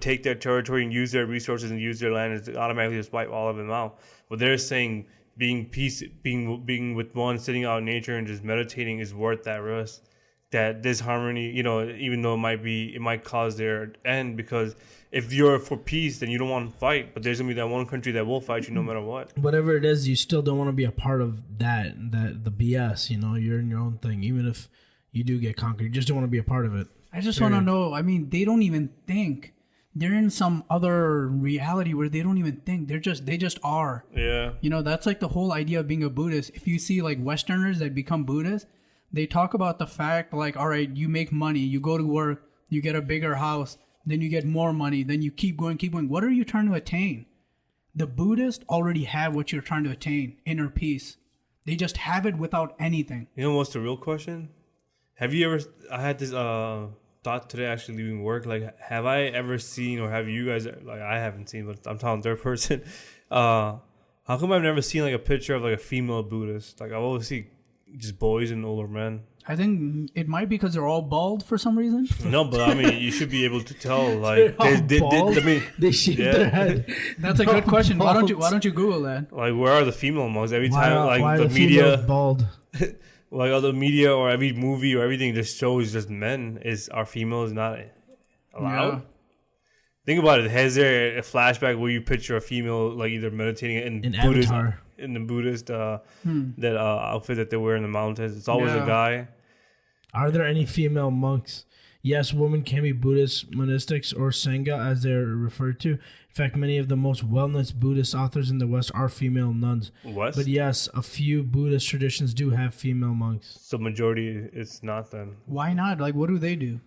take their territory and use their resources and use their land and automatically just wipe all of them out. But they're saying being with one, sitting out in nature and just meditating is worth that risk. That this harmony, even though it might cause their end, because if you're for peace, then you don't want to fight. But there's gonna be that one country that will fight you no matter what. Whatever it is, you still don't want to be a part of that the BS. You're in your own thing. Even if you do get conquered, you just don't want to be a part of it. I just want to know. I mean, they don't even think. They're in some other reality where they don't even think. They just are. Yeah. That's like the whole idea of being a Buddhist. If you see like Westerners that become Buddhists, they talk about the fact like, all right, you make money, you go to work, you get a bigger house, then you get more money, then you keep going. What are you trying to attain? The Buddhists already have what you're trying to attain, inner peace. They just have it without anything. You know what's the real question? Have you ever, I had this thought today actually leaving work, like have I ever seen, or have you guys, like I haven't seen, but I'm talking third person, how come I've never seen like a picture of like a female Buddhist? Like I always see just boys and older men. I think it might be because they're all bald for some reason. No, but I mean, you should be able to tell. Like, they shave their head. That's a good question. Why don't you Google that? Like, where are the female monks? Every time, why the media, bald. like all the media or every movie or everything just shows just men. Are females not allowed? Yeah. Think about it. Has there a flashback where you picture a female like either meditating in Buddhist, Avatar. In the Buddhist that outfit that they wear in the mountains? It's always a guy. Are there any female monks? Yes, women can be Buddhist, monastics, or Sangha, as they're referred to. In fact, many of the most well-known Buddhist authors in the West are female nuns. West? But yes, a few Buddhist traditions do have female monks. So majority it's not then. Why not? Like, what do they do?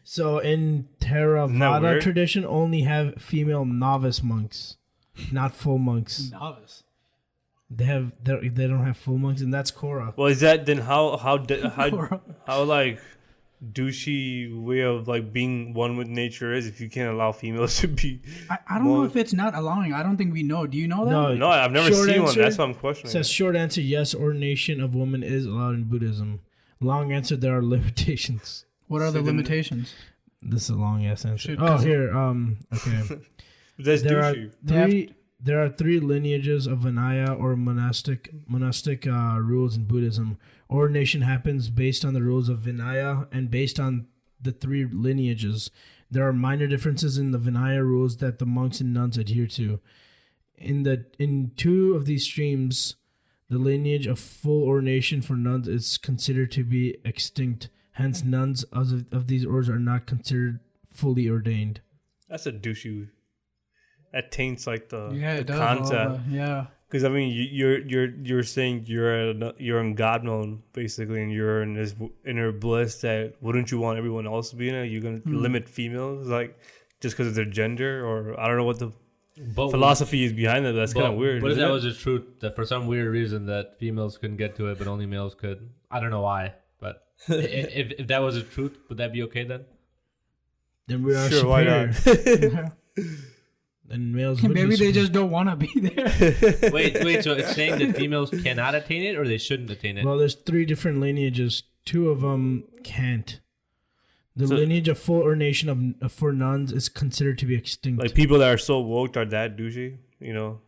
So in Theravada tradition, only have female novice monks, not full monks. Novice. They don't have full monks, and that's Korra. Well, is that then how like douchey way of like being one with nature is if you can't allow females to be? I don't know if it's not allowing. I don't think we know. Do you know that? No, I've never Short seen answer, one. That's what I'm questioning. Says short answer: yes, ordination of women is allowed in Buddhism. Long answer: there are limitations. What are the limitations? This is a long ass answer. Shoot, Here. Okay. That's douchey. There are three lineages of Vinaya or monastic rules in Buddhism. Ordination happens based on the rules of Vinaya and based on the three lineages. There are minor differences in the Vinaya rules that the monks and nuns adhere to. In two of these streams, the lineage of full ordination for nuns is considered to be extinct. Hence, nuns of these orders are not considered fully ordained. That's a douchey. That taints like the it does, concept. Yeah. Because I mean, you're saying you're in God mode basically, and you're in this inner bliss that wouldn't you want everyone else to be in it? You're gonna limit females like just because of their gender, or I don't know what the philosophy is behind that. That's kind of weird. But if that was the truth, that for some weird reason that females couldn't get to it, but only males could. I don't know why, but if that was the truth, would that be okay then? Then we are sure, superior. Why not? And males Maybe they just don't want to be there. Wait. So it's saying that females cannot attain it, or they shouldn't attain it? Well, there's three different lineages. Two of them can't. The lineage of full ordination for nuns is considered to be extinct. Like people that are so woke are that douchey, you know?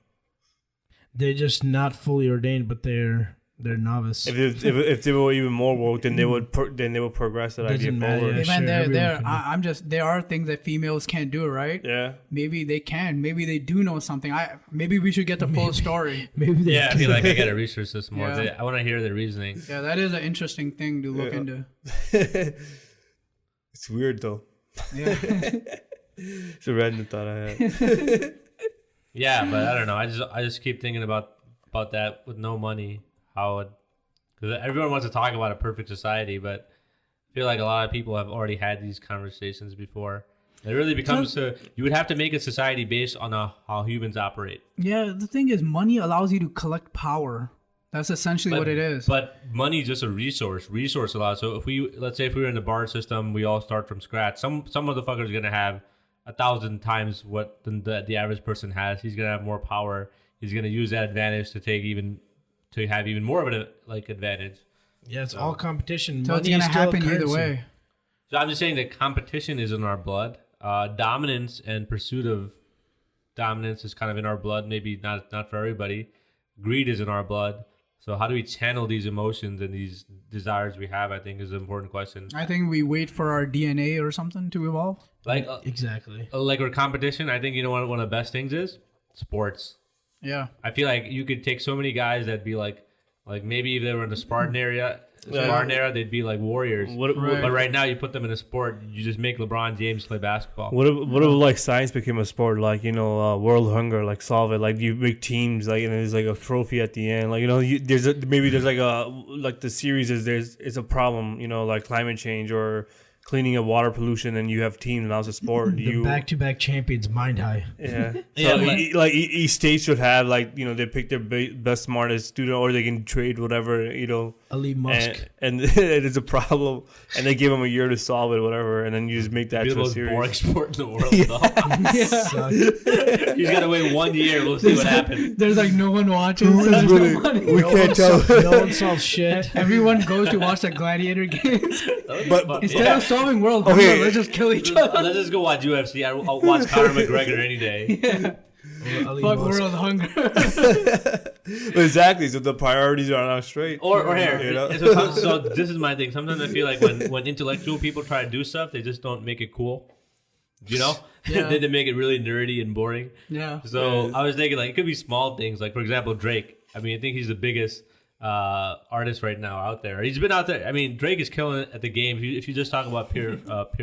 They're just not fully ordained, but they're novice. If they were even more woke, then they would progress that idea forward. Even there are things that females can't do, right? Yeah. Maybe they can. Maybe they do know something. Maybe we should get the full story. Maybe I feel like I gotta research this more. Yeah. I want to hear the reasoning. Yeah, that is an interesting thing to look into. It's weird though. Yeah. It's a random thought I had. Yeah, but I don't know. I just keep thinking about that with no money. Because everyone wants to talk about a perfect society, but I feel like a lot of people have already had these conversations before. It really becomes you would have to make a society based on how humans operate. Yeah, the thing is, money allows you to collect power. That's essentially what it is. But money is just a resource allows. So let's say if we were in the bar system, we all start from scratch. Some motherfucker is gonna have 1,000 times what the average person has. He's gonna have more power. He's gonna use that advantage to have even more of an advantage. Yeah, it's all competition. So it's going to happen either way. So I'm just saying that competition is in our blood. Dominance and pursuit of dominance is kind of in our blood. Maybe not for everybody. Greed is in our blood. So how do we channel these emotions and these desires we have, I think, is an important question. I think we wait for our DNA or something to evolve. Exactly. Like our competition, I think, one of the best things is sports. Yeah. I feel like you could take so many guys that'd be like maybe if they were in the Spartan era, they'd be like warriors. But right now, you put them in a sport, you just make LeBron James play basketball. What if like science became a sport, like world hunger, like solve it, like you make teams, like and there's like a trophy at the end, like there's like the series is it's a problem, like climate change or cleaning up water pollution, and you have teams, and now it's a sport. The back-to-back champions, Mind High. Yeah. So each state should have they pick their best, smartest student, or they can trade whatever, Ali Musk. And it is a problem, and they give them a year to solve it, whatever, and then you just make that to a series. The most boring sport in the world. He's got to wait 1 year. We'll see what happens. There's no one watching. So there's no money. We can't tell. No one solves shit. Everyone goes to watch the gladiator games. But instead of solving world hunger, let's just kill each other. Let's just go watch UFC. I'll watch Conor McGregor any day. Yeah. Fuck world hunger. Exactly. So the priorities are not straight. Or here. So this is my thing. Sometimes I feel like when intellectual people try to do stuff, they just don't make it cool. Yeah. They make it really nerdy and boring. Yeah. So I was thinking it could be small things. Like, for example, Drake. I mean, I think he's the biggest artist right now out there. He's been out there. I mean, Drake is killing it at the game. If you just talk about pure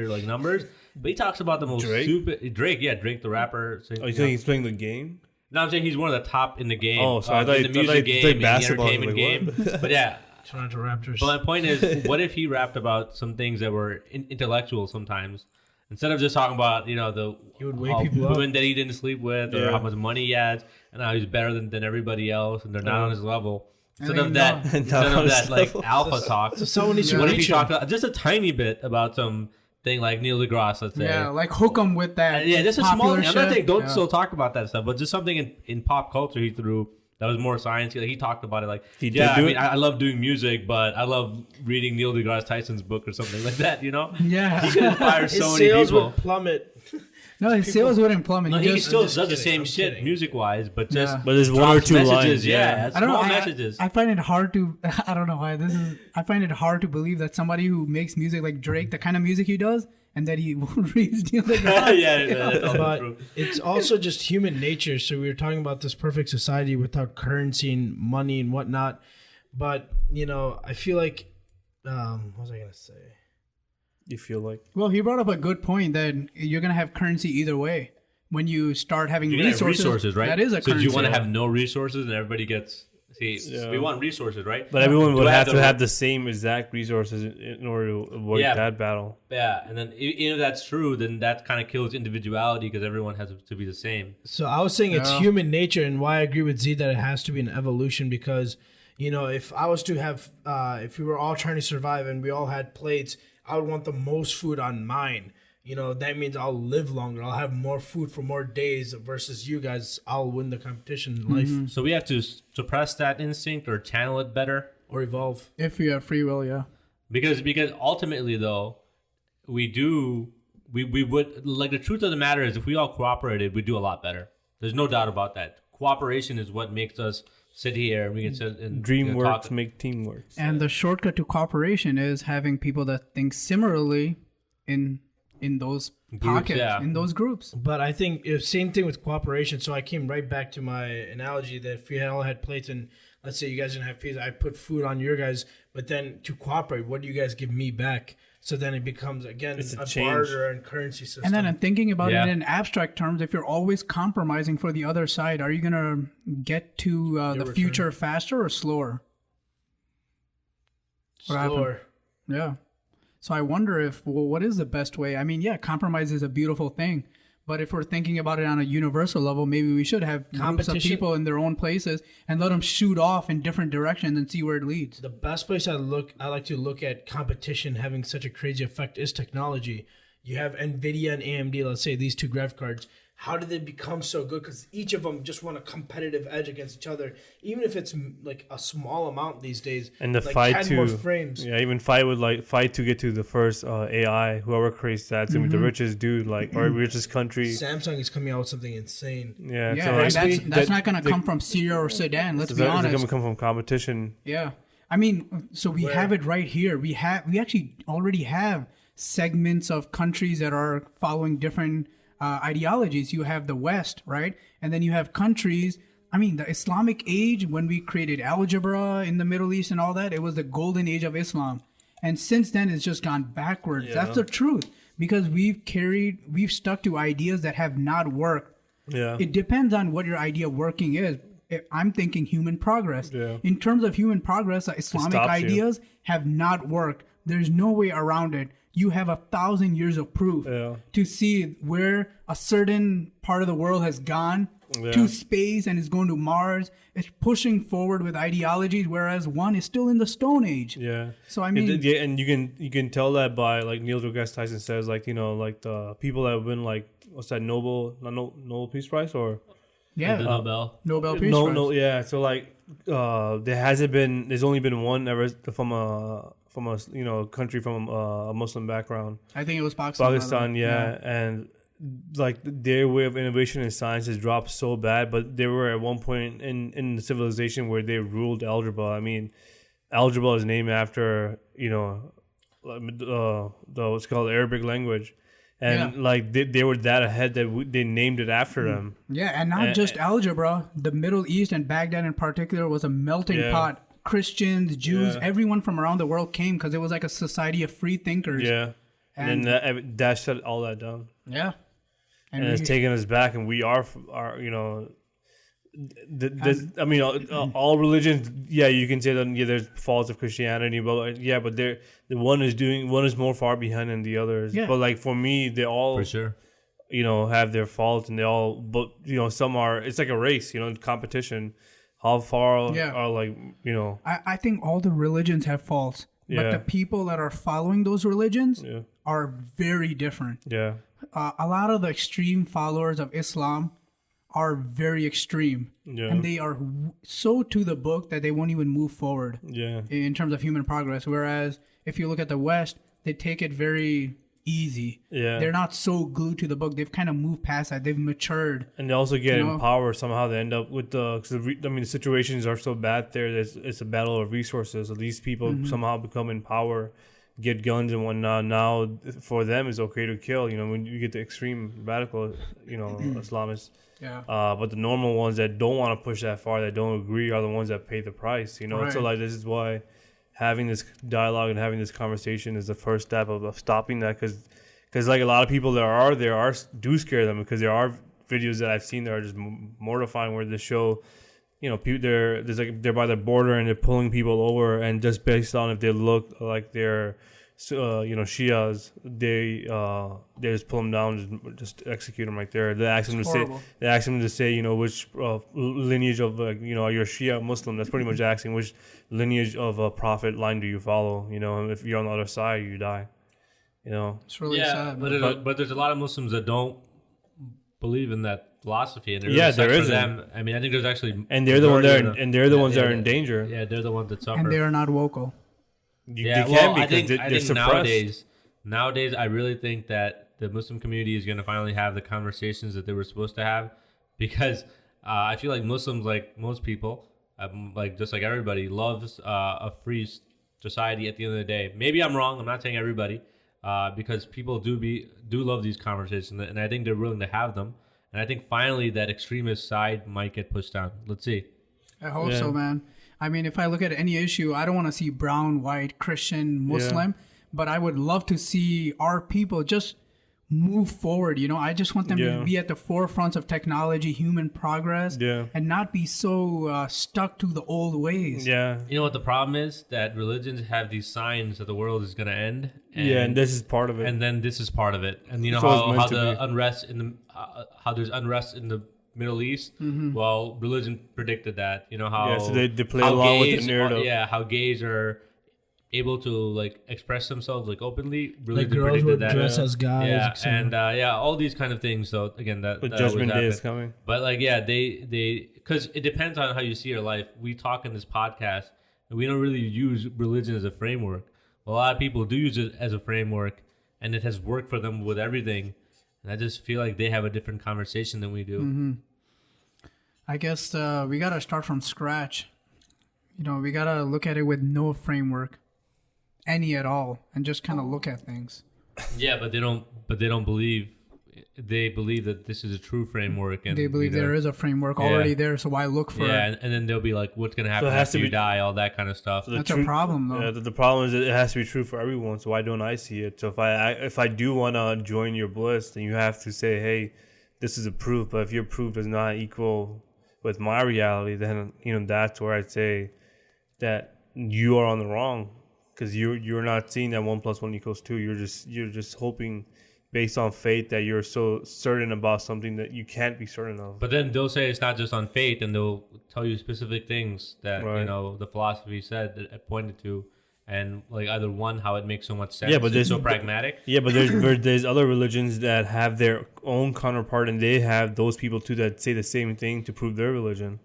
like numbers, but he talks about the most stupid Drake the rapper. Oh, you think he's playing the game? No, I'm saying he's one of the top in the game. Oh, so I thought in the music game, in the entertainment like, game. But yeah. Toronto Raptors. But my point is, what if he rapped about some things that were intellectual sometimes? Instead of just talking about, he would wake people women that he didn't sleep with or how much money he has and how he's better than everybody else and they're not on his level. Instead of that like alpha talk. So someone needs to what if he talked just a tiny bit about some thing like Neil deGrasse, let's say. Yeah, like hook him with that. Just a small. I'm not saying don't still talk about that stuff, but just something in pop culture he threw. That was more science. Like he talked about it. Like I love doing music, but I love reading Neil deGrasse Tyson's book or something like that. Yeah, he could inspire so many sales people. Would plummet. No, his sales wouldn't plummet. No, he still does the same shit music wise, but just but there's one or two messages. lines. Yeah, I don't know. Messages. I find it hard to. I don't know why this is. I find it hard to believe that somebody who makes music like Drake, the kind of music he does, and that he reads Neil deGrasse. But it's also just human nature. So we were talking about this perfect society without currency and money and whatnot. But I feel like, what was I gonna say? You feel like? Well, he brought up a good point that you're gonna have currency either way when you start having resources, right? That is a currency. So do you want to have no resources and everybody gets? We want resources, right? But everyone would have to have the same exact resources in order to avoid that battle. Yeah, and then if that's true, then that kind of kills individuality because everyone has to be the same. So I was saying it's human nature, and why I agree with Z that it has to be an evolution because, if I was to have, if we were all trying to survive and we all had plates, I would want the most food on mine. That means I'll live longer. I'll have more food for more days versus you guys. I'll win the competition in life. So we have to suppress that instinct or channel it better. Or evolve. If you have free will, yeah. Because ultimately, though, we would, like the truth of the matter is if we all cooperated, we'd do a lot better. There's no doubt about that. Cooperation is what makes us sit here and we can sit and dream works make teamwork. And the shortcut to cooperation is having people that think similarly in those pockets, in those groups. But I think same thing with cooperation. So I came right back to my analogy that if we all had plates and let's say you guys didn't have pizza, I put food on your guys, but then to cooperate, what do you guys give me back? So then it becomes, again, a barter and currency system. And then I'm thinking about it in abstract terms. If you're always compromising for the other side, are you going to get to the future faster or slower? Slower. Yeah. So I wonder what is the best way? I mean, compromise is a beautiful thing. But if we're thinking about it on a universal level, maybe we should have groups of people in their own places and let them shoot off in different directions and see where it leads. The best place I like to look at competition having such a crazy effect is technology. You have NVIDIA and AMD, let's say these two graphic cards. How did they become so good? Because each of them just want a competitive edge against each other, even if it's like a small amount these days. And the like fight to more frames. Even fight to get to the first AI. Whoever creates that's gonna be the richest dude, or richest country. Samsung is coming out with something insane. That's not gonna come from Syria or Sudan. Let's be honest. It's gonna come from competition. Yeah, I mean, so we have it right here. We actually already have segments of countries that are following different ideologies. You have the West, right? And then you have countries. I mean, the Islamic age, when we created algebra in the Middle East and all that, it was the golden age of Islam. And since then, it's just gone backwards. Yeah. That's the truth. Because we've stuck to ideas that have not worked. Yeah. It depends on what your idea working is. I'm thinking human progress. Yeah. In terms of human progress, Islamic ideas have not worked. There's no way around it. You have 1,000 years of proof to see where a certain part of the world has gone to space and is going to Mars. It's pushing forward with ideologies, whereas one is still in the Stone Age. Yeah. So I mean, and you can tell that by like Neil deGrasse Tyson says, like the people that win what's that Nobel Peace Prize or the Nobel Peace Prize. Yeah. So there's only been one ever from a country from a Muslim background. I think it was Pakistan. And like their way of innovation in science has dropped so bad, but they were at one point in the civilization where they ruled algebra. I mean, algebra is named after the what's called Arabic language. And they were that ahead that they named it after them. Yeah, and not just algebra. The Middle East and Baghdad in particular was a melting pot Christians, Jews, everyone from around the world came because it was like a society of free thinkers. Yeah. And then that shut all that down. Yeah. And it's taken us back, and we are you know, I mean, all religions. Yeah, you can say that. Yeah, there's faults of Christianity, but but the one is more far behind than the others. Yeah. But like for me, they all For sure. you know, have their faults, and they all, but you know, some are. It's like a race, you know, competition. How far are like, you know? I think all the religions have faults, but the people that are following those religions are very different. Yeah. A lot of the extreme followers of Islam are very extreme, and they are so to the book that they won't even move forward in terms of human progress. Whereas if you look at the West, they take it very easy. They're not so glued to the book. They've kind of moved past that. They've matured, and they also get in power somehow. They end up with the situations are so bad there. It's a battle of resources. So these people somehow become in power, get guns and whatnot. Now for them it's okay to kill. You know, when you get the extreme radical, you know, Islamists. But the normal ones that don't want to push that far, that don't agree, are the ones that pay the price. You know, so like this is why having this dialogue and having this conversation is the first step of stopping that, because like a lot of people do scare them, because there are videos that I've seen that are just mortifying, where they show, you know, people they're by the border and they're pulling people over, and just based on if they look like they're you know, Shias, they just pull them down, just execute them right there. They ask them to say, you know, which lineage of you know, you're a Shia Muslim. That's pretty much asking which lineage of a prophet line do you follow. You know, and if you're on the other side, you die. You know, it's really sad. But there's a lot of Muslims that don't believe in that philosophy, and there is them. I mean, I think there's actually, and they're the ones that are in danger. Yeah, they're the ones that suffer, and they are not vocal. I think nowadays, I really think that the Muslim community is going to finally have the conversations that they were supposed to have, because I feel like Muslims, like most people, like just like everybody, loves a free society. At the end of the day, maybe I'm wrong. I'm not saying everybody, because people do love these conversations, and I think they're willing to have them. And I think finally that extremist side might get pushed down. Let's see. I hope so, man. I mean, if I look at any issue, I don't want to see brown, white, Christian, Muslim, but I would love to see our people just move forward. You know, I just want them to be at the forefront of technology, human progress, and not be so stuck to the old ways. Yeah. You know what the problem is? That religions have these signs that the world is going to end. And this is part of it. And then this is part of it. And you know how the unrest in the how there's unrest in the Middle East. Well, religion predicted that. You know how so they play along with the narrative. How gays are able to like express themselves like openly. Religion like girls would dress as guys. And all these kind of things. So again, that Judgment Day is coming. But like they because it depends on how you see your life. We talk in this podcast, and we don't really use religion as a framework. A lot of people do use it as a framework, and it has worked for them with everything. And I just feel like they have a different conversation than we do. I guess we got to start from scratch. You know, we got to look at it with no framework, any at all, and just kind of look at things. Yeah, but they don't believe. They believe that this is a true framework, and they believe there is a framework already there. So why look for it? Yeah, and then they'll be like, "What's going to happen after you die?" All that kind of stuff. So that's a problem, though. Yeah, the problem is that it has to be true for everyone. So why don't I see it? So if I do want to join your bliss, then you have to say, "Hey, this is a proof." But if your proof is not equal with my reality, then that's where I'd say that you are on the wrong, because you're not seeing that 1 + 1 = 2. You're just hoping, based on faith, that you're so certain about something that you can't be certain of. But then they'll say it's not just on faith, and they'll tell you specific things that the philosophy said that it pointed to, and like either one, how it makes so much sense. Yeah, but it's so pragmatic. Yeah, but there's other religions that have their own counterpart, and they have those people too that say the same thing to prove their religion.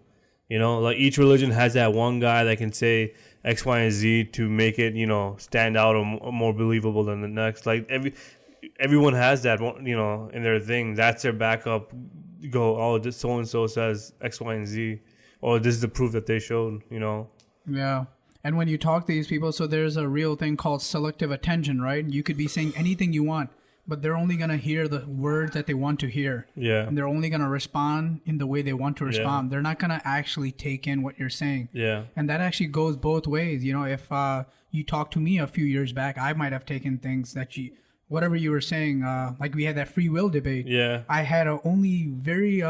You know, like each religion has that one guy that can say X, Y, and Z to make it stand out or more believable than the next. Like everyone has that, in their thing. That's their backup. This so and so says X, Y, and Z, or this is the proof that they showed. Yeah, and when you talk to these people, so there's a real thing called selective attention, right? You could be saying anything you want, but they're only going to hear the words that they want to hear. Yeah. And they're only going to respond in the way they want to respond. They're not going to actually take in what you're saying. Yeah. And that actually goes both ways. You know, if you talked to me a few years back, I might have taken things that whatever you were saying, like we had that free will debate. Yeah. I had a only very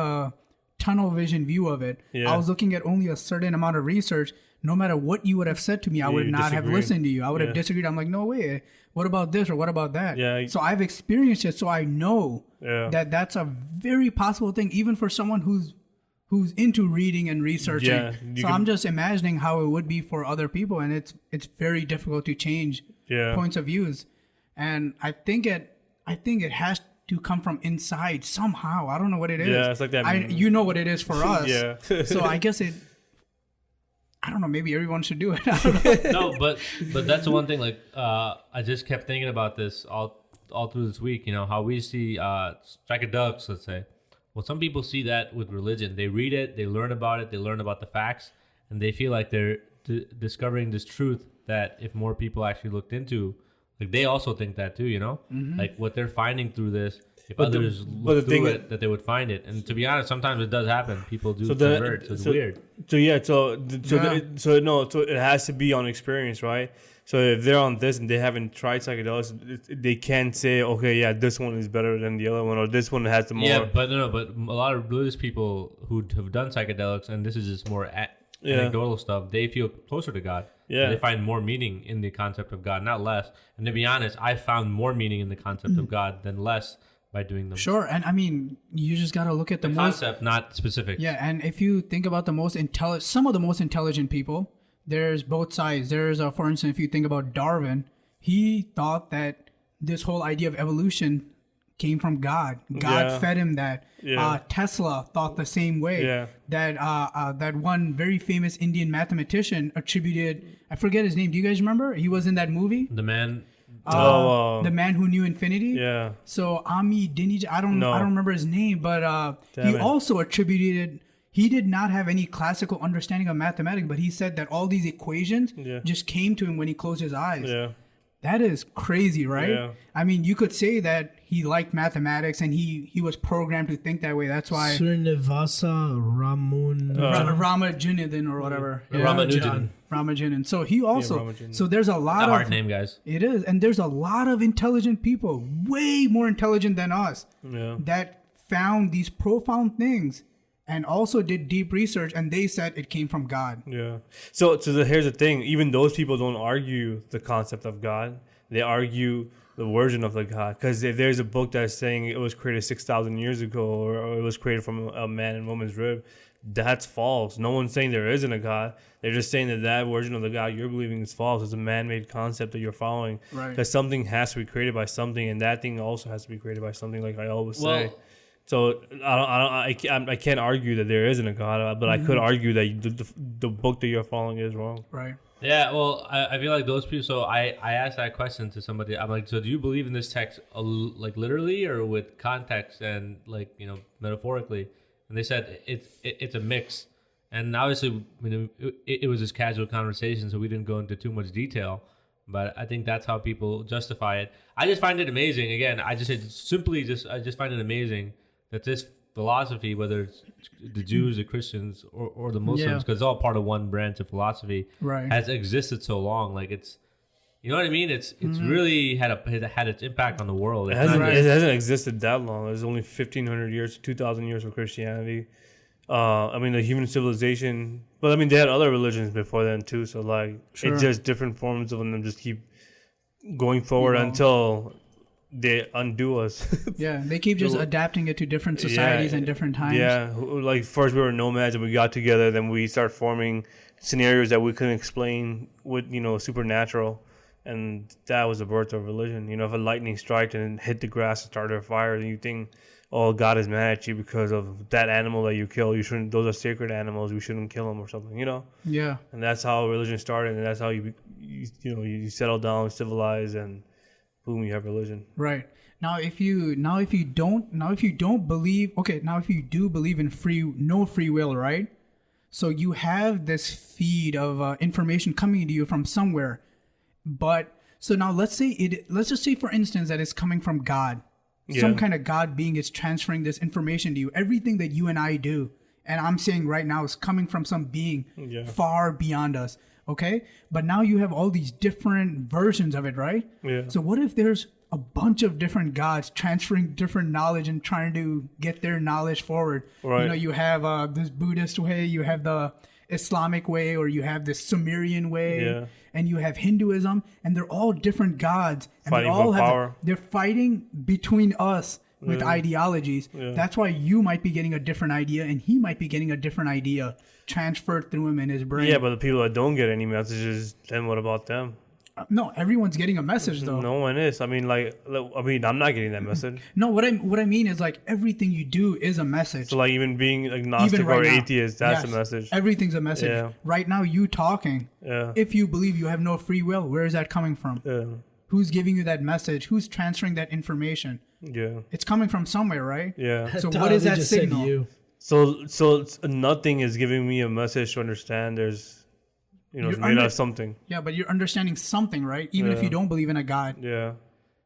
tunnel vision view of it. Yeah. I was looking at only a certain amount of research. No matter what you would have said to me, I would not have listened to you. I would have disagreed. I'm like, no way. What about this or what about that? Yeah. So I've experienced it, so I know that that's a very possible thing, even for someone who's into reading and researching. Yeah, so I'm just imagining how it would be for other people, and it's very difficult to change points of views. And I think it has to come from inside somehow. I don't know what it is. Yeah, it's like that. You know what it is for us. Yeah. So I guess I don't know. Maybe everyone should do it. I don't know. No, but that's the one thing. Like, I just kept thinking about this all through this week. You know how we see psychedelics. Let's say, well, some people see that with religion. They read it, they learn about it, they learn about the facts, and they feel like they're discovering this truth that if more people actually looked into, like they also think that too. You know, like what they're finding through this. If others look through it, that they would find it. And to be honest, sometimes it does happen. People do convert, so it's weird. So it has to be on experience, right? So if they're on this and they haven't tried psychedelics, they can't say, okay, yeah, this one is better than the other one, or this one has the more. Yeah, but a lot of religious people who have done psychedelics, and this is just more anecdotal stuff, they feel closer to God. Yeah. They find more meaning in the concept of God, not less. And to be honest, I found more meaning in the concept of God than less by doing them. Sure, and I mean, you just got to look at the concept, not specific. Yeah, and if you think about some of the most intelligent people, there's both sides. There's, for instance, if you think about Darwin, he thought that this whole idea of evolution came from God. God fed him that. Yeah. Tesla thought the same way. Yeah. That one very famous Indian mathematician attributed, I forget his name. Do you guys remember? He was in that movie. The man. The Man Who Knew Infinity. Yeah. So Ami Dinij, I don't remember his name, but he also attributed. He did not have any classical understanding of mathematics, but he said that all these equations just came to him when he closed his eyes. Yeah. That is crazy, right? Yeah. I mean, you could say that he liked mathematics and he was programmed to think that way. That's why Srinivasa Ramanujan or whatever. Ramanujan. So he also. So there's a lot of hard name, guys. It is, and there's a lot of intelligent people, way more intelligent than us, that found these profound things. And also did deep research, and they said it came from God. Yeah. So here's the thing. Even those people don't argue the concept of God. They argue the version of the God. Because if there's a book that's saying it was created 6,000 years ago, or it was created from a man and woman's rib, that's false. No one's saying there isn't a God. They're just saying that version of the God you're believing is false. It's a man-made concept that you're following. Right. Because something has to be created by something, and that thing also has to be created by something, like I always say. So I can't argue that there isn't a God, but I could argue that the book that you're following is wrong. Right. Yeah. Well, I feel like those people. So I asked that question to somebody. I'm like, so do you believe in this text like literally or with context and like metaphorically? And they said it's a mix. And obviously, it was just casual conversation, so we didn't go into too much detail. But I think that's how people justify it. I just find it amazing. Again, I just find it amazing that this philosophy, whether it's the Jews, the Christians, or the Muslims, because it's all part of one branch of philosophy, has existed so long. Like it's, you know what I mean? It's really had its impact on the world. It hasn't existed that long. There's only 1,500 years, 2,000 years of Christianity. The human civilization, but they had other religions before then too. So it's just different forms of them just keep going forward until they undo us. Yeah, they keep just adapting it to different societies and different times. Yeah, like first we were nomads and we got together, then we start forming scenarios that we couldn't explain with supernatural, and that was the birth of religion. If a lightning striked and hit the grass and started a fire, then you think, oh, God is mad at you because of that animal that you kill. You shouldn't. Those are sacred animals. You shouldn't kill them or something. Yeah. And that's how religion started, and that's how you settle down, civilize, and boom, you have religion. Right. Now, if you don't believe, okay, now if you do believe in no free will, right? So you have this feed of information coming to you from somewhere, but So now let's just say for instance that it's coming from God. Some kind of God being is transferring this information to you. Everything that you and I do, and I'm saying right now, is coming from some being far beyond us. Okay? But now you have all these different versions of it, right? Yeah. So what if there's a bunch of different gods transferring different knowledge and trying to get their knowledge forward? Right. You know, you have this Buddhist way, you have the Islamic way, or you have this Sumerian way, and you have Hinduism, and they're all different gods, and fighting they all for have power. they're fighting between us with ideologies. That's why you might be getting a different idea, and he might be getting a different idea transferred through him in his brain. Yeah, but the people that don't get any messages, then what about them? No, everyone's getting a message though. No one is. I mean, I'm not getting that message. No, what I mean is like everything you do is a message. So like even being agnostic Even right or now. atheist, that's Yes, a message. Everything's a message. Yeah. Right now, you talking. Yeah. If you believe you have no free will, where is that coming from? Yeah. Who's giving you that message? Who's transferring that information? Yeah. It's coming from somewhere, right? Yeah. So what is that Just said signal? you. So nothing is giving me a message to understand there's, it's made out of something. Yeah, but you're understanding something, right? Even if you don't believe in a God. Yeah.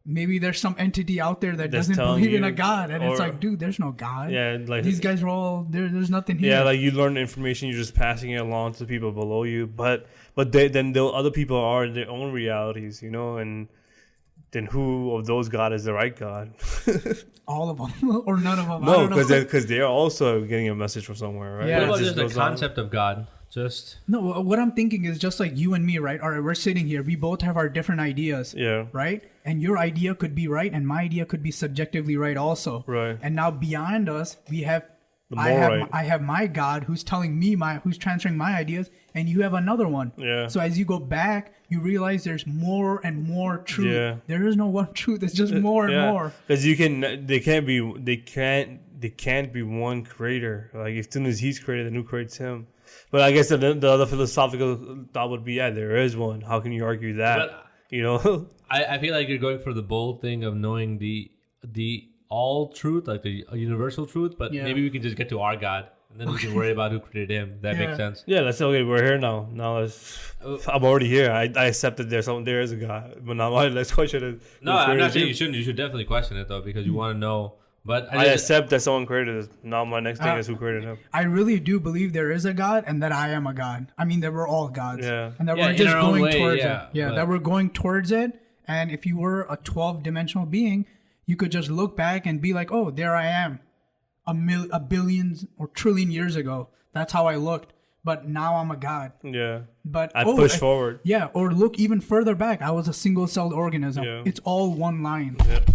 Maybe there's some entity out there that That's doesn't telling believe in you, a God. And it's or- like, dude, there's no God. Yeah, like These guys are all, there's nothing here. Yeah, like you learn information, you're just passing it along to people below you. But then the other people are in their own realities, and then who of those God is the right God? All of them or none of them. I No, don't know. because they're also getting a message from somewhere, right? Yeah. What It about just just the goes on. concept of God? Just No, what I'm thinking is just like you and me, right? All right, we're sitting here. We both have our different ideas. Yeah. Right? And your idea could be right, and my idea could be subjectively right also. Right. And now beyond us, we have more I have my God who's telling me who's transferring my ideas, and you have another one. Yeah. So as you go back, you realize there's more and more truth. Yeah. There is no one truth. It's just more and more. Because they can't be one creator. Like as soon as he's created, then who creates him? But I guess the other philosophical thought would be, there is one. How can you argue that? But- I feel like you're going for the bold thing of knowing the all truth, like the universal truth, but Yeah. maybe we can just get to our God, and then we can worry about who created him. That Yeah. makes sense. Yeah, that's okay. We're here now. I'm already here. I accepted there is a God. But now my next question is, No, who I'm created not saying you shouldn't. You should definitely question it though, because you want to know. But I accept that someone created it. Now my next thing is who created him. I really do believe there is a God and that I am a God. I mean, that we're all gods. Yeah. And that Yeah, we're in just our own going way, towards yeah, it. Yeah, but- that we're going towards it. And if you were a 12-dimensional being, you could just look back and be like, oh, there I am. A billion or trillion years ago. That's how I looked. But now I'm a God. Yeah. But I push forward. Yeah, or look even further back. I was a single-celled organism. Yeah. It's all one line. Yep.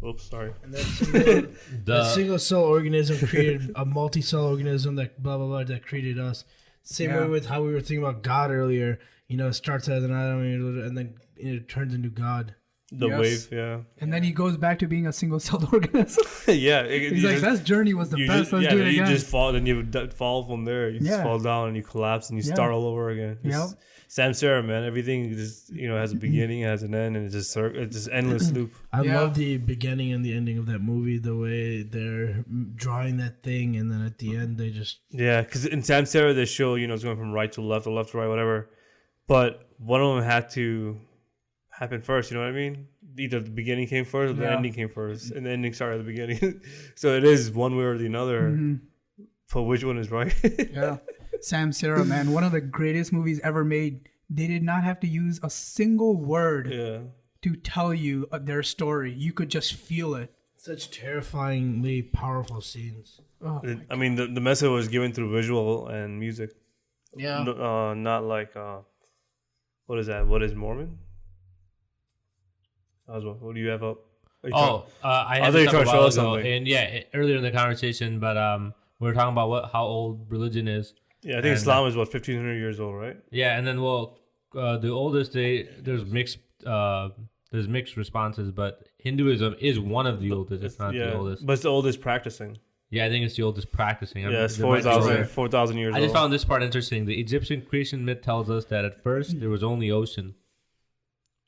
Oops, sorry. And that single cell organism created a multi-cell organism that blah blah blah that created us. Same way with how we were thinking about God earlier. It starts as an atom and then it turns into God. The Yes. wave, yeah. And then he goes back to being a single-celled organism. Yeah. He's like, that journey was the best. Let's do it you again. just fall, then you fall from there. You just fall down and you collapse and you start all over again. Yep. Samsara, man. Everything just has a beginning, has an end, and it's just endless loop. I Yeah. love the beginning and the ending of that movie. The way they're drawing that thing, and then at the end they just Yeah, because in Samsara they show it's going from right to left or left to right, whatever. But one of them had to happen first. You know what I mean? Either the beginning came first or the ending came first, and the ending started at the beginning. So it is one way or the other. But which one is right? Yeah. Samsara, man, one of the greatest movies ever made. They did not have to use a single word Yeah. to tell you their story. You could just feel it. such terrifyingly powerful scenes. Oh, I mean, the message was given through visual and music. yeah. Not like what is that? What is Mormon? Oswald, what do you have up? I had thought you this were up trying a to show while us ago, something. and earlier in the conversation, but we were talking about how old religion is. Yeah, I think Islam is 1,500 years old, right? Yeah, and then the oldest there's mixed responses, but Hinduism is one of the oldest, if not the oldest. But it's the oldest practicing. Yeah, I think it's the oldest practicing. Yeah, it's There might be more. 4,000 years I old. just found this part interesting. The Egyptian creation myth tells us that at first there was only ocean.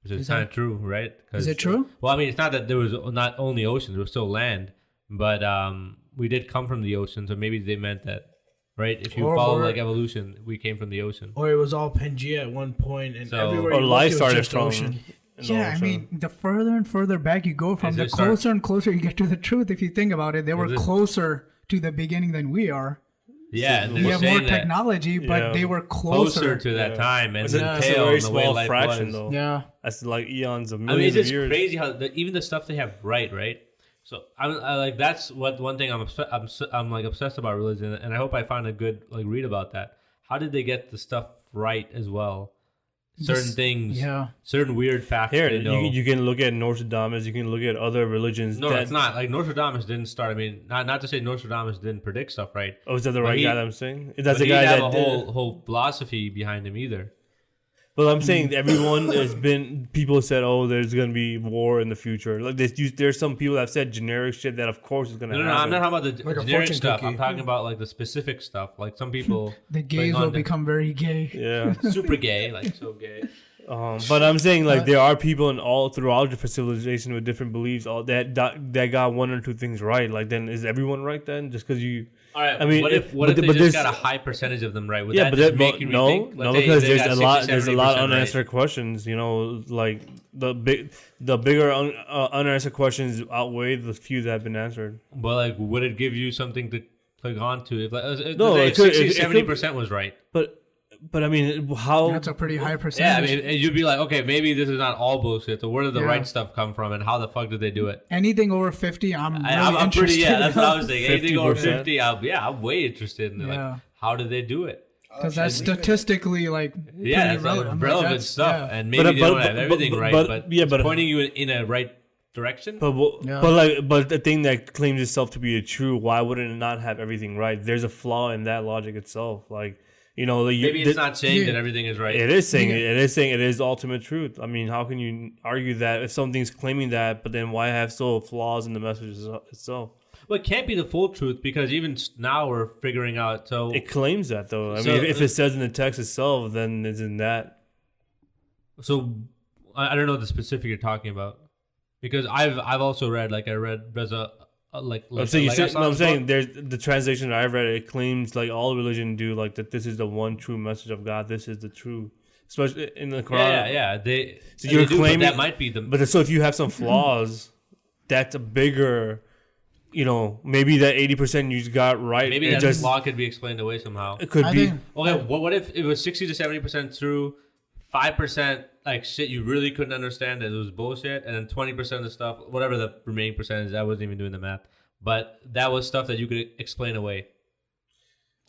Which is kind of true, right? Is it true? Well, I mean, it's not that there was not only ocean, there was still land. But we did come from the ocean, so maybe they meant that, right? If you follow like evolution, we came from the ocean. Or it was all Pangea at one point, and So- everywhere Or you life looked, it was started just from ocean. Yeah, I mean, the further and further back you go from, the closer and closer you get to the truth. If you think about it, they were closer to the beginning than we are. Yeah, we have more technology, but they were closer to that time, and that's a very small fraction, though. Yeah, that's like eons of millions of years. It's crazy how even the stuff they have right. So I like that's one thing I'm like obsessed about religion, and I hope I find a good like read about that. How did they get the stuff right as well? Certain things, certain weird facts. Here, you can look at Nostradamus. You can look at other religions. No, it's not like Nostradamus didn't start. I mean, not to say Nostradamus didn't predict stuff, right? Oh, is that the right guy that I'm saying? That's the guy that have a whole philosophy behind him either. But I'm saying everyone has been. People said, "Oh, there's going to be war in the future." Like there's some people that have said generic shit that, of course, is going to happen. No, I'm not talking about the like generic stuff. I'm talking about like the specific stuff. Like some people, the gays will become very gay. Yeah, super gay, like so gay. But I'm saying like there are people in all throughout different civilizations with different beliefs. All that got one or two things right. Like then is everyone right then? Just because you. All right. I mean, what if they just got a high percentage of them right? Would that just make you rethink? No, because there's a lot of unanswered questions. You know, like the bigger unanswered questions outweigh the few that have been answered. But like, would it give you something to click on to? If 60-70% was right. But I mean, how? That's a pretty high percentage. Yeah, I mean, you'd be like, okay, maybe this is not all bullshit. So where did the right stuff come from, and how the fuck did they do it? Anything over 50, I'm interested. Yeah, that's what I was saying. Anything over 50, I'm way interested in. Like, how did they do it? Because that's statistically pretty relevant stuff, and maybe they don't have everything right, but it's pointing you in a right direction. But the thing that claims itself to be a true, why wouldn't it not have everything right? There's a flaw in that logic itself, like. You know, maybe it's not saying that everything is right. It is saying it is ultimate truth. I mean, how can you argue that if something's claiming that, but then why have so flaws in the message itself? Well, it can't be the full truth because even now we're figuring out. So it claims that though. I mean, if it says in the text itself, then isn't that? So I don't know the specific you're talking about because I've also read I'm saying there's the translation that I read. It claims like all religion do like that. This is the one true message of God. This is the true, especially in the Quran. So you're claiming that might be the. But so if you have some flaws, that's a bigger. You know, maybe that 80% you got right. Maybe that flaw could be explained away somehow. It could be. Okay, what if it was 60 to 70% true, 5% like shit you really couldn't understand that it was bullshit, and then 20% of the stuff, whatever the remaining percentage, I wasn't even doing the math, but that was stuff that you could explain away.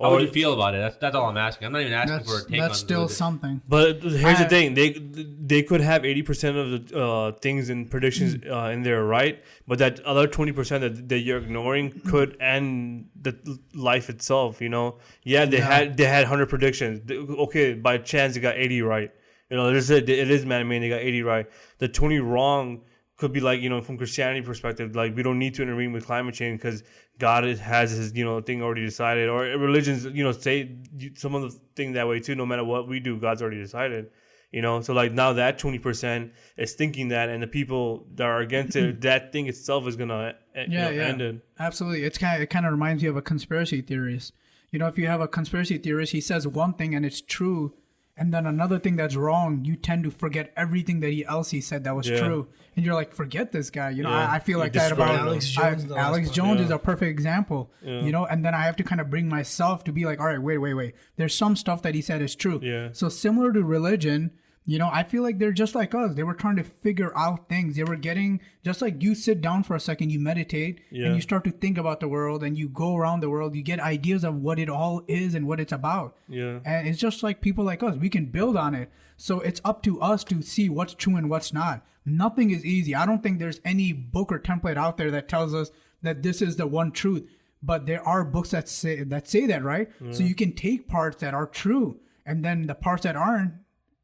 How would you feel about it? That's all I'm asking. I'm not even asking for a take on that's still something. But here's the thing: they could have 80% of the things and predictions in there right, but that other 20% that you're ignoring could end the life itself. You know, they had 100 predictions. Okay, by chance they got 80 right. You know, it is man-made. They got 80 right. The 20 wrong could be like, you know, from Christianity perspective, like we don't need to intervene with climate change because God has his, you know, thing already decided. Or religions, you know, say some of the thing that way too. No matter what we do, God's already decided. You know, so like now that 20% is thinking that, and the people that are against it, that thing itself is gonna end it. Absolutely, it kind of reminds you of a conspiracy theorist. You know, if you have a conspiracy theorist, he says one thing and it's true. And then another thing that's wrong, you tend to forget everything that he said that was true. And you're like, forget this guy. You know, I feel like that about Alex Jones. Alex Jones is a perfect example, you know, and then I have to kind of bring myself to be like, all right, wait. There's some stuff that he said is true. Yeah. So similar to religion, you know, I feel like they're just like us. They were trying to figure out things. They were getting, just like you sit down for a second, you meditate, and you start to think about the world, and you go around the world, you get ideas of what it all is and what it's about. Yeah. And it's just like people like us. We can build on it. So it's up to us to see what's true and what's not. Nothing is easy. I don't think there's any book or template out there that tells us that this is the one truth. But there are books that say that, right? Yeah. So you can take parts that are true, and then the parts that aren't,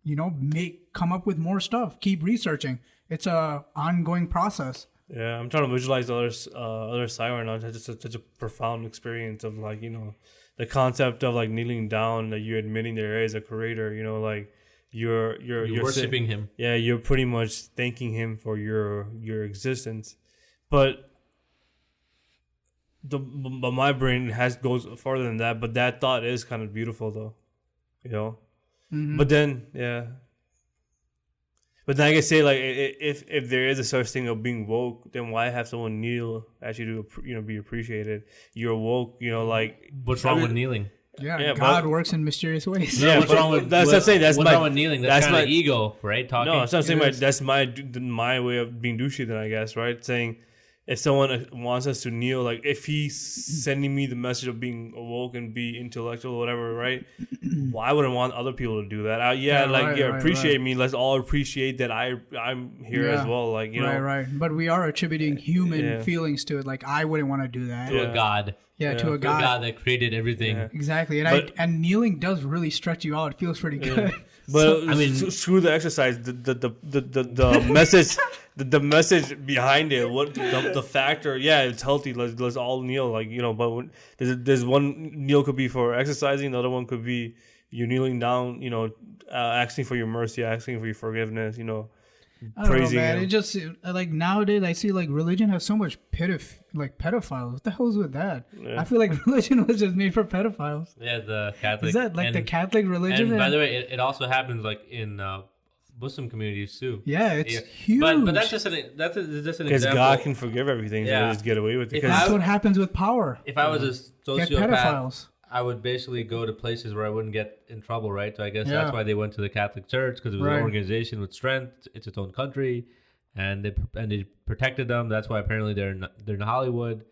you know, come up with more stuff. Keep researching. It's a ongoing process. Yeah, I'm trying to visualize the other side right now. It's just such a profound experience of like, you know, the concept of like kneeling down, that you're admitting there is a creator. You know, like you're worshiping him. Yeah, you're pretty much thanking him for your existence. But my brain goes farther than that. But that thought is kind of beautiful, though. You know. Mm-hmm. But then, But then I can say, like, if there is a such thing of being woke, then why have someone kneel actually to be appreciated? You're woke, like. What's wrong with kneeling? Yeah, God works in mysterious ways. Yeah, what's wrong with that's what I'm saying. That's what's my wrong with kneeling. That's kind of ego, right? Talking. No, that's what I'm saying. That's my way of being douchey. Then I guess, right? Saying if someone wants us to kneel, like if he's sending me the message of being awoke and be intellectual or whatever, right? Why would I want other people to do that? Appreciate me. Let's all appreciate that I'm here as well. Like, Right. But we are attributing human feelings to it. Like, I wouldn't want to do that. To a God. Yeah, to a God that created everything. Yeah. Exactly. And kneeling does really stretch you out. It feels pretty good. But screw the exercise. The message, the message behind it. What the factor? Yeah, it's healthy. Let's all kneel. Like, but there's one kneel could be for exercising. The other one could be you kneeling down. Asking for your mercy, asking for your forgiveness. I don't know, man. It just like nowadays I see like religion has so much pedophiles. What the hell is with that? Yeah. I feel like religion was just made for pedophiles. Yeah, the Catholic. Is that like the Catholic religion? And by the way, it also happens like in Muslim communities too. Yeah, it's huge. But that's just an example. Because God can forgive everything, so they just get away with it. That's what happens with power. If I was a sociopath, I would basically go to places where I wouldn't get in trouble, right? So I guess that's why they went to the Catholic Church, because it was an organization with strength. It's its own country, and they protected them. That's why apparently they're in Hollywood.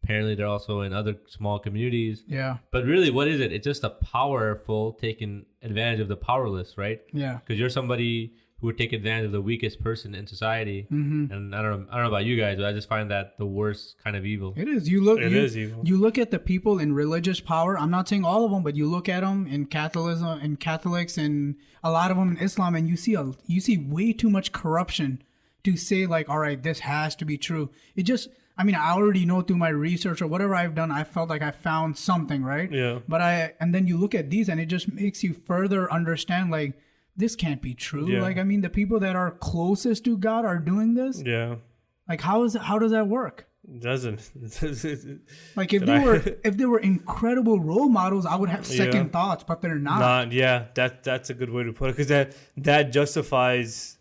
Apparently they're also in other small communities. Yeah. But really, what is it? It's just a powerful taking advantage of the powerless, right? Yeah. Because you're somebody who would take advantage of the weakest person in society. Mm-hmm. And I don't know about you guys, but I just find that the worst kind of evil. It is. It is evil. You look at the people in religious power. I'm not saying all of them, but you look at them in Catholicism and Catholics and a lot of them in Islam, and you see way too much corruption to say like, all right, this has to be true. I already know through my research or whatever I've done, I felt like I found something, right? Yeah. And then you look at these and it just makes you further understand like, this can't be true. Yeah. Like, the people that are closest to God are doing this. Yeah. Like, how does that work? It doesn't. Like, if they were incredible role models, I would have second thoughts, but they're not. Yeah, that's a good way to put it, because that justifies,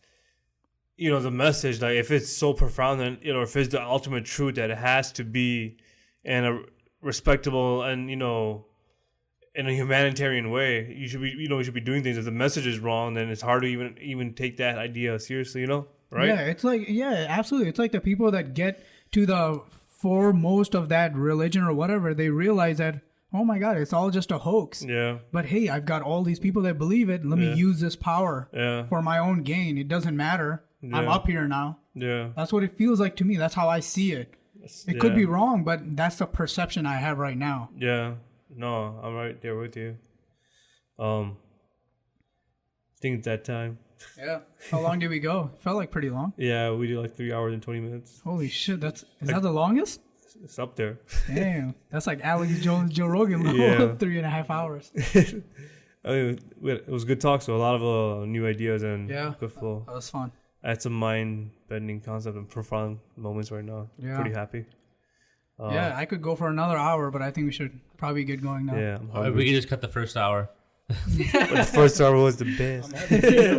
the message. Like, if it's so profound and if it's the ultimate truth that it has to be in a respectable and in a humanitarian way, you should be doing things. If the message is wrong, then it's hard to even take that idea seriously, right? Yeah, it's like, absolutely. It's like the people that get to the foremost of that religion or whatever, they realize that, oh my God, it's all just a hoax. Yeah. But hey, I've got all these people that believe it. Let me use this power for my own gain. It doesn't matter. Yeah. I'm up here now. Yeah. That's what it feels like to me. That's how I see it. It could be wrong, but that's the perception I have right now. Yeah. No, I'm right there with you. I think it's that time. Yeah. How long did we go? It felt like pretty long. Yeah, we did like 3 hours and 20 minutes. Holy shit! Is that the longest? It's up there. Damn, that's like Alex Jones, Joe Rogan level. Yeah. 3.5 hours. It was good talk. So a lot of new ideas and good flow. That was fun. I had some mind-bending concept and profound moments right now. Yeah. Pretty happy. I could go for another hour, but I think we should probably get going now. Yeah, we can just cut the first hour. But the first hour was the best.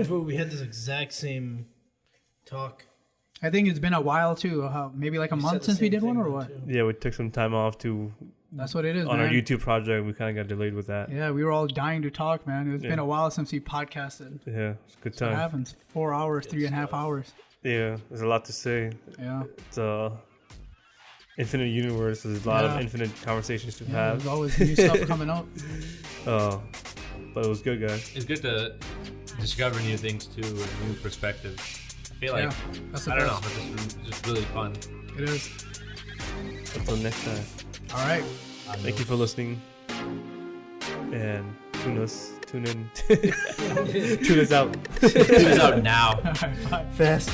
We had this exact same talk. I think it's been a while too. Maybe like a month since we did one, or what? Too. Yeah, we took some time off to. That's what it is. On man. our YouTube project, we kind of got delayed with that. Yeah, we were all dying to talk, man. It's been a while since we podcasted. Yeah, it's a good time. What happens? 4 hours, 3.5 hours. Yeah, there's a lot to say. Yeah. It's infinite universe. There's a lot of infinite conversations to have. There's always new stuff coming up. But it was good, guys. It's good to discover new things too, and new perspectives. I feel like I don't know, it's just really fun. It is. Until next time. All right. Thank you for listening, and tune in, tune us out. Tune us out now. All right, bye. Fast.